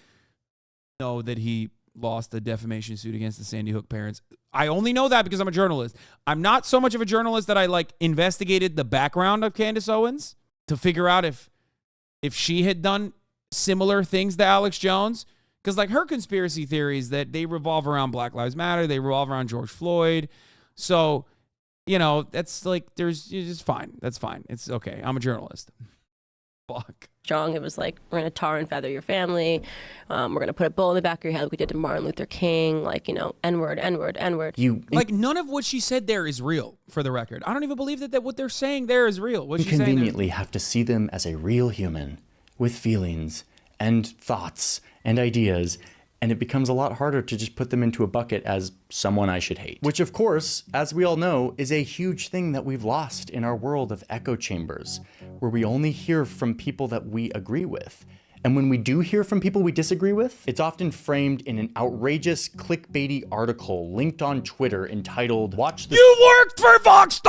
know that he lost a defamation suit against the Sandy Hook parents. I only know that because I'm a journalist. I'm not so much of a journalist that I like investigated the background of Candace Owens to figure out if she had done similar things to Alex Jones. Because like her conspiracy theories that they revolve around Black Lives Matter, they revolve around George Floyd. So, you know, that's like, it's fine. That's fine. It's okay. I'm a journalist. fuck? Strong. It was like, we're going to tar and feather your family. We're going to put a bullet in the back of your head like we did to Martin Luther King. Like, you know, N-word, N-word, N-word. Like, none of what she said there is real, for the record. I don't even believe that what they're saying there is real. What she's saying Conveniently have to see them as a real human with feelings and thoughts and ideas, and it becomes a lot harder to just put them into a bucket as someone I should hate. Which, of course, as we all know, is a huge thing that we've lost in our world of echo chambers, where we only hear from people that we agree with. And when we do hear from people we disagree with, it's often framed in an outrageous clickbaity article linked on Twitter entitled, "Watch this." You worked for Vox.com!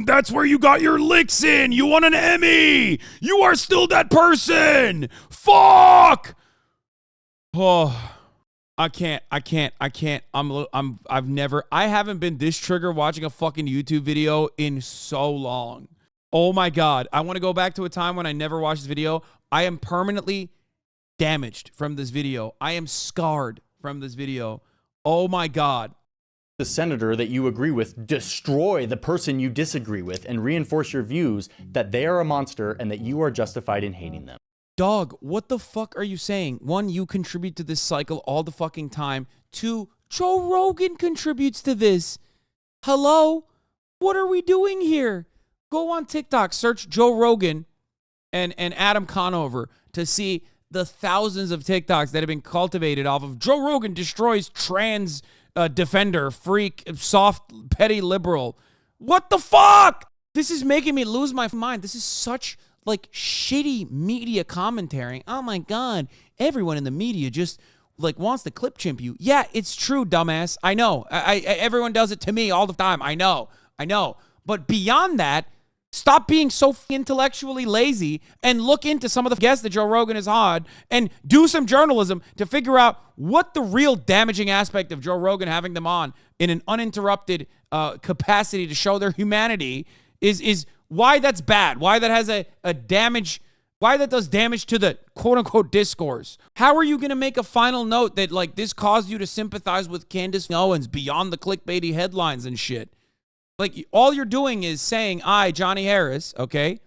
That's where you got your licks in! You won an Emmy! You are still that person! Fuck! Oh, I can't. I haven't been this triggered watching a fucking YouTube video in so long. Oh my God. I want to go back to a time when I never watched this video. I am permanently damaged from this video. I am scarred from this video. Oh my God. The senator that you agree with destroy the person you disagree with and reinforce your views that they are a monster and that you are justified in hating them. Dog, what the fuck are you saying? One, you contribute to this cycle all the fucking time. Two, Joe Rogan contributes to this. Hello? What are we doing here? Go on TikTok, search Joe Rogan and Adam Conover to see the thousands of TikToks that have been cultivated off of Joe Rogan destroys trans defender, freak, soft, petty liberal. What the fuck? This is making me lose my mind. This is such like shitty media commentary. Oh my God, everyone in the media just like wants to clip chimp you. Yeah, it's true, dumbass. I know. Everyone does it to me all the time. I know. But beyond that, stop being so intellectually lazy and look into some of the guests that Joe Rogan has had and do some journalism to figure out what the real damaging aspect of Joe Rogan having them on in an uninterrupted capacity to show their humanity is why that's bad, why that has a damage, why that does damage to the quote-unquote discourse. How are you going to make a final note that like this caused you to sympathize with Candace Owens beyond the clickbaity headlines and shit? Like, all you're doing is saying, I, Johnny Harris, okay,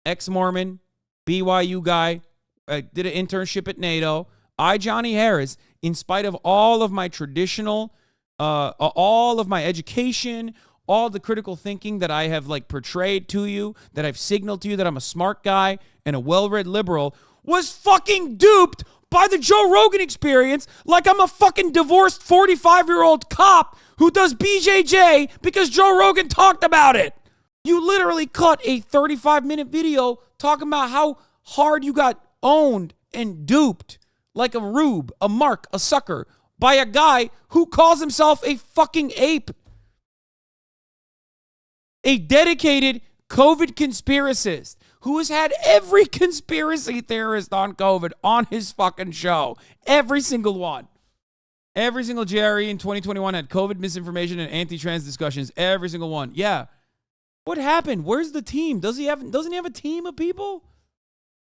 ex-Mormon, BYU guy, did an internship at NATO. I, Johnny Harris, in spite of all of my traditional, all of my education, all the critical thinking that I have, like, portrayed to you, that I've signaled to you that I'm a smart guy and a well-read liberal, was fucking duped by the Joe Rogan experience like I'm a fucking divorced 45-year-old cop who does BJJ because Joe Rogan talked about it. You literally cut a 35-minute video talking about how hard you got owned and duped like a rube, a mark, a sucker by a guy who calls himself a fucking ape. A dedicated COVID conspiracist who has had every conspiracy theorist on COVID on his fucking show. Every single one. Every single Jerry in 2021 had COVID misinformation and anti-trans discussions. Every single one. Yeah. What happened? Where's the team? Doesn't he have a team of people?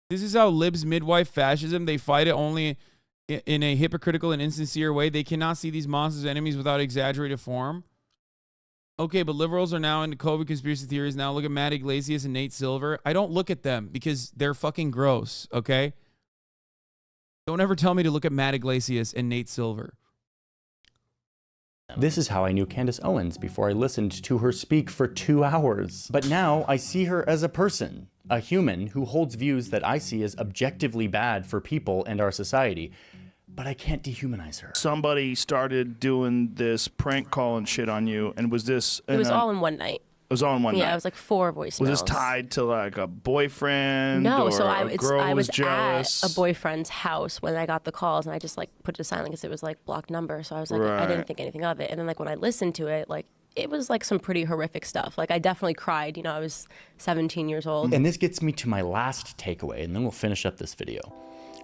This is how libs midwife fascism. They fight it only in a hypocritical and insincere way. They cannot see these monsters enemies without exaggerated form. Okay, but liberals are now into COVID conspiracy theories. Now look at Matt Iglesias and Nate Silver. I don't look at them because they're fucking gross, okay? Don't ever tell me to look at Matt Iglesias and Nate Silver. This is how I knew Candace Owens before I listened to her speak for 2 hours. But now I see her as a person, a human who holds views that I see as objectively bad for people and our society. But I can't dehumanize her. Somebody started doing this prank call and shit on you, and was this... It was all in one night. It was all in one night? Yeah, it was like 4 voicemails. Was this tied to like a boyfriend? No, or so a girl I was jealous? at a boyfriend's house when I got the calls, and I just like put it to silent because it was like blocked number. So I was like, I didn't think anything of it. And then like when I listened to it, like it was like some pretty horrific stuff. Like I definitely cried. You know, I was 17 years old. And this gets me to my last takeaway, and then we'll finish up this video,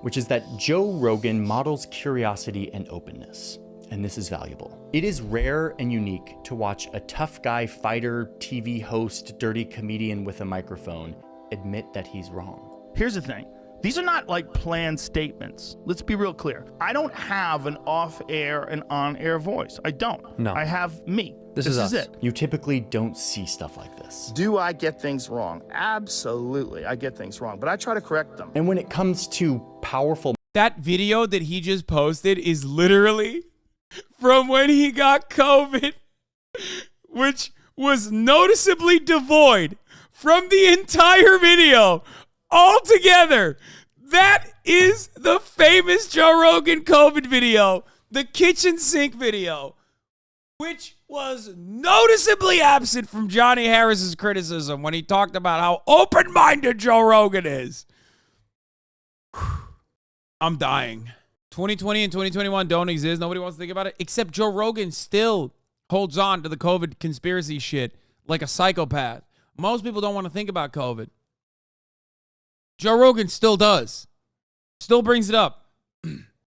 which is that Joe Rogan models curiosity and openness. And this is valuable. It is rare and unique to watch a tough guy fighter, TV host, dirty comedian with a microphone admit that he's wrong. Here's the thing. These are not like planned statements. Let's be real clear. I don't have an off-air and on-air voice. I don't. No. I have me. This is us. it. You typically don't see stuff like this. Do I get things wrong? Absolutely, I get things wrong, but I try to correct them. And when it comes to powerful... That video that he just posted is literally from when he got COVID, which was noticeably devoid from the entire video altogether. That is the famous Joe Rogan COVID video, the kitchen sink video, which was noticeably absent from Johnny Harris's criticism when he talked about how open-minded Joe Rogan is. I'm dying. 2020 and 2021 don't exist. Nobody wants to think about it, except Joe Rogan still holds on to the COVID conspiracy shit like a psychopath. Most people don't want to think about COVID. Joe Rogan still does. Still brings it up.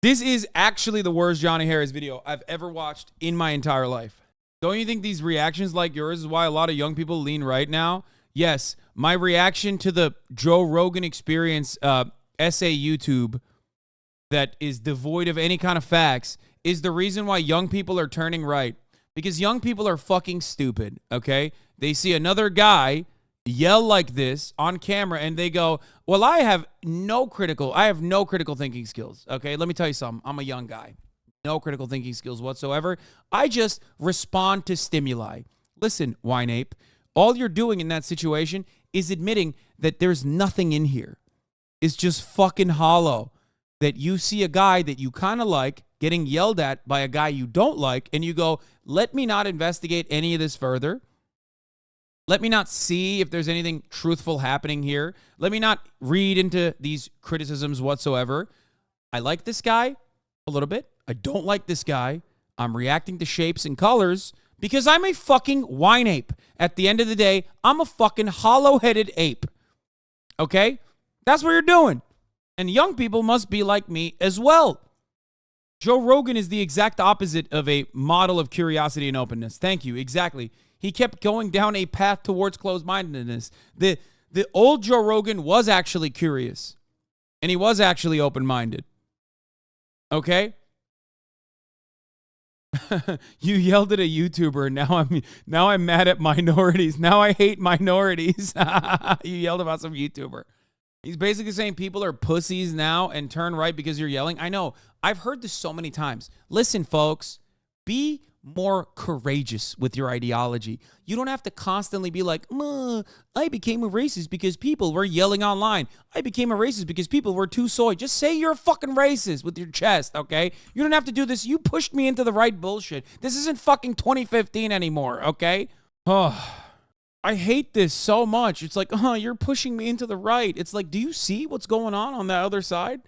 This is actually the worst Johnny Harris video I've ever watched in my entire life. Don't you think these reactions like yours is why a lot of young people lean right now? Yes, my reaction to the Joe Rogan Experience essay YouTube that is devoid of any kind of facts is the reason why young people are turning right. Because young people are fucking stupid, okay? They see another guy yell like this on camera and they go, well, I have no critical thinking skills, okay? Let me tell you something. I'm a young guy. No critical thinking skills whatsoever. I just respond to stimuli. Listen, wine ape, all you're doing in that situation is admitting that there's nothing in here. It's just fucking hollow. That you see a guy that you kind of like getting yelled at by a guy you don't like, and you go, let me not investigate any of this further. Let me not see if there's anything truthful happening here. Let me not read into these criticisms whatsoever. I like this guy a little bit. I don't like this guy. I'm reacting to shapes and colors because I'm a fucking wine ape. At the end of the day, I'm a fucking hollow-headed ape. Okay? That's what you're doing. And young people must be like me as well. Joe Rogan is the exact opposite of a model of curiosity and openness. Thank you. Exactly. He kept going down a path towards closed-mindedness. The old Joe Rogan was actually curious. And he was actually open-minded. Okay? You yelled at a YouTuber. Now I'm mad at minorities. Now I hate minorities. You yelled about some YouTuber. He's basically saying people are pussies now and turn right because you're yelling. I know. I've heard this so many times. Listen, folks, be more courageous with your ideology. You don't have to constantly be like, I became a racist because people were yelling online. I became a racist because people were too soy. Just say you're a fucking racist with your chest, okay? You don't have to do this. You pushed me into the right bullshit. This isn't fucking 2015 anymore, okay? Oh. I hate this so much. It's like, you're pushing me into the right. It's like, do you see what's going on that other side?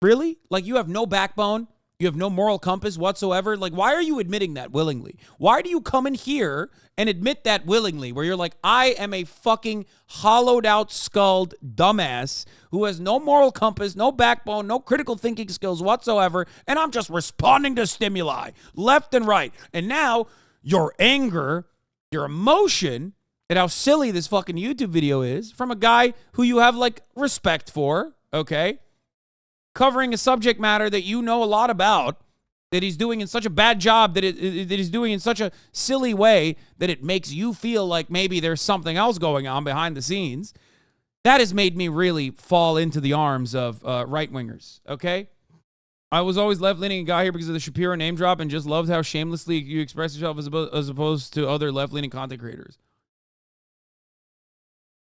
Really? Like, you have no backbone. You have no moral compass whatsoever. Like, why are you admitting that willingly? Why do you come in here and admit that willingly? Where you're like, I am a fucking hollowed out, skulled dumbass who has no moral compass, no backbone, no critical thinking skills whatsoever. And I'm just responding to stimuli left and right. And now your anger, your emotion at how silly this fucking YouTube video is from a guy who you have like respect for, okay? Covering a subject matter that you know a lot about, that he's doing in such a bad job, that he's doing in such a silly way that it makes you feel like maybe there's something else going on behind the scenes. That has made me really fall into the arms of right-wingers, okay? I was always left-leaning and got here because of the Shapiro name drop and just loved how shamelessly you express yourself as opposed to other left-leaning content creators.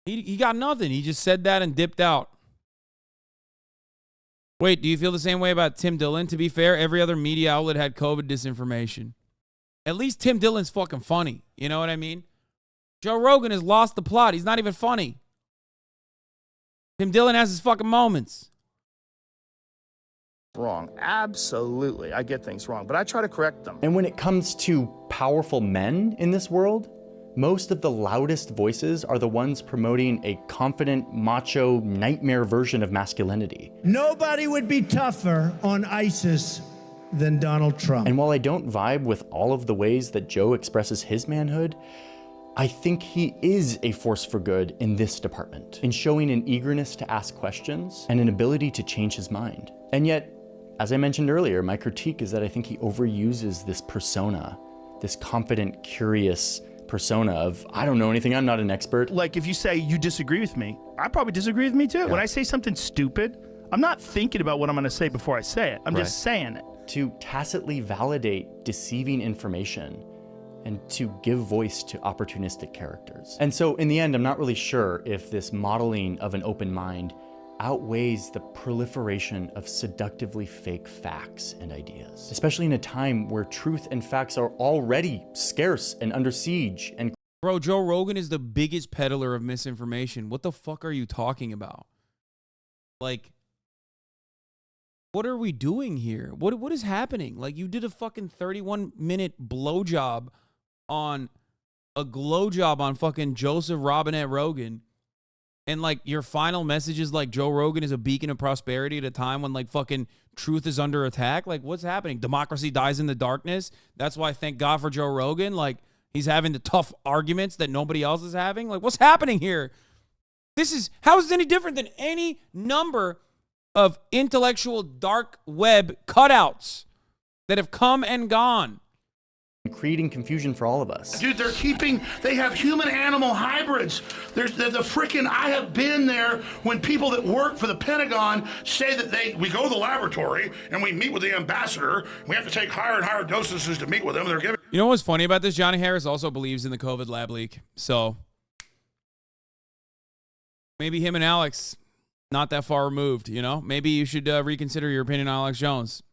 He got nothing. He just said that and dipped out. Wait, do you feel the same way about Tim Dillon? To be fair, every other media outlet had COVID disinformation. At least Tim Dillon's fucking funny. You know what I mean? Joe Rogan has lost the plot. He's not even funny. Tim Dillon has his fucking moments. Wrong. Absolutely. I get things wrong, but I try to correct them. And when it comes to powerful men in this world, most of the loudest voices are the ones promoting a confident, macho, nightmare version of masculinity. Nobody would be tougher on ISIS than Donald Trump. And while I don't vibe with all of the ways that Joe expresses his manhood, I think he is a force for good in this department, in showing an eagerness to ask questions and an ability to change his mind. And yet, as I mentioned earlier, my critique is that I think he overuses this persona this confident, curious persona of, I don't know anything, I'm not an expert. Like if you say you disagree with me, I probably disagree with me too. Yeah. When I say something stupid, I'm not thinking about what I'm gonna say before I say it. I'm just saying it. To tacitly validate deceiving information and to give voice to opportunistic characters. And so in the end, I'm not really sure if this modeling of an open mind outweighs the proliferation of seductively fake facts and ideas, especially in a time where truth and facts are already scarce and under siege. And bro, Joe Rogan is the biggest peddler of misinformation. What the fuck are you talking about? Like, what are we doing here? What is happening? Like, you did a fucking 31-minute blowjob on fucking Joseph Robinette Rogan. And like your final message is like Joe Rogan is a beacon of prosperity at a time when like fucking truth is under attack. Like what's happening? Democracy dies in the darkness. That's why thank God for Joe Rogan. Like he's having the tough arguments that nobody else is having. Like what's happening here? How is this any different than any number of intellectual dark web cutouts that have come and gone? Creating confusion for all of us. Dude, they have human-animal hybrids. There's the freaking, I have been there when people that work for the Pentagon say that we go to the laboratory and we meet with the ambassador. We have to take higher and higher dosages to meet with them. They're giving. You know what's funny about this? Johnny Harris also believes in the COVID lab leak. So maybe him and Alex, not that far removed, you know? Maybe you should reconsider your opinion on Alex Jones.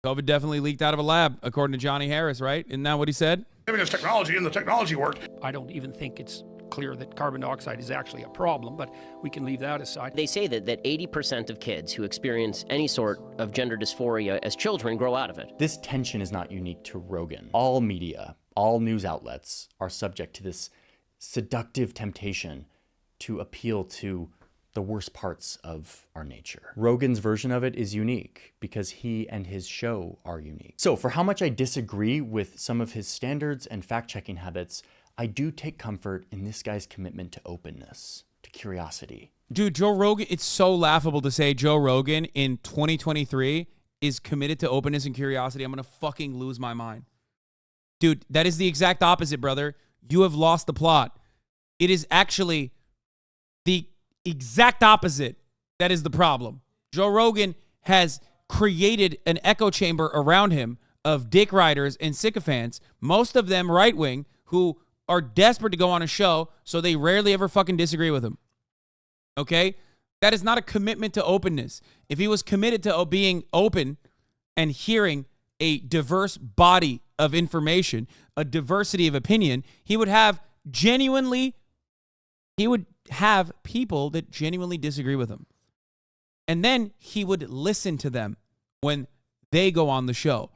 COVID definitely leaked out of a lab, according to Johnny Harris, right? Isn't that what he said? Giving us technology, and the technology worked. I don't even think it's clear that carbon dioxide is actually a problem, but we can leave that aside. They say that 80% of kids who experience any sort of gender dysphoria as children grow out of it. This tension is not unique to Rogan. All media, all news outlets are subject to this seductive temptation to appeal to the worst parts of our nature. Rogan's version of it is unique because he and his show are unique. So for how much I disagree with some of his standards and fact-checking habits, I do take comfort in this guy's commitment to openness, to curiosity. Dude, Joe Rogan, it's so laughable to say Joe Rogan in 2023 is committed to openness and curiosity. I'm gonna fucking lose my mind. Dude, that is the exact opposite, brother. You have lost the plot. It is actually the exact opposite. That is the problem. Joe Rogan has created an echo chamber around him of dick riders and sycophants, most of them right-wing, who are desperate to go on a show, so they rarely ever fucking disagree with him. Okay? That is not a commitment to openness. If he was committed to being open and hearing a diverse body of information, a diversity of opinion, he would have people that genuinely disagree with him. And then he would listen to them when they go on the show.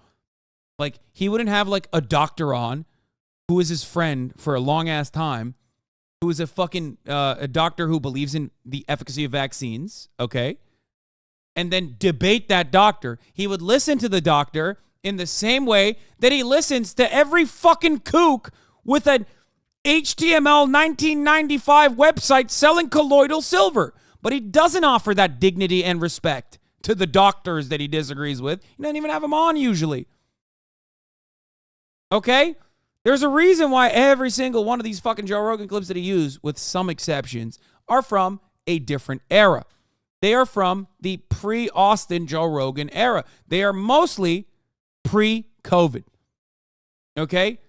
Like, he wouldn't have like a doctor on who is his friend for a long ass time, who is a fucking a doctor who believes in the efficacy of vaccines, okay? And then debate that doctor. He would listen to the doctor in the same way that he listens to every fucking kook with an HTML 1995 website selling colloidal silver. But he doesn't offer that dignity and respect to the doctors that he disagrees with. He doesn't even have them on usually. Okay? There's a reason why every single one of these fucking Joe Rogan clips that he used, with some exceptions, are from a different era. They are from the pre-Austin Joe Rogan era. They are mostly pre-COVID. Okay?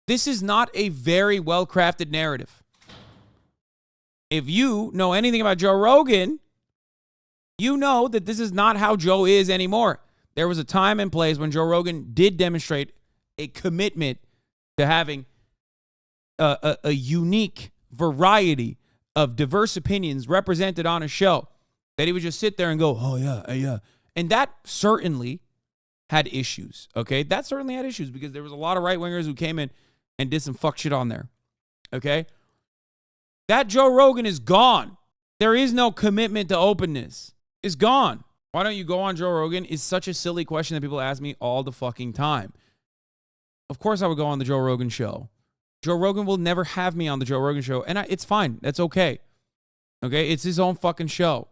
This is not a very well-crafted narrative. If you know anything about Joe Rogan, you know that this is not how Joe is anymore. There was a time and place when Joe Rogan did demonstrate a commitment to having a unique variety of diverse opinions represented on a show, that he would just sit there and go, oh, yeah. And that certainly had issues, okay? That certainly had issues because there was a lot of right-wingers who came in and did some fuck shit on there, okay? That Joe Rogan is gone. There is no commitment to openness. It's gone. Why don't you go on Joe Rogan is such a silly question that people ask me all the fucking time. Of course I would go on the Joe Rogan show. Joe Rogan will never have me on the Joe Rogan show, and it's fine. That's okay. Okay? It's his own fucking show.